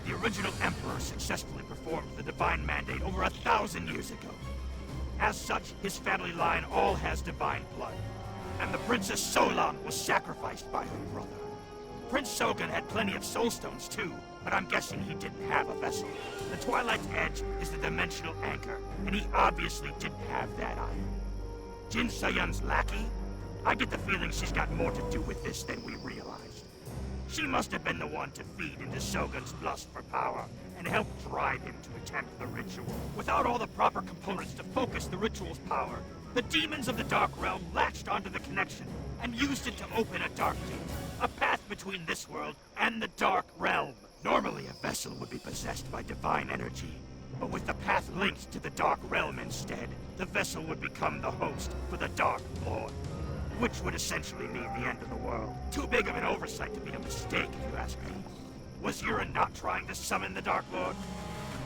The original Emperor successfully performed the divine mandate over 1,000 years ago. As such, his family line all has divine blood, and the Princess Solon was sacrificed by her brother. Prince Sogun had plenty of soul stones too, but I'm guessing he didn't have a vessel. The Twilight's Edge is the dimensional anchor, and he obviously didn't have that either. Jinsoyun's lackey? I get the feeling she's got more to do with this than we realized. She must have been the one to feed into Shogun's lust for power and help drive him to attempt the ritual. Without all the proper components to focus the ritual's power, the demons of the Dark Realm latched onto the connection and used it to open a dark gate, a path between this world and the Dark Realm. Normally, a vessel would be possessed by divine energy, but with the path linked to the Dark Realm instead, the vessel would become the host for the Dark Lord, which would essentially mean the end of the world. Too big of an oversight to be a mistake, if you ask me. Was Yura not trying to summon the Dark Lord?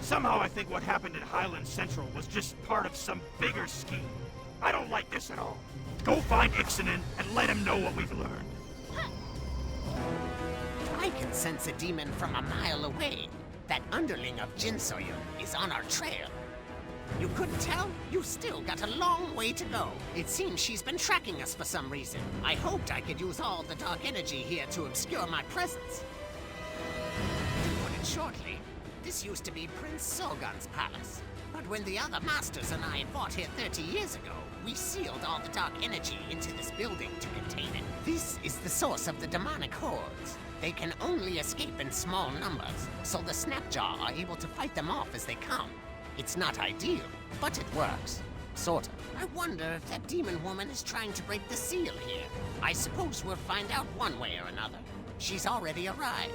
Somehow I think what happened in Highland Central was just part of some bigger scheme. I don't like this at all. Go find Iksanun and let him know what we've learned. I can sense a demon from a mile away. That underling of Jinsoyun is on our trail. You couldn't tell? You still got a long way to go. It seems she's been tracking us for some reason. I hoped I could use all the dark energy here to obscure my presence. To put it shortly, this used to be Prince Sogun's palace. But when the other masters and I fought here 30 years ago, we sealed all the dark energy into this building to contain it. This is the source of the demonic hordes. They can only escape in small numbers, so the snapjaw are able to fight them off as they come. It's not ideal, but it works. Sort of. I wonder if that demon woman is trying to break the seal here. I suppose we'll find out one way or another. She's already arrived.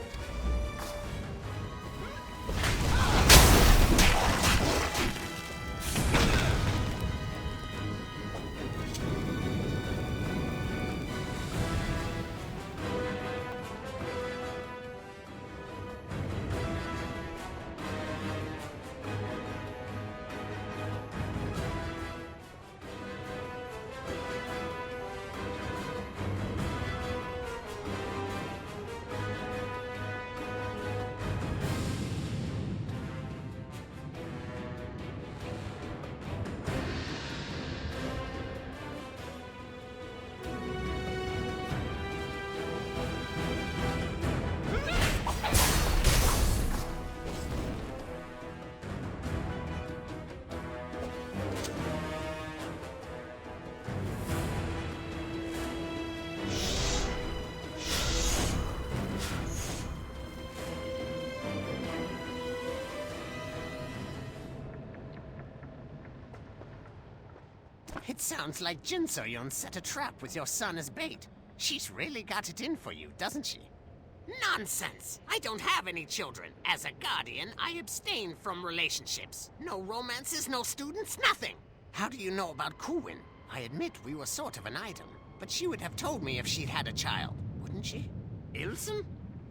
It sounds like Jinsoyun set a trap with your son as bait. She's really got it in for you, doesn't she? Nonsense! I don't have any children. As a guardian, I abstain from relationships. No romances, no students, nothing. How do you know about Kuwin? I admit we were sort of an item, but she would have told me if she'd had a child, wouldn't she? Ilsim?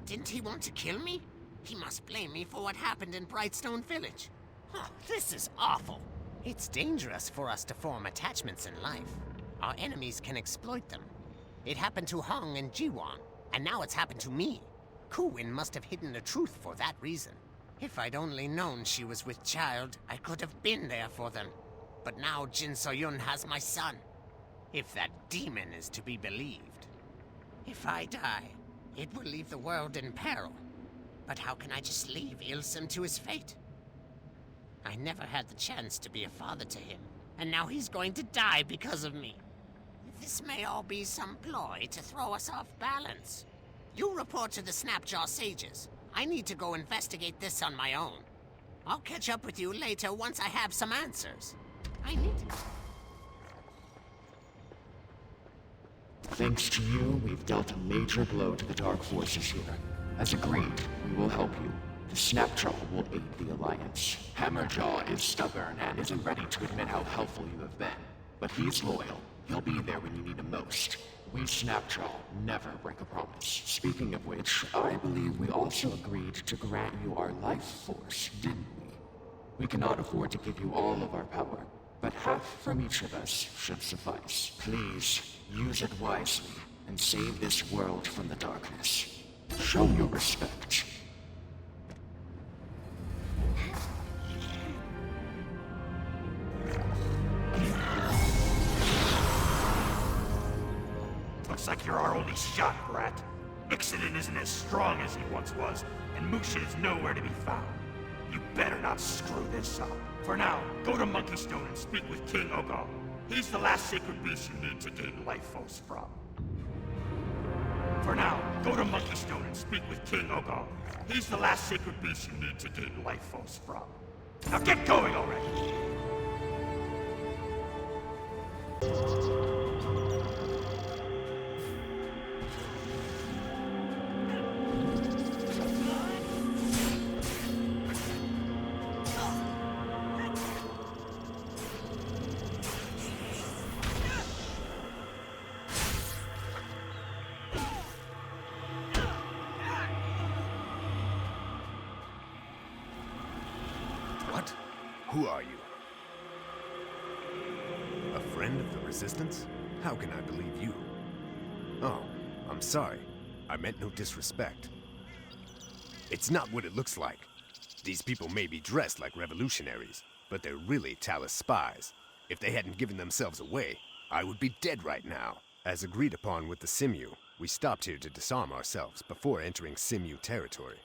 Didn't he want to kill me? He must blame me for what happened in Brightstone Village. Huh, this is awful. It's dangerous for us to form attachments in life. Our enemies can exploit them. It happened to Hong and Jiwon, and now it's happened to me. Kuwin must have hidden the truth for that reason. If I'd only known she was with child, I could have been there for them. But now Jinsoyun has my son. If that demon is to be believed. If I die, it will leave the world in peril. But how can I just leave Ilsim to his fate? I never had the chance to be a father to him, and now he's going to die because of me. This may all be some ploy to throw us off balance. You report to the Snapjaw sages. I need to go investigate this on my own. I'll catch up with you later once I have some answers. I need to... Thanks to you, we've dealt a major blow to the Dark Forces here. As agreed, we will help you. The Snapjaw will aid the Alliance. Hammerjaw is stubborn and isn't ready to admit how helpful you have been. But he's loyal. He'll be there when you need him most. We Snapjaw never break a promise. Speaking of which, I believe we also agreed to grant you our life force, didn't we? We cannot afford to give you all of our power, but half from each of us should suffice. Please, use it wisely and save this world from the darkness. Show your respect. Looks like you're our only shot, brat. Iksanun isn't as strong as he once was, and Mushin is nowhere to be found. You better not screw this up. For now, go to Monkey Stone and speak with King Ogo. He's the last sacred beast you need to gain life force from. For now, go to Monkey Stone and speak with King Ogo. He's the last sacred beast you need to gain life force from. Now get going already! Who are you? A friend of the Resistance? How can I believe you? Oh, I'm sorry. I meant no disrespect. It's not what it looks like. These people may be dressed like revolutionaries, but they're really Talus spies. If they hadn't given themselves away, I would be dead right now. As agreed upon with the Simu, we stopped here to disarm ourselves before entering Simu territory.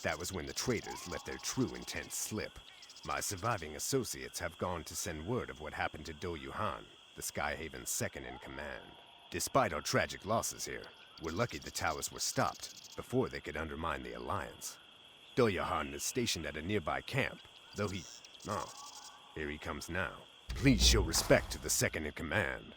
That was when the traitors let their true intent slip. My surviving associates have gone to send word of what happened to Do Yuhan, the Skyhaven's second in command. Despite our tragic losses here, we're lucky the Talus were stopped before they could undermine the Alliance. Do Yuhan is stationed at a nearby camp, though he... Oh, here he comes now. Please show respect to the second in command.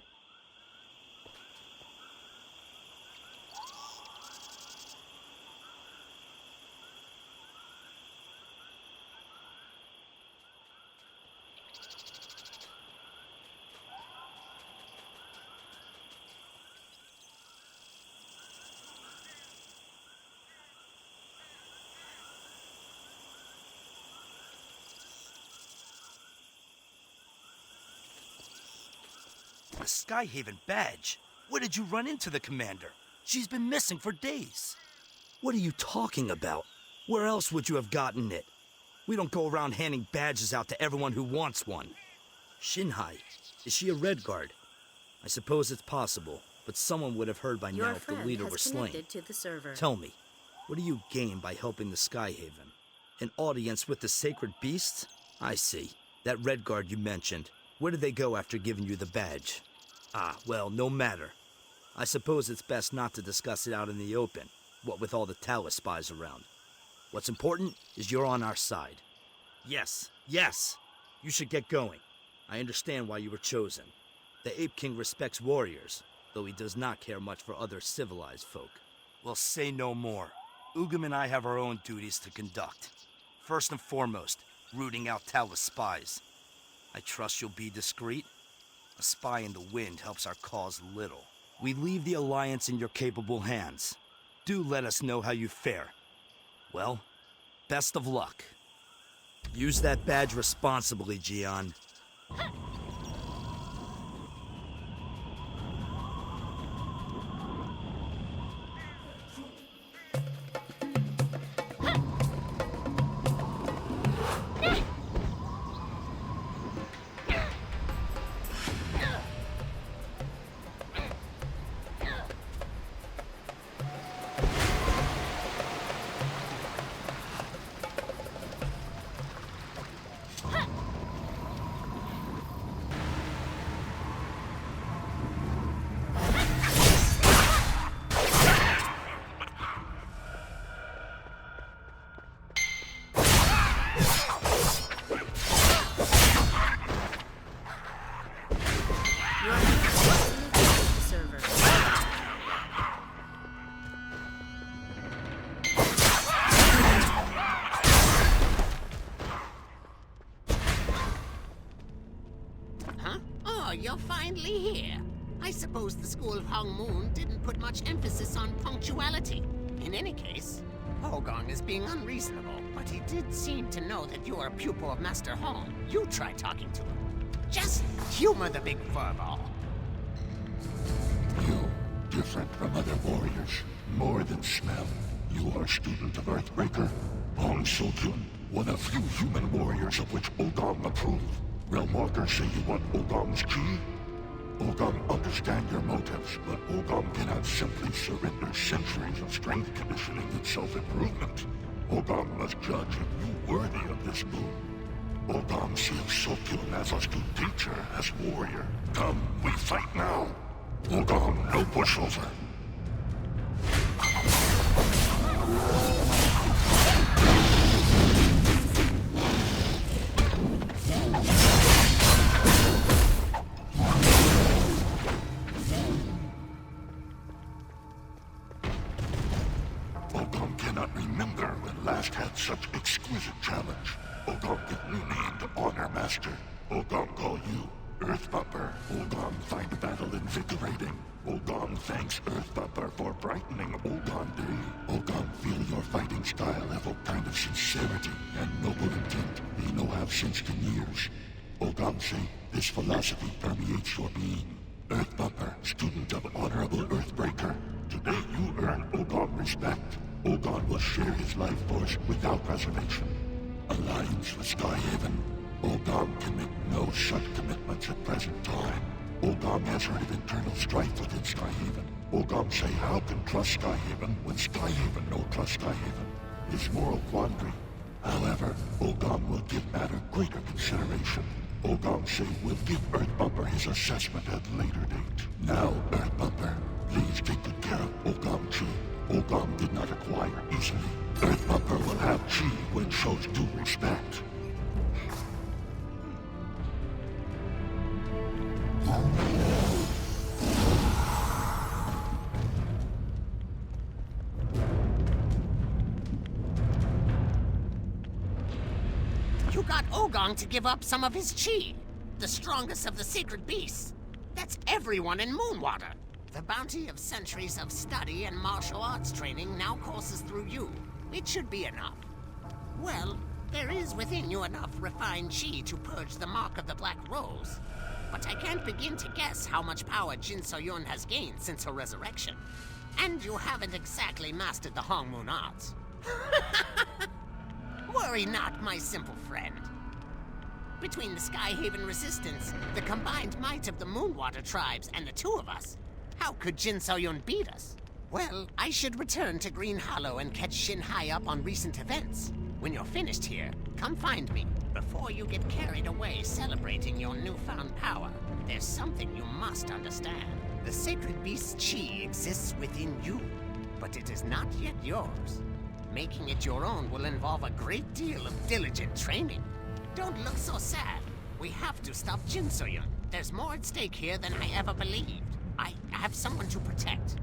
The Skyhaven badge? Where did you run into the commander? She's been missing for days. What are you talking about? Where else would you have gotten it? We don't go around handing badges out to everyone who wants one. Shinhai, is she a Red Guard? I suppose it's possible, but someone would have heard by now if the leader were slain. To the server. Tell me, what do you gain by helping the Skyhaven? An audience with the sacred beasts? I see. That Red Guard you mentioned. Where did they go after giving you the badge? Ah, well, no matter. I suppose it's best not to discuss it out in the open, what with all the Talus spies around. What's important is you're on our side. Yes, yes! You should get going. I understand why you were chosen. The Ape King respects warriors, though he does not care much for other civilized folk. Well, say no more. Ugam and I have our own duties to conduct. First and foremost, rooting out Talus spies. I trust you'll be discreet. A spy in the wind helps our cause little. We leave the Alliance in your capable hands. Do let us know how you fare. Well, Best of luck. Use that badge responsibly, Gion. You're finally here. I suppose the School of Hong Moon didn't put much emphasis on punctuality. In any case, Plogging is being unreasonable, but he did seem to know that you're a pupil of Master Hong. You try talking to him. Just humor the big furball. You, different from other warriors, more than smell. You are a student of Earthbreaker, Hong Sojun, one of few human warriors of which Plogging approve. Realmwalkers say you want Plogging's key? Plogging understand your motives, but Plogging cannot simply surrender centuries of strength conditioning and self-improvement. Plogging must judge if you worthy of this boon. Plogging sees Sojun as a student teacher, as warrior. Come, we fight now. Plogging, no pushover. Had such exquisite challenge. Plogging give new name to honor master. Plogging call you Earth Bumper. Plogging find battle invigorating. Plogging thanks Earth Bumper for brightening Plogging day. Plogging feel your fighting style have a kind of sincerity and noble intent he no have sensed in years. Plogging say this philosophy permeates your being. Earth Bumper, student of honorable Earthbreaker. Today you earn Plogging respect. Plogging will share his life force without reservation. Alliance with Skyhaven. Plogging can make no such commitments at present time. Plogging has heard of internal strife within Skyhaven. Plogging say how can trust Skyhaven when Skyhaven no trust Skyhaven? His moral quandary. However, Plogging will give matter greater consideration. Plogging say will give Earth Bumper his assessment at later date. Now, Earth Bumper, please take good care of Plogging Chi. Plogging did not acquire easily. Earth Bumper will have Chi when shows due respect. You got Plogging to give up some of his Chi, the strongest of the sacred beasts. That's everyone in Moonwater. The bounty of centuries of study and martial arts training now courses through you. It should be enough. Well, there is within you enough refined Chi to purge the mark of the Black Rose. But I can't begin to guess how much power Jinsoyun has gained since her resurrection. And you haven't exactly mastered the Hong Moon arts. Worry not, my simple friend. Between the Skyhaven resistance, the combined might of the Moonwater tribes, and the two of us, how could Jinsoyun beat us? Well, I should return to Green Hollow and catch Shin high up on recent events. When you're finished here, come find me. Before you get carried away celebrating your newfound power, there's something you must understand. The sacred beast's Chi exists within you, but it is not yet yours. Making it your own will involve a great deal of diligent training. Don't look so sad. We have to stop Jinsoyun. There's more at stake here than I ever believed. I have someone to protect.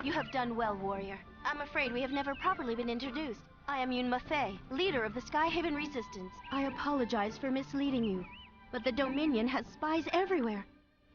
You have done well, warrior. I'm afraid we have never properly been introduced. I am Yun Mafei, leader of the Skyhaven Resistance. I apologize for misleading you, but the Dominion has spies everywhere.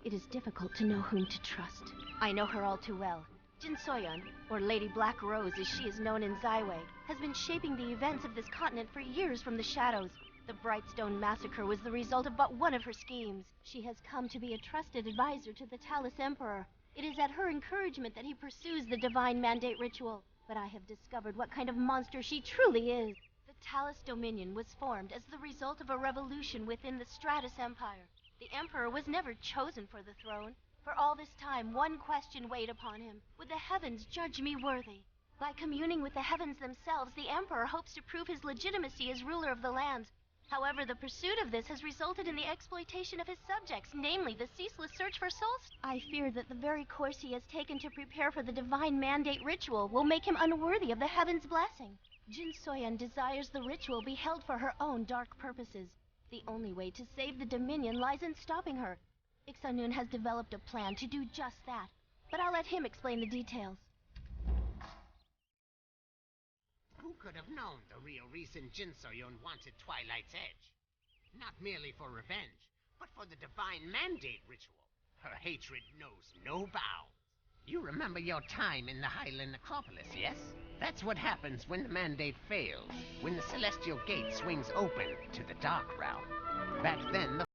It is difficult to know whom to trust. I know her all too well. Jinsoyun, or Lady Black Rose as she is known in Zyway, has been shaping the events of this continent for years from the shadows. The Brightstone massacre was the result of but one of her schemes. She has come to be a trusted advisor to the Talus Emperor. It is at her encouragement that he pursues the Divine Mandate ritual. But I have discovered what kind of monster she truly is. The Talus Dominion was formed as the result of a revolution within the Stratus Empire. The Emperor was never chosen for the throne. For all this time, one question weighed upon him. Would the heavens judge me worthy? By communing with the heavens themselves, the Emperor hopes to prove his legitimacy as ruler of the land. However, the pursuit of this has resulted in the exploitation of his subjects, namely the ceaseless search for souls. I fear that the very course he has taken to prepare for the Divine Mandate ritual will make him unworthy of the heaven's blessing. Jinsoyun desires the ritual be held for her own dark purposes. The only way to save the Dominion lies in stopping her. Iksanun has developed a plan to do just that, but I'll let him explain the details. Who could have known the real reason Jinsoyun wanted Twilight's Edge? Not merely for revenge, but for the Divine Mandate ritual. Her hatred knows no bounds. You remember your time in the Highland Necropolis, yes? That's what happens when the Mandate fails, when the Celestial Gate swings open to the Dark Realm. Back then, the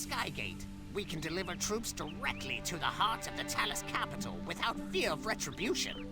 Skygate. We can deliver troops directly to the heart of the Talus capital without fear of retribution.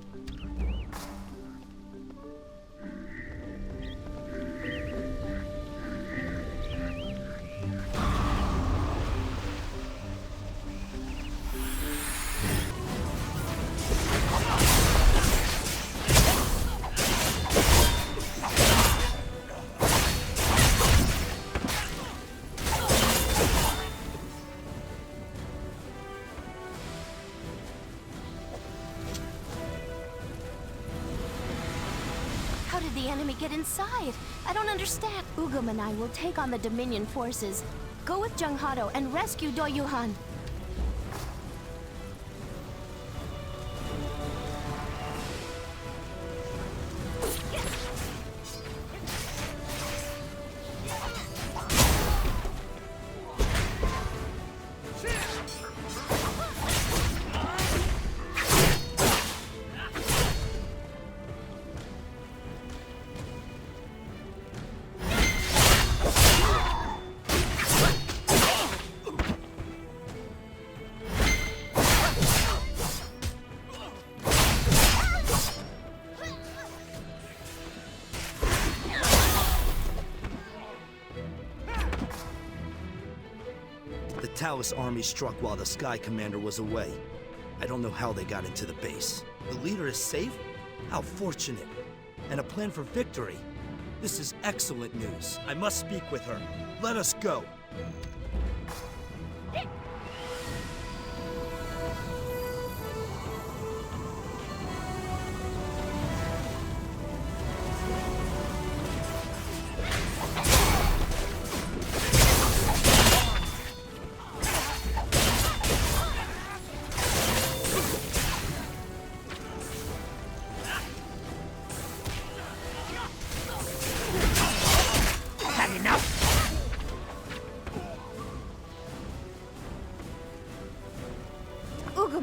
How did the enemy get inside? I don't understand. Ugum and I will take on the Dominion forces. Go with Junghado and rescue Doyuhan. The Talus army struck while the Sky Commander was away. I don't know how they got into the base. The leader is safe? How fortunate. And a plan for victory. This is excellent news. I must speak with her. Let us go.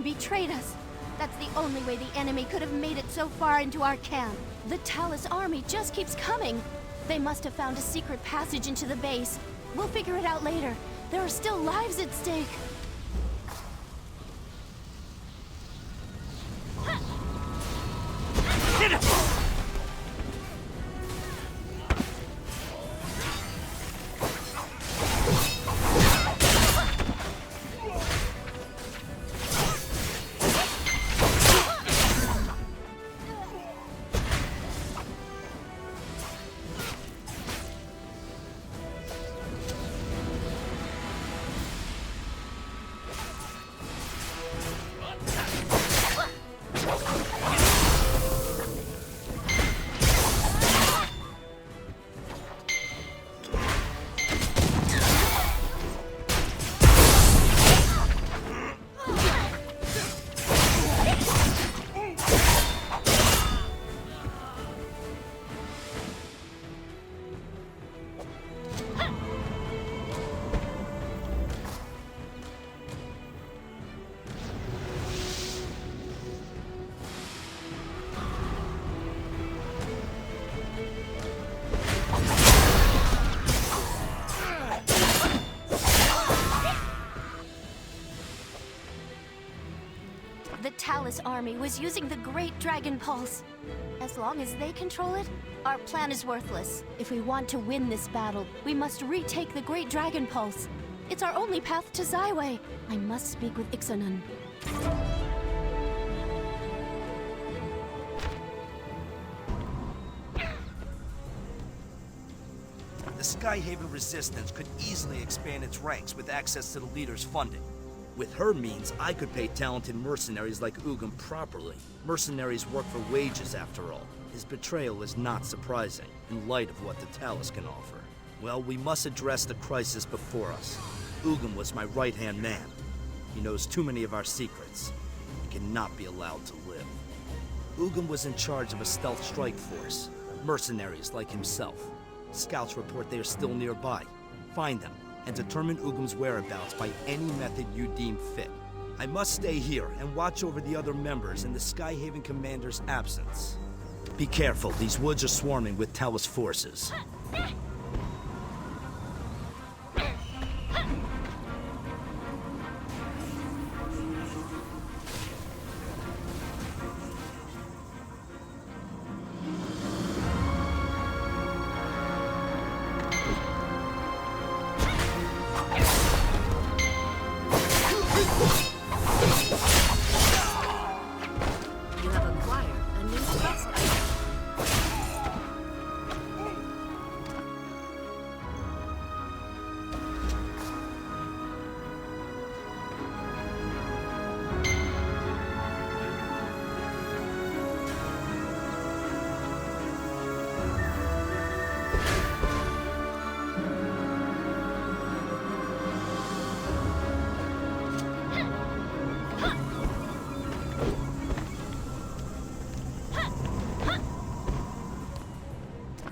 Betrayed us. That's the only way the enemy could have made it so far into our camp. The Talus army just keeps coming. They must have found a secret passage into the base. We'll figure it out later. There are still lives at stake. The Talus army was using the Great Dragon Pulse. As long as they control it, our plan is worthless. If we want to win this battle, we must retake the Great Dragon Pulse. It's our only path to Zyway. I must speak with Iksanun. The Skyhaven Resistance could easily expand its ranks with access to the leader's funding. With her means, I could pay talented mercenaries like Ugum properly. Mercenaries work for wages, after all. His betrayal is not surprising, in light of what the Talus can offer. Well, we must address the crisis before us. Ugum was my right-hand man. He knows too many of our secrets. He cannot be allowed to live. Ugum was in charge of a stealth strike force. Mercenaries like himself. Scouts report they are still nearby. Find them, and determine Ugum's whereabouts by any method you deem fit. I must stay here and watch over the other members in the Skyhaven Commander's absence. Be careful, these woods are swarming with Talus forces.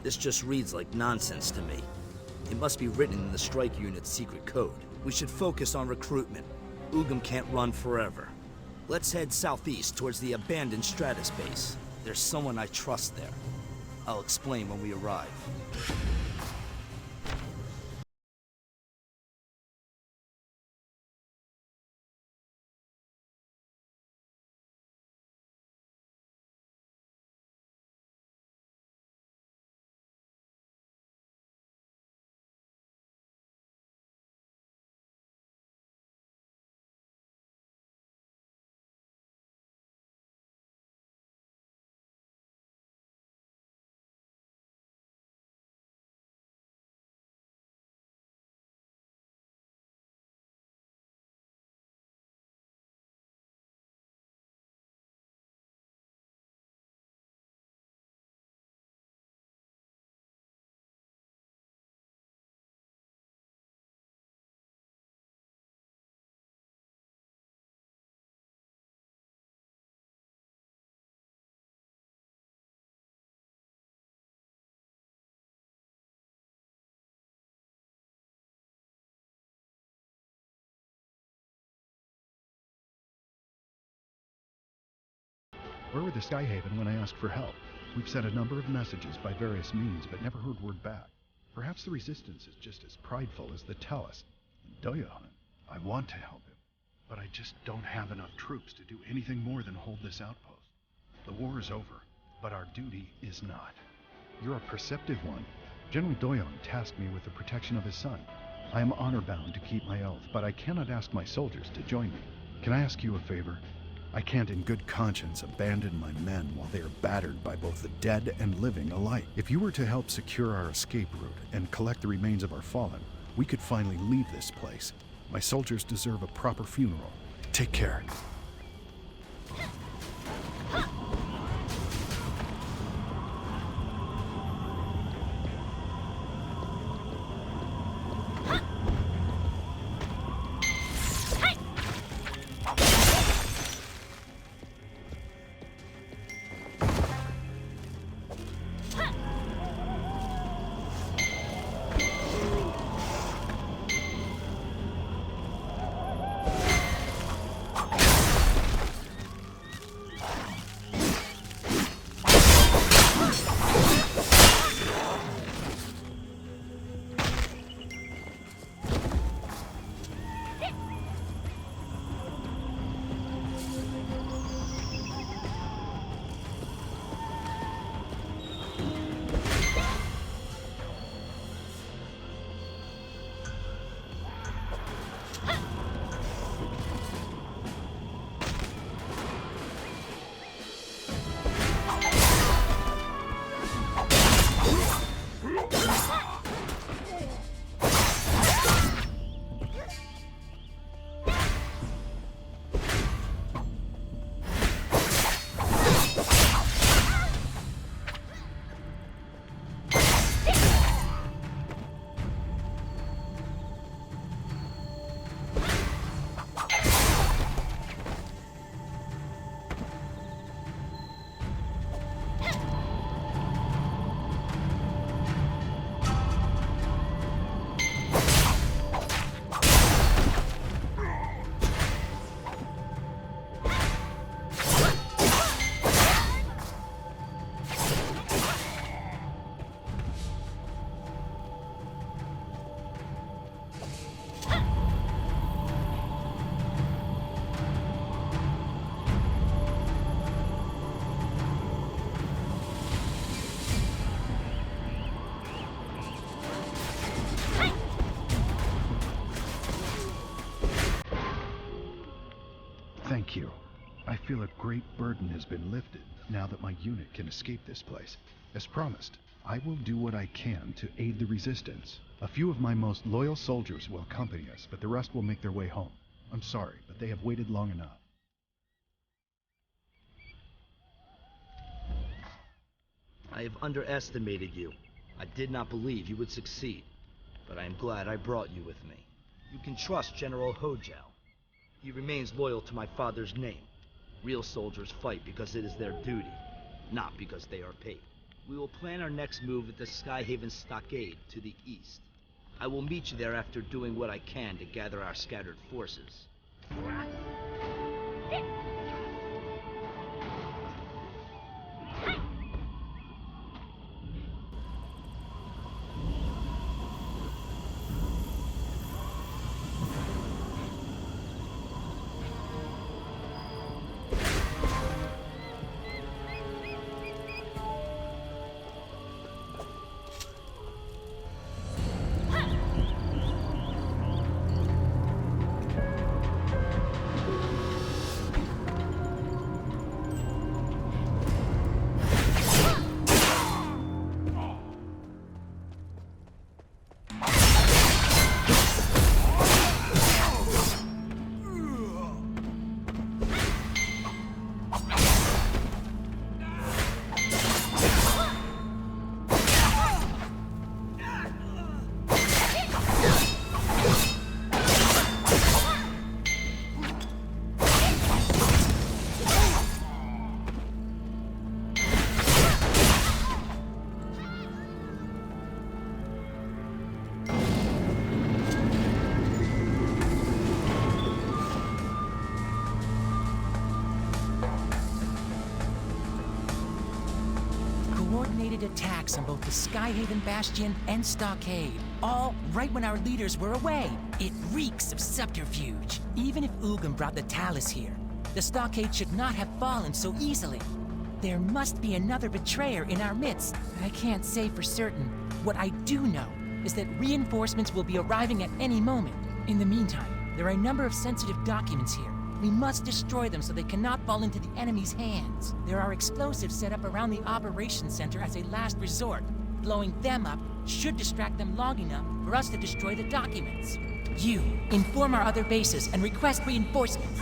This just reads like nonsense to me. It must be written in the strike unit's secret code. We should focus on recruitment. Ugum can't run forever. Let's head southeast towards the abandoned Stratus base. There's someone I trust there. I'll explain when we arrive. Where were the Skyhaven when I asked for help? We've sent a number of messages by various means, but never heard word back. Perhaps the Resistance is just as prideful as the Tellus. Doyohan, I want to help him, but I just don't have enough troops to do anything more than hold this outpost. The war is over, but our duty is not. You're a perceptive one. General Doyon tasked me with the protection of his son. I am honor-bound to keep my oath, but I cannot ask my soldiers to join me. Can I ask you a favor? I can't in good conscience abandon my men while they are battered by both the dead and living alike. If you were to help secure our escape route and collect the remains of our fallen, we could finally leave this place. My soldiers deserve a proper funeral. Take care. Thank you. I feel a great burden has been lifted now that my unit can escape this place. As promised, I will do what I can to aid the Resistance. A few of my most loyal soldiers will accompany us, but the rest will make their way home. I'm sorry, but they have waited long enough. I have underestimated you. I did not believe you would succeed, but I am glad I brought you with me. You can trust General Hojao. He remains loyal to my father's name. Real soldiers fight because it is their duty, not because they are paid. We will plan our next move at the Skyhaven stockade to the east. I will meet you there after doing what I can to gather our scattered forces. coordinated attacks on both the Skyhaven Bastion and Stockade, all right when our leaders were away. It reeks of subterfuge. Even if Ugam brought the Talus here, the Stockade should not have fallen so easily. There must be another betrayer in our midst. I can't say for certain. What I do know is that reinforcements will be arriving at any moment. In the meantime, there are a number of sensitive documents here. We must destroy them so they cannot fall into the enemy's hands. There are explosives set up around the operations center as a last resort. Blowing them up should distract them long enough for us to destroy the documents. You, inform our other bases and request reinforcements.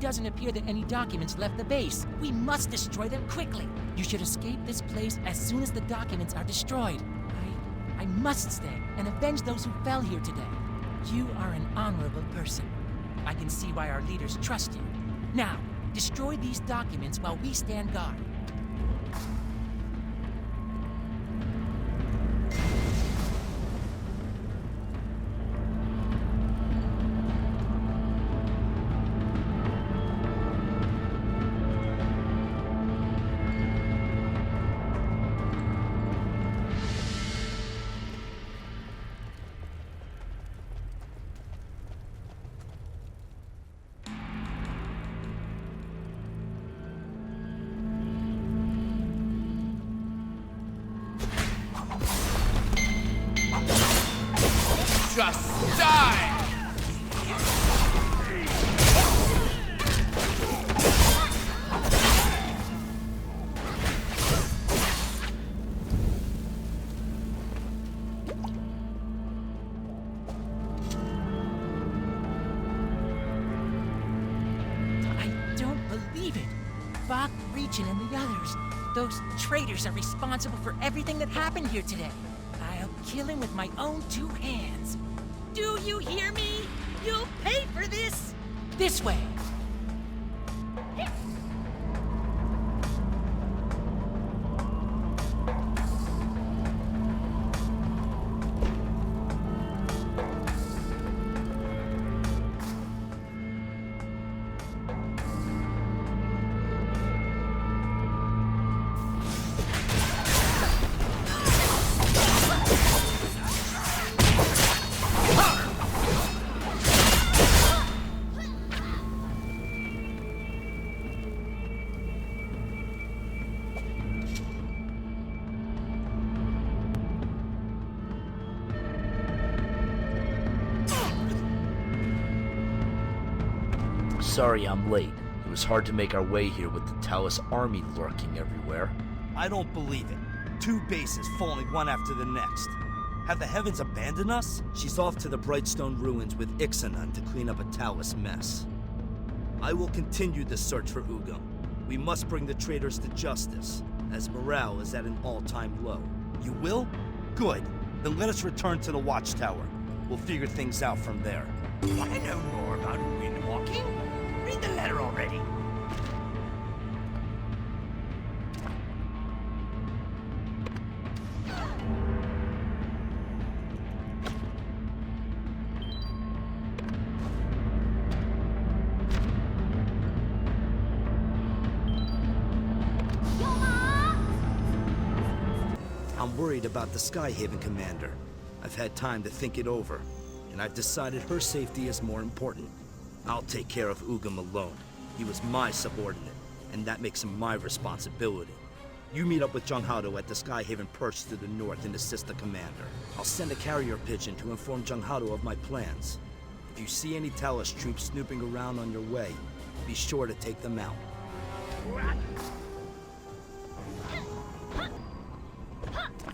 Doesn't appear that any documents left the base. We must destroy them quickly. You should escape this place as soon as the documents are destroyed. I must stay and avenge those who fell here today. You are an honorable person. I can see why our leaders trust you. Now, destroy these documents while we stand guard. Just die! I don't believe it. Bach, Regin, and the others. Those traitors are responsible for everything that happened here today. I'll kill him with my own two hands. Do you hear me? You'll pay for this! This way! Sorry I'm late. It was hard to make our way here with the Talus army lurking everywhere. I don't believe it. 2 bases falling one after the next. Have the heavens abandoned us? She's off to the Brightstone ruins with Iksanun to clean up a Talus mess. I will continue the search for Ugam. We must bring the traitors to justice, as morale is at an all-time low. You will? Good. Then let us return to the Watchtower. We'll figure things out from there. Want to know more about windwalking? Read the letter already. I'm worried about the Skyhaven commander. I've had time to think it over, and I've decided her safety is more important. I'll take care of Ugam alone. He was my subordinate, and that makes him my responsibility. You meet up with Junghado at the Skyhaven perch to the north and assist the commander. I'll send a carrier pigeon to inform Junghado of my plans. If you see any Talus troops snooping around on your way, be sure to take them out.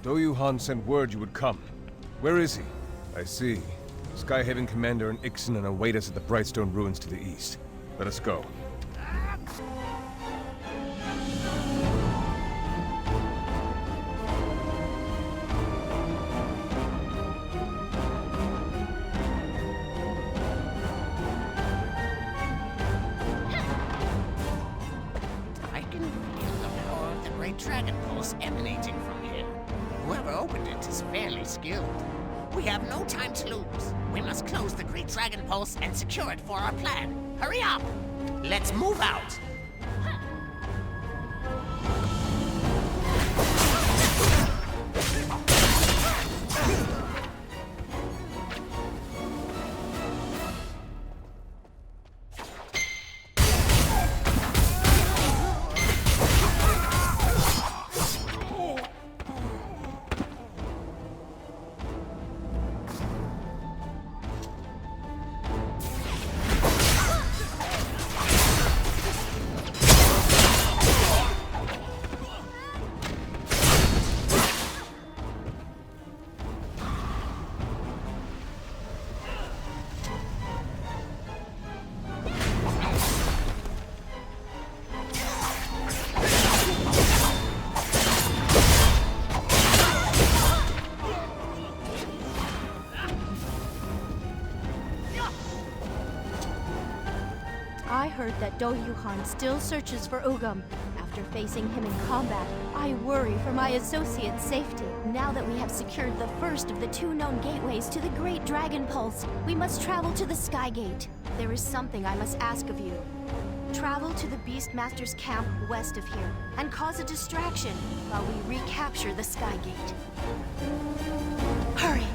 Doyu Han sent word you would come. Where is he? I see. Skyhaven Commander and Iksanun await us at the Brightstone ruins to the east. Let us go. great dragon pulse emanating from here. Whoever opened it is fairly skilled. We have no time to lose. We must close the great dragon pulse and secure it for our plan. Hurry up! Let's move out! I heard that Do-Yuhan still searches for Ugam. After facing him in combat, I worry for my associate's safety. Now that we have secured the first of the 2 known gateways to the Great Dragon Pulse, we must travel to the Skygate. There is something I must ask of you. Travel to the Beastmaster's camp west of here, and cause a distraction while we recapture the Skygate. Hurry!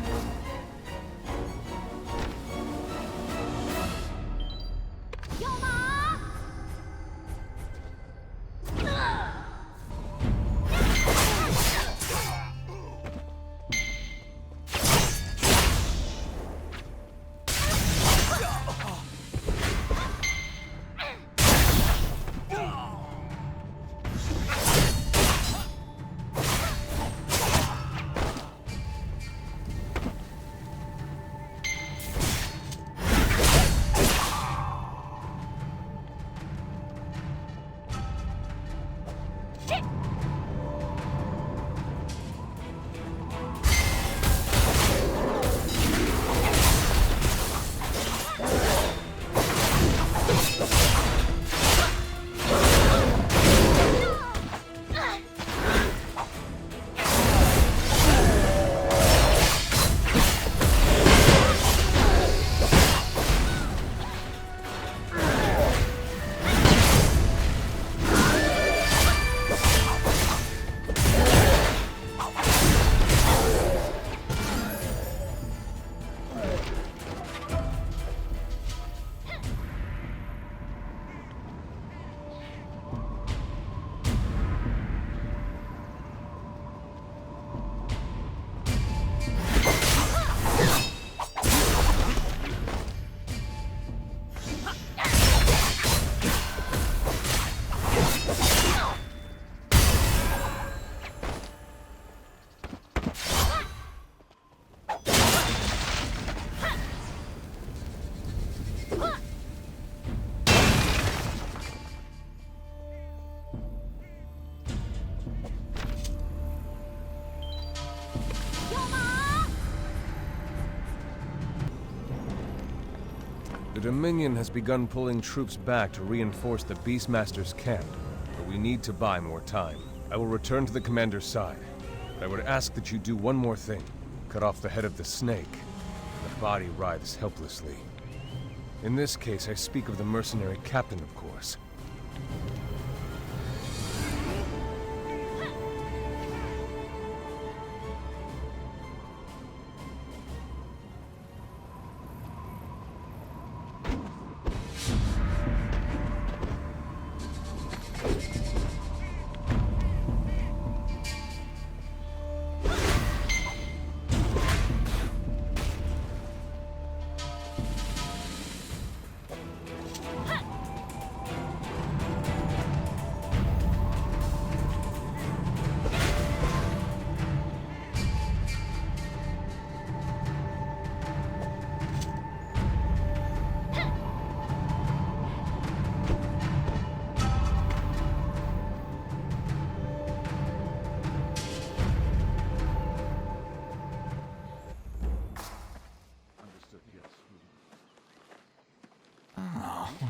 The Dominion has begun pulling troops back to reinforce the Beastmaster's camp, but we need to buy more time. I will return to the commander's side, but I would ask that you do one more thing. Cut off the head of the snake. The body writhes helplessly. In this case, I speak of the mercenary captain, of course.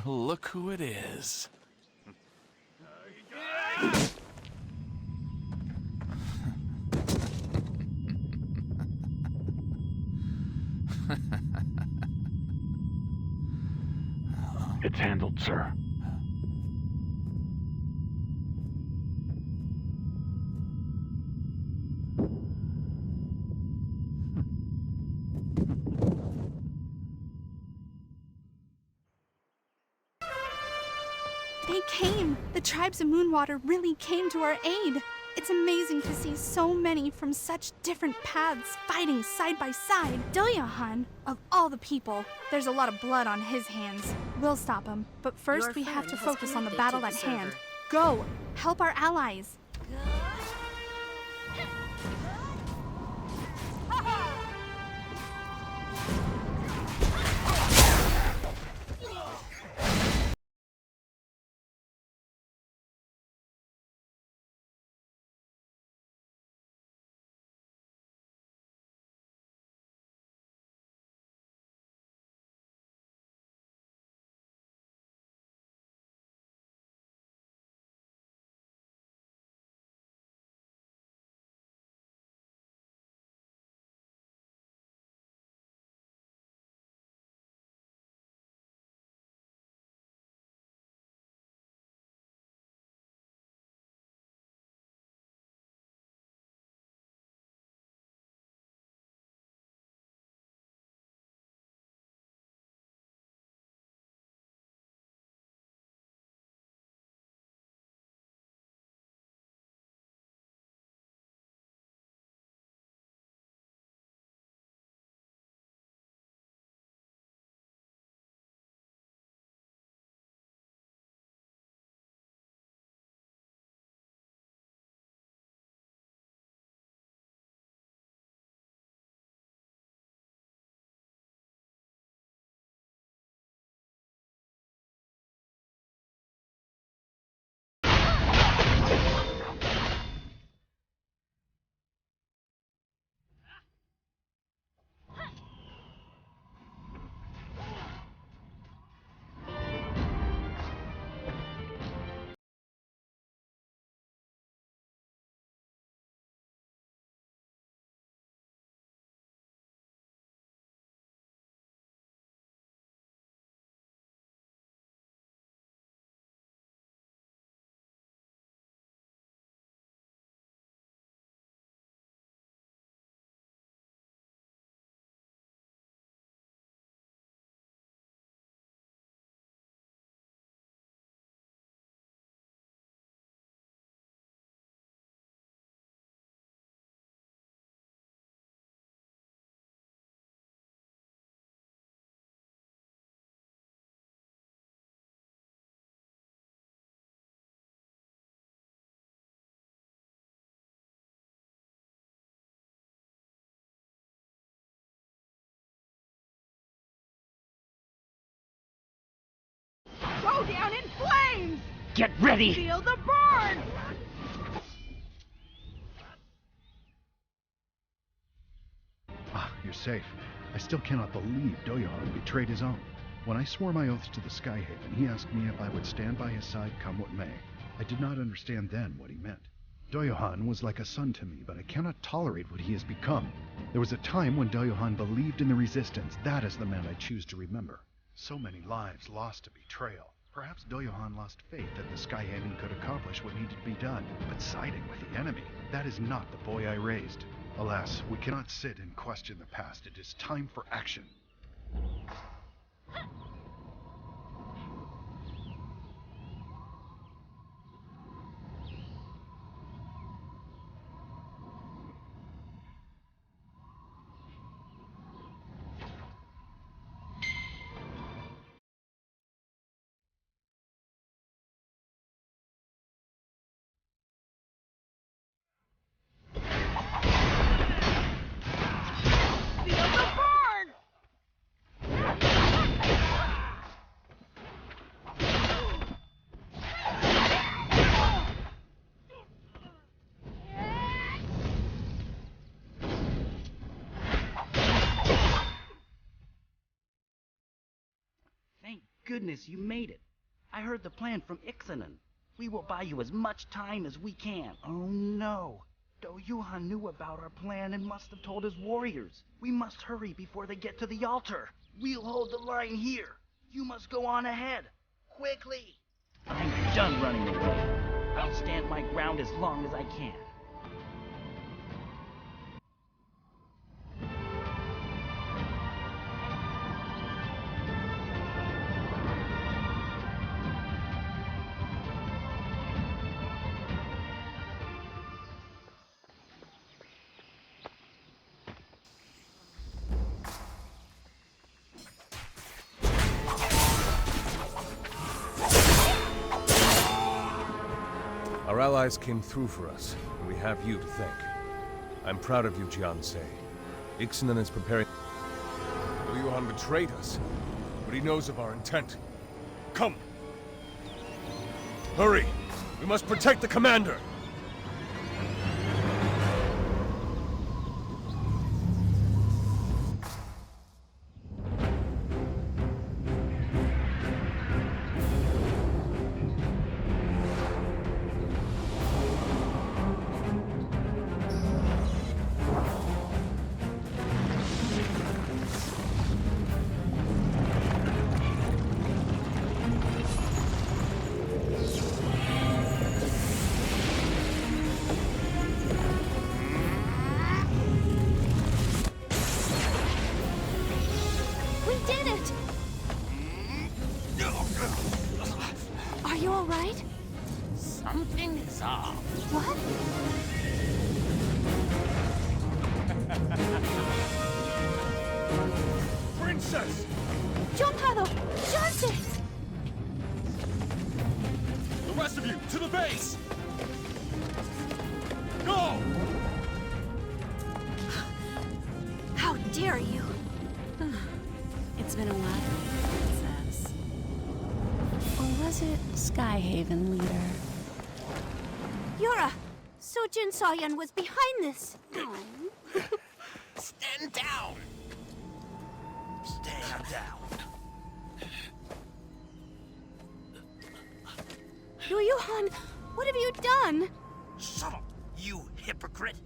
Look who it is. It's handled, sir. They came! The tribes of Moonwater really came to our aid! It's amazing to see so many from such different paths fighting side by side. Doyohan, of all the people, there's a lot of blood on his hands. We'll stop him, but first we have to focus on the battle at hand. Go! Help our allies! Go down in flames! Get ready! Feel the burn! Ah, you're safe. I still cannot believe Doyohan betrayed his own. When I swore my oaths to the Skyhaven, he asked me if I would stand by his side come what may. I did not understand then what he meant. Doyohan was like a son to me, but I cannot tolerate what he has become. There was a time when Doyohan believed in the Resistance. That is the man I choose to remember. So many lives lost to betrayal. Perhaps Doyohan lost faith that the Skyhaven could accomplish what needed to be done, but siding with the enemy, that is not the boy I raised. Alas, we cannot sit and question the past. It is time for action. Thank goodness you made it. I heard the plan from Iksanun. We will buy you as much time as we can. Oh no. Doyohan knew about our plan and must have told his warriors. We must hurry before they get to the altar. We'll hold the line here. You must go on ahead. Quickly! I'm done running away. I'll stand my ground as long as I can. Our allies came through for us, and we have you to thank. I'm proud of you, Jiansei. Iksanun is preparing... Yuhan betrayed us, but he knows of our intent. Come! Hurry! We must protect the commander! Are you all right? Something is off. What? Princess! Junghado! Johnson! The rest of you, to the base! Go! How dare you? It's been a while, Princess. Or was it Skyhaven leader? Yura! So Jinsoyun was behind this! Stand down! Stand down. Yuhan, what have you done? Shut up, you hypocrite!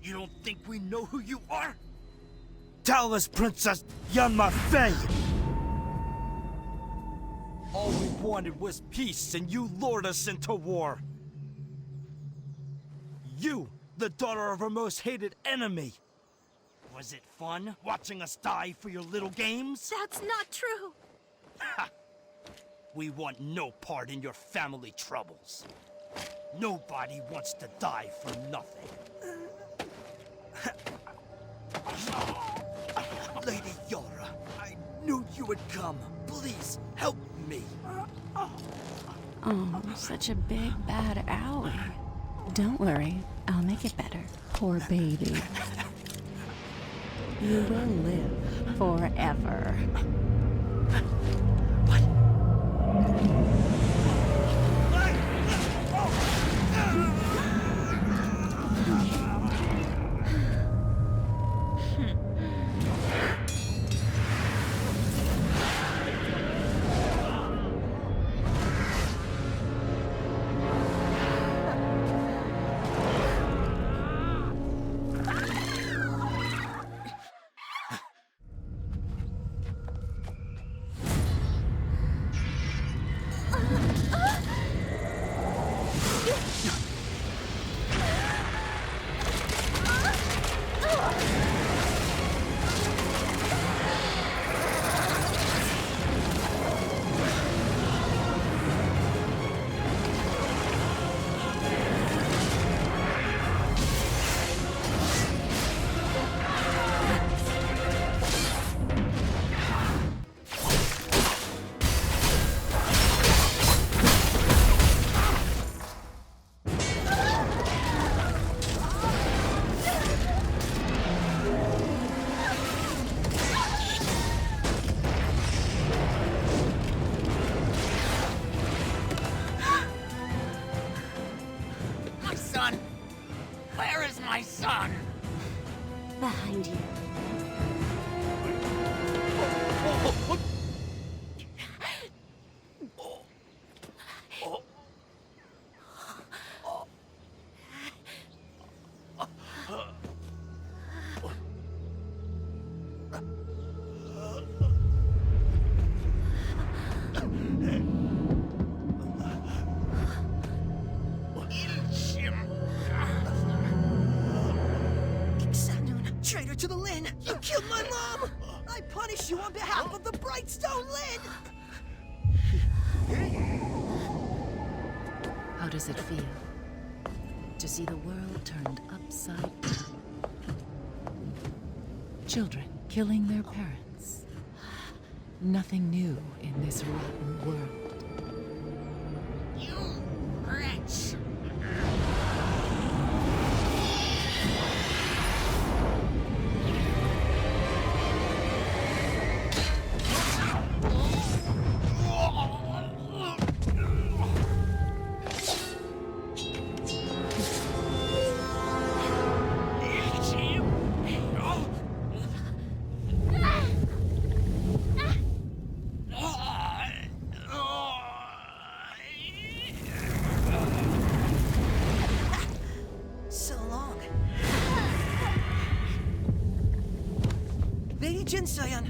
You don't think we know who you are? Tell us, Princess Yanma Fei! All we wanted was peace, and you lured us into war. You, the daughter of our most hated enemy. Was it fun, watching us die for your little games? That's not true! Ha! We want no part in your family troubles. Nobody wants to die for nothing. Lady Yura, I knew you would come. Please, help me. Oh, such a big, bad owie. Don't worry, I'll make it better. Poor baby. You will live forever. Behind you. to the Lin! You killed my mom! I punish you on behalf of the Brightstone Lin! How does it feel to see the world turned upside down? Children killing their parents. Nothing new in this rotten world. You wretch! Jinsoyun!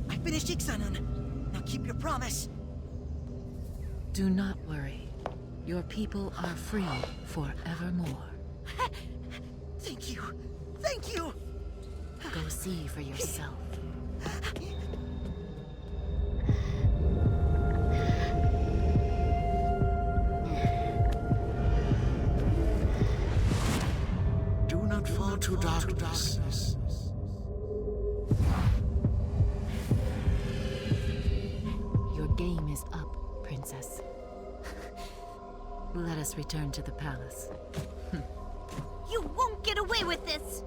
I finished Iksanun. Now keep your promise. Do not worry. Your people are free forevermore. Thank you. Thank you! Go see for yourself. Do not fall to darkness. Your game is up, Princess. Let us return to the palace. You won't get away with this!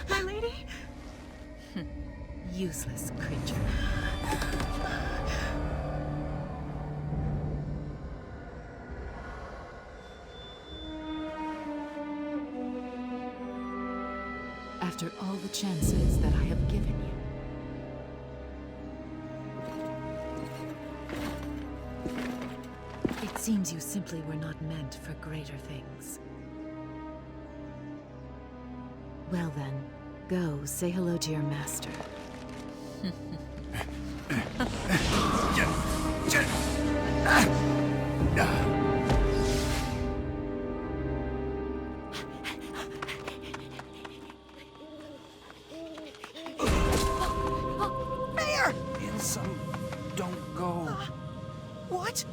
My lady? Useless creature. After all the chances that I have given you, it seems you simply were not meant for greater things. Well then, go say hello to your master. Mayor! Ilsim, don't go. What?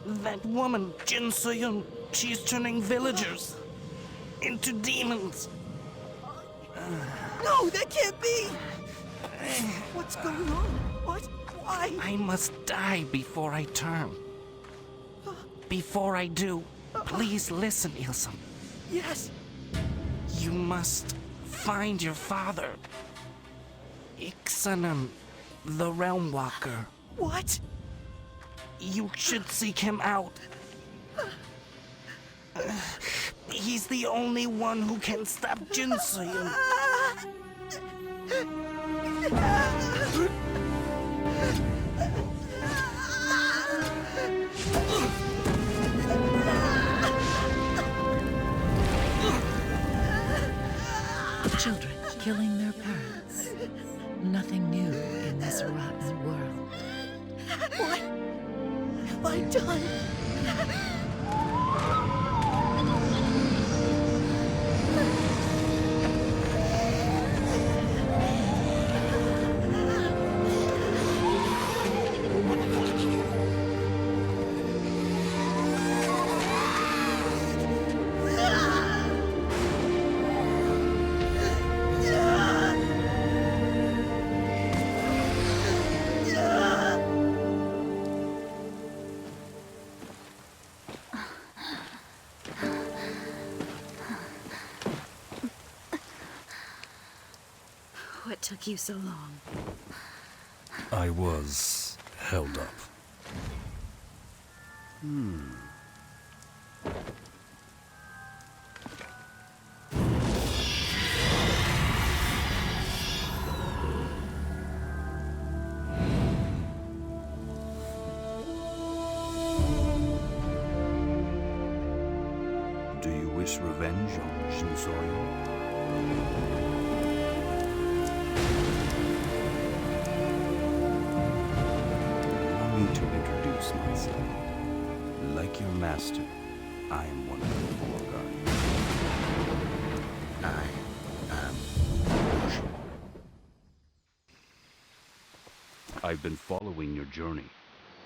That woman, Jinsoyun, she's turning villagers into demons. No, that can't be! What's going on? What? Why? I must die before I turn. Before I do, please listen, Ilsim. Yes. You must find your father. Iksanun, the Realm Walker. What? You should seek him out. He's the only one who can stop Jinsoyun. Children killing their parents. Nothing new in this rotten world. What have I done? What took you so long? I was held up. revenge on Jinsoyun? Allow me to introduce myself. Like your master, I am one of the Four Guardians. I am Mushin. I've been following your journey.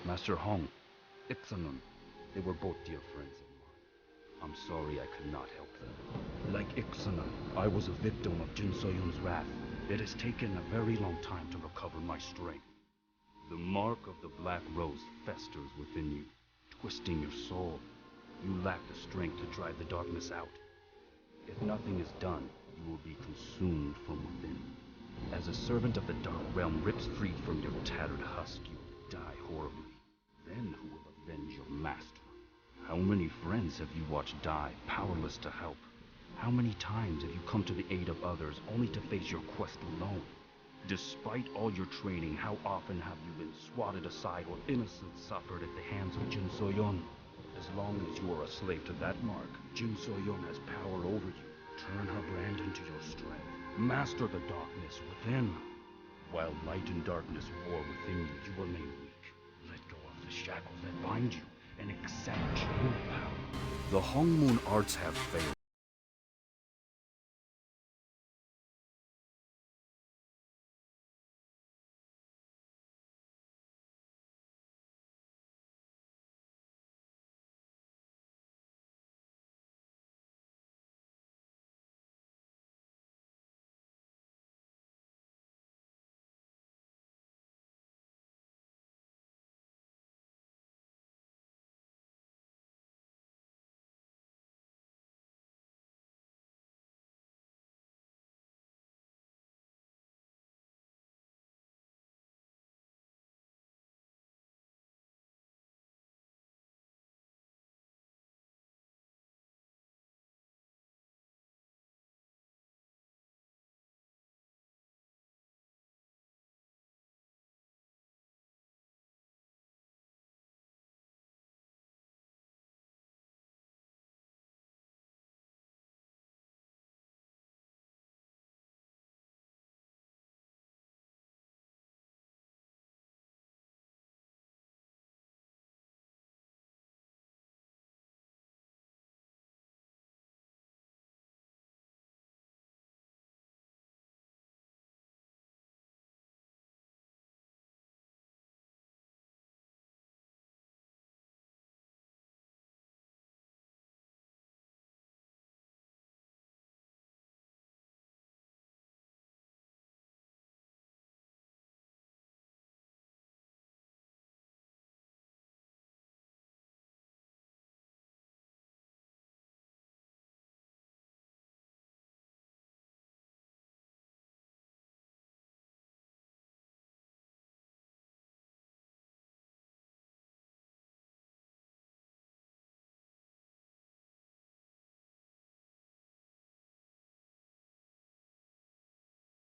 Master Hong, Iksanun, they were both dear friends of mine. I'm sorry I could not help them. Like Iksanun, I was a victim of Jinsoyun's wrath. It has taken a very long time to recover my strength. The mark of the Black Rose festers within you, twisting your soul. You lack the strength to drive the darkness out. If nothing is done, you will be consumed from within. As a servant of the Dark Realm rips free from your tattered husk, you will die horribly. Then who will avenge your master? How many friends have you watched die, powerless to help? How many times have you come to the aid of others, only to face your quest alone? Despite all your training, how often have you been swatted aside or innocents suffered at the hands of Jinsoyun? As long as you are a slave to that mark, Jinsoyun has power over you. Turn her brand into your strength. Master the darkness within. While light and darkness war within you, you remain weak. Let go of the shackles that bind you and accept true power. The Hong Moon arts have failed.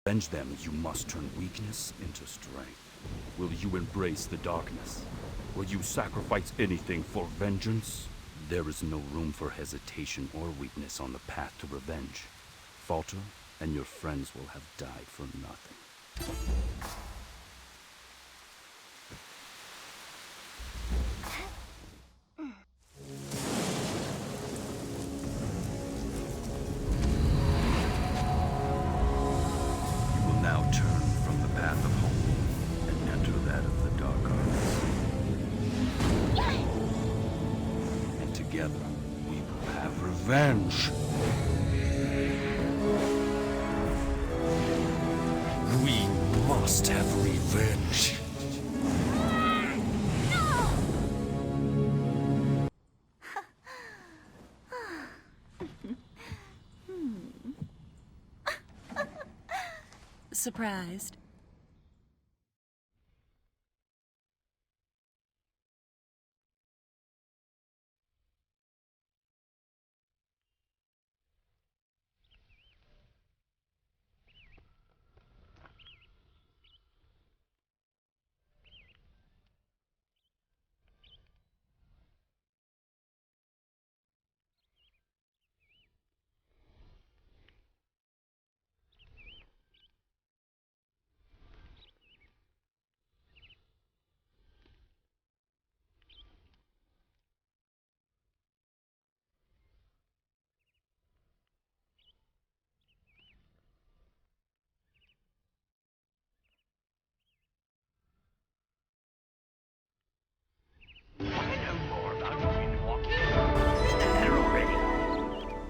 Avenge them, you must turn weakness into strength. Will you embrace the darkness? Will you sacrifice anything for vengeance? There is no room for hesitation or weakness on the path to revenge. Falter, and your friends will have died for nothing. Revenge. We must have revenge. Surprised?